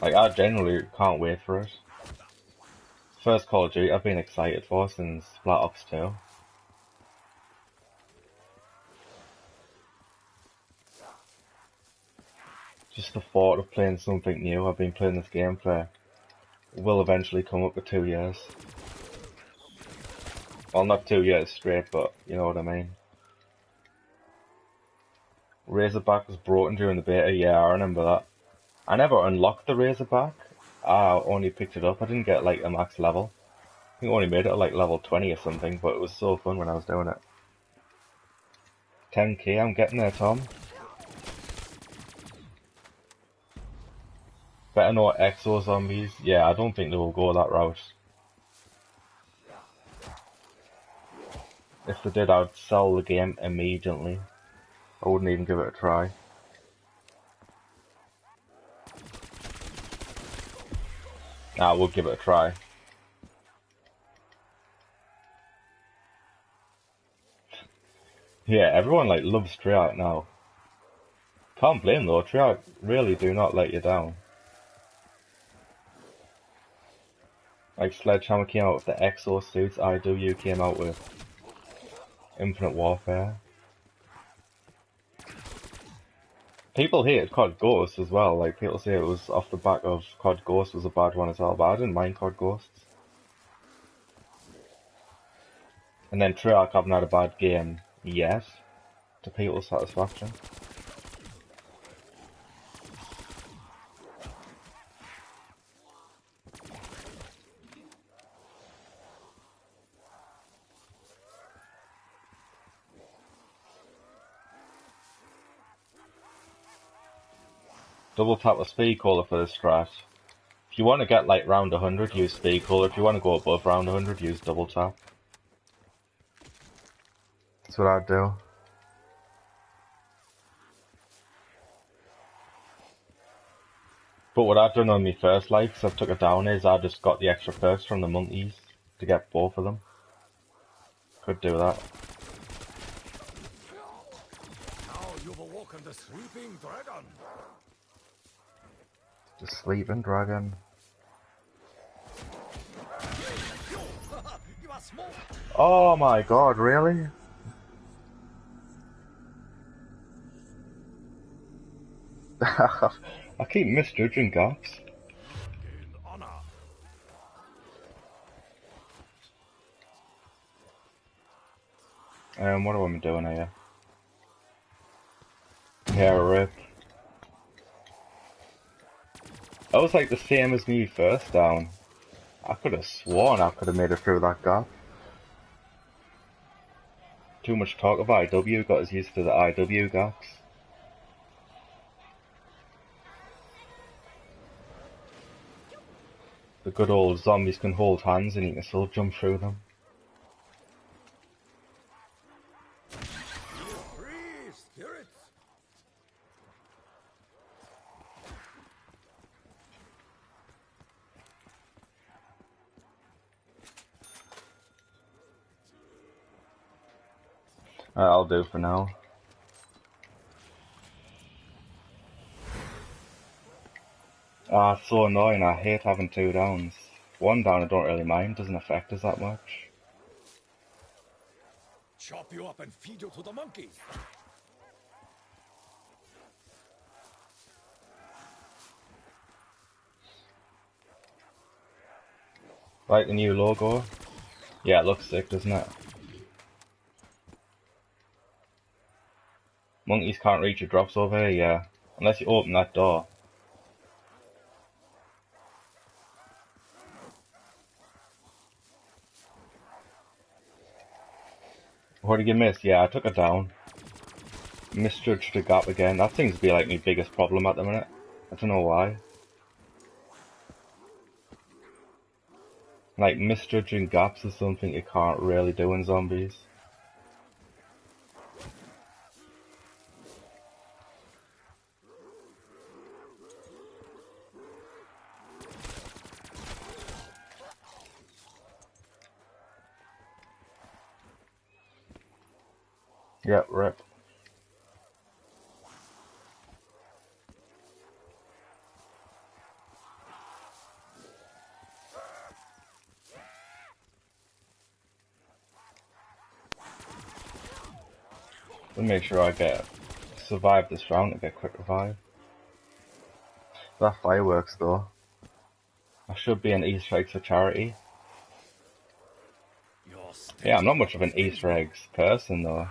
Like, I genuinely can't wait for it. First Call of Duty I've been excited for since Black Ops 2. Just the thought of playing something new. I've been playing this game for, will eventually come up to 2 years. Well, not 2 years straight, but you know what I mean. Razorback was broken during the beta, yeah, I remember that. I never unlocked the Razorback. I only picked it up. I didn't get like a max level. I think I only made it at like level 20 or something, but it was so fun when I was doing it. 10k, I'm getting there, Tom. Better not exo zombies. Yeah, I don't think they will go that route. If they did, I'd sell the game immediately. I wouldn't even give it a try. I would give it a try. Yeah, everyone like loves Treyarch now. Can't blame though, Treyarch really do not let you down. Like Sledgehammer came out with the exosuits, IW came out with Infinite Warfare. People hated COD Ghosts as well, like people say it was off the back of COD Ghosts was a bad one as well, but I didn't mind COD Ghosts. And then Treyarch haven't had a bad game yet, to people's satisfaction. Double tap the speed caller for this strat. If you want to get like round 100, use speed caller. If you want to go above round 100, use double tap. That's what I'd do. But what I've done on my first life, because I've took it down, is I just got the extra perks from the monkeys to get both of them. Could do that. Now you've awoken the sleeping dragon. The sleeping dragon. You are small. Oh my god, really? I keep misjudging gaps. In honor. What am I doing here? Yeah, rip. That was like the same as me first down. I could have sworn I could have made it through that gap. Too much talk of IW got us used to the IW gaps. The good old zombies can hold hands and you can still jump through them. Free spirits. I'll do for now. Ah, it's so annoying. I hate having 2 downs. 1 down I don't really mind, doesn't affect us that much. Chop you up and feed you to the monkeys. Like the new logo? Yeah, it looks sick, doesn't it? Monkeys can't reach your drops over here, yeah. Unless you open that door. What did you miss? Yeah, I took it down. Misjudged the gap again. That seems to be like my biggest problem at the minute. I don't know why. Like, misjudging gaps is something you can't really do in zombies. Yep, rip. Let me make sure I survive this round and get quick revive. That fireworks though. I should be an Easter eggs for charity. Your Yeah, I'm stench not much of an overstays Easter me. eggs person though.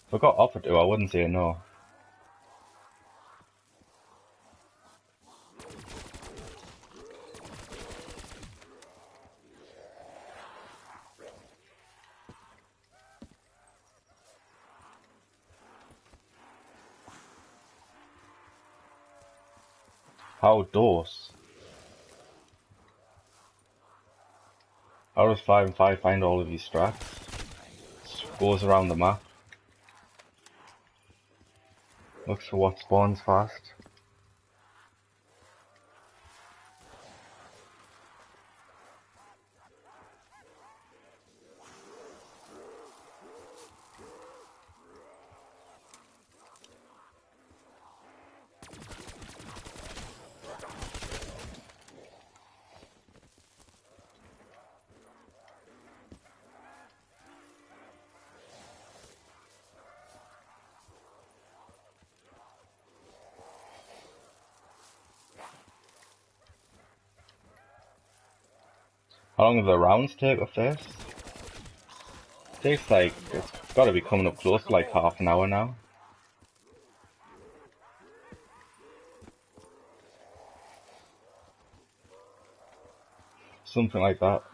If I got offered to, I wouldn't say no. How does? How does 5 and 5 find all of these strats? Goes around the map. Looks for what spawns fast. How long do the rounds take with this? Takes like, it's gotta be coming up close to like half an hour now. Something like that.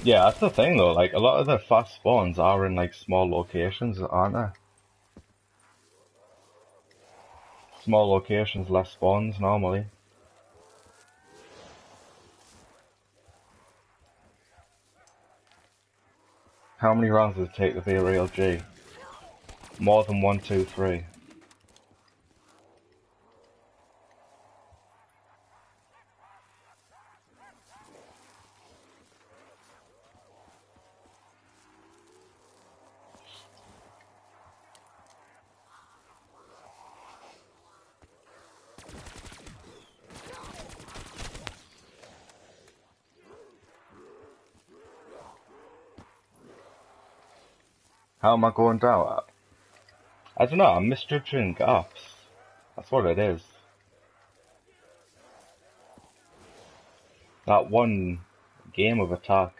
Yeah, that's the thing though, like a lot of the fast spawns are in like small locations, aren't they? Small locations, less spawns normally. How many rounds does it take to be a real G? More than 1, 2, 3. How am I going down? I don't know, I'm misjudging gaps. That's what it is. That one game of attack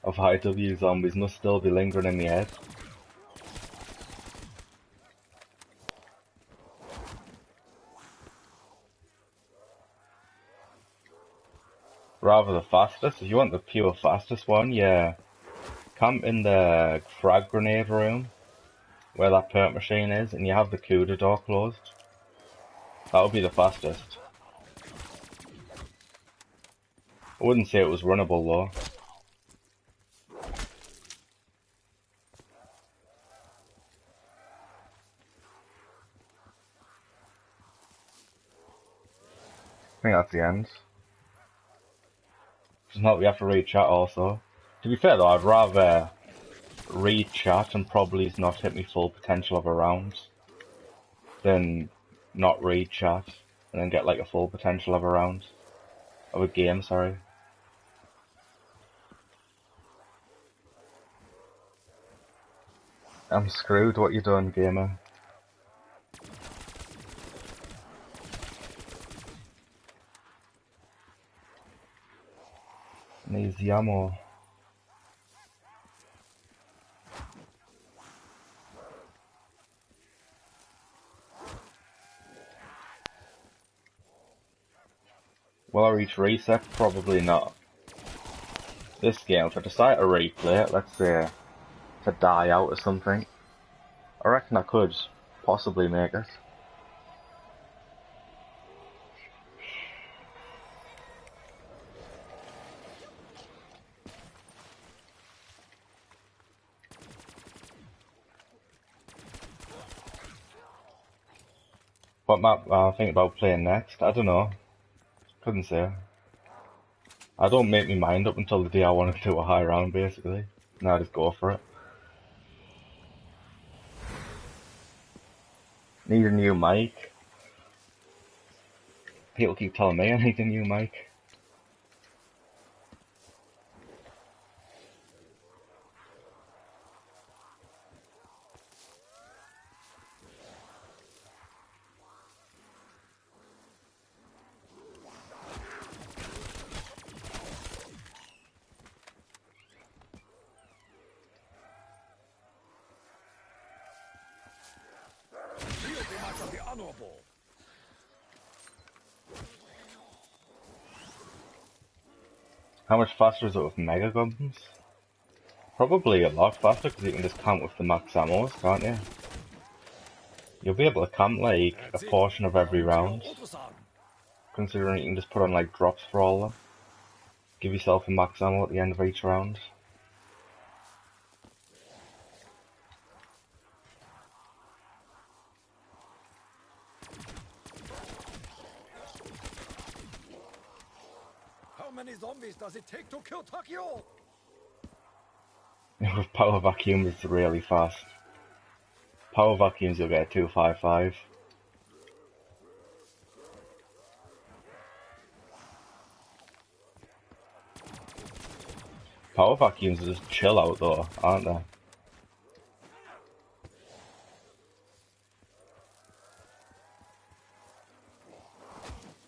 of IW zombies must still be lingering in my head. Rather the fastest. If you want the pure fastest one, yeah. Camp in the frag grenade room, where that perk machine is, and you have the CUDA door closed. That would be the fastest. I wouldn't say it was runnable though. I think that's the end. Just not we have to read chat also. To be fair though, I'd rather read chat and probably not hit me full potential of a round than not read chat and then get like a full potential of a round. Of a game, sorry. I'm screwed, what you doing, gamer? Needs the ammo. Will I reach reset? Probably not. This game, if I decide to replay it, let's say to die out or something, I reckon I could possibly make it. What map I think about playing next? I don't know. Couldn't say. I don't make my mind up until the day I want to do a high round, basically. Now I just go for it. Need a new mic. People keep telling me I need a new mic. How much faster is it with mega guns? Probably a lot faster because you can just camp with the max ammos, can't you? You'll be able to camp like a portion of every round, considering you can just put on like drops for all of them. Give yourself a max ammo at the end of each round. How many zombies does it take to kill Takio? With power vacuum it's really fast. Power vacuums you'll get a 255. Power vacuums are just chill out though, aren't they?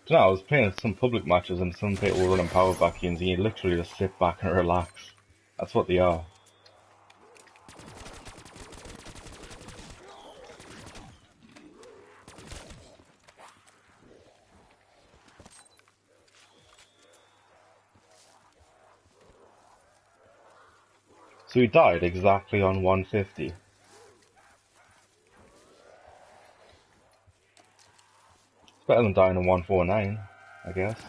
You know, I was playing some public matches and some people were running power vacuums and you literally just sit back and relax. That's what they are. So he died exactly on 150. It's better than dying on 149, I guess.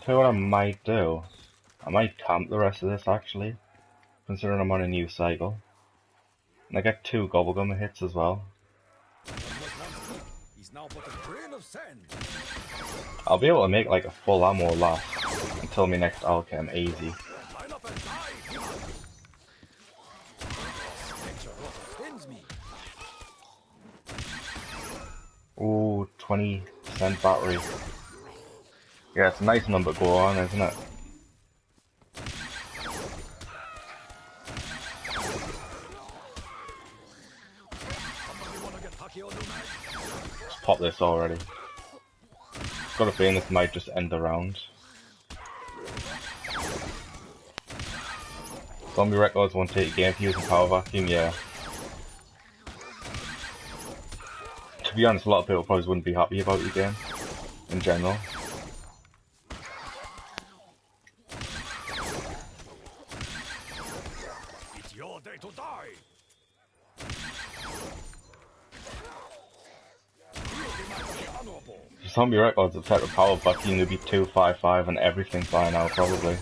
Tell you what I might do. I might camp the rest of this actually, considering I'm on a new cycle. And I get 2 gobblegum hits as well. He's now but a grain of sand. I'll be able to make like a full ammo last until my next alchem easy. Line up and die, human! Nature offends me. Ooh, 20% battery. Yeah, it's a nice number to go on, isn't it? Somebody wanna get hacky on your mag? Let's pop this already. Got a feeling this might just end the round. Zombie Records won't take a game for using power vacuum, yeah. To be honest, a lot of people probably wouldn't be happy about your game, in general. It's your day to die! Zombie Records have set the power vacuum to be 255 and everything by now, probably.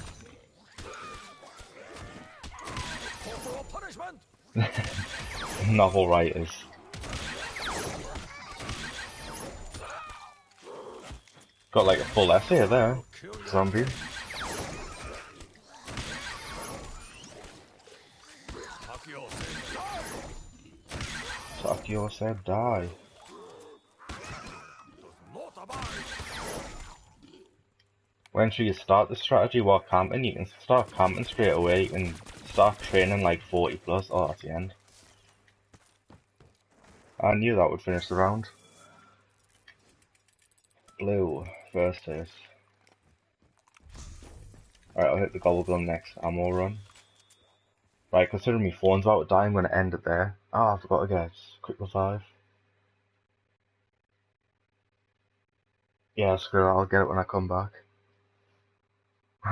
Corporal punishment! Novel writers. Got like a full essay there, zombie. Takio said die. When should you start the strategy while camping? You can start camping straight away. You can start training like 40 plus. Oh, that's the end. I knew that would finish the round. Blue, first hit. Alright, I'll hit the gobblegum next. Ammo run. Right, considering my phone's about to die, I'm going to end it there. Ah, I forgot to get quick revive. Yeah, screw it, I'll get it when I come back.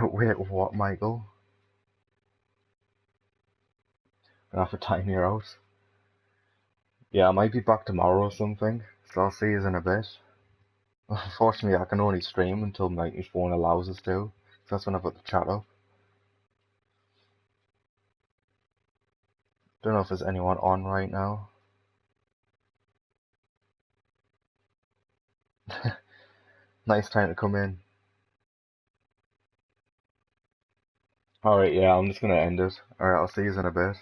Wait, what, Michael? I have to time you out. Yeah, I might be back tomorrow or something, so I'll see you in a bit. Unfortunately, I can only stream until my phone allows us to, so that's when I've got the chat up. Don't know if there's anyone on right now. Nice time to come in. Alright, yeah, I'm just gonna end it. Alright, I'll see you in a bit.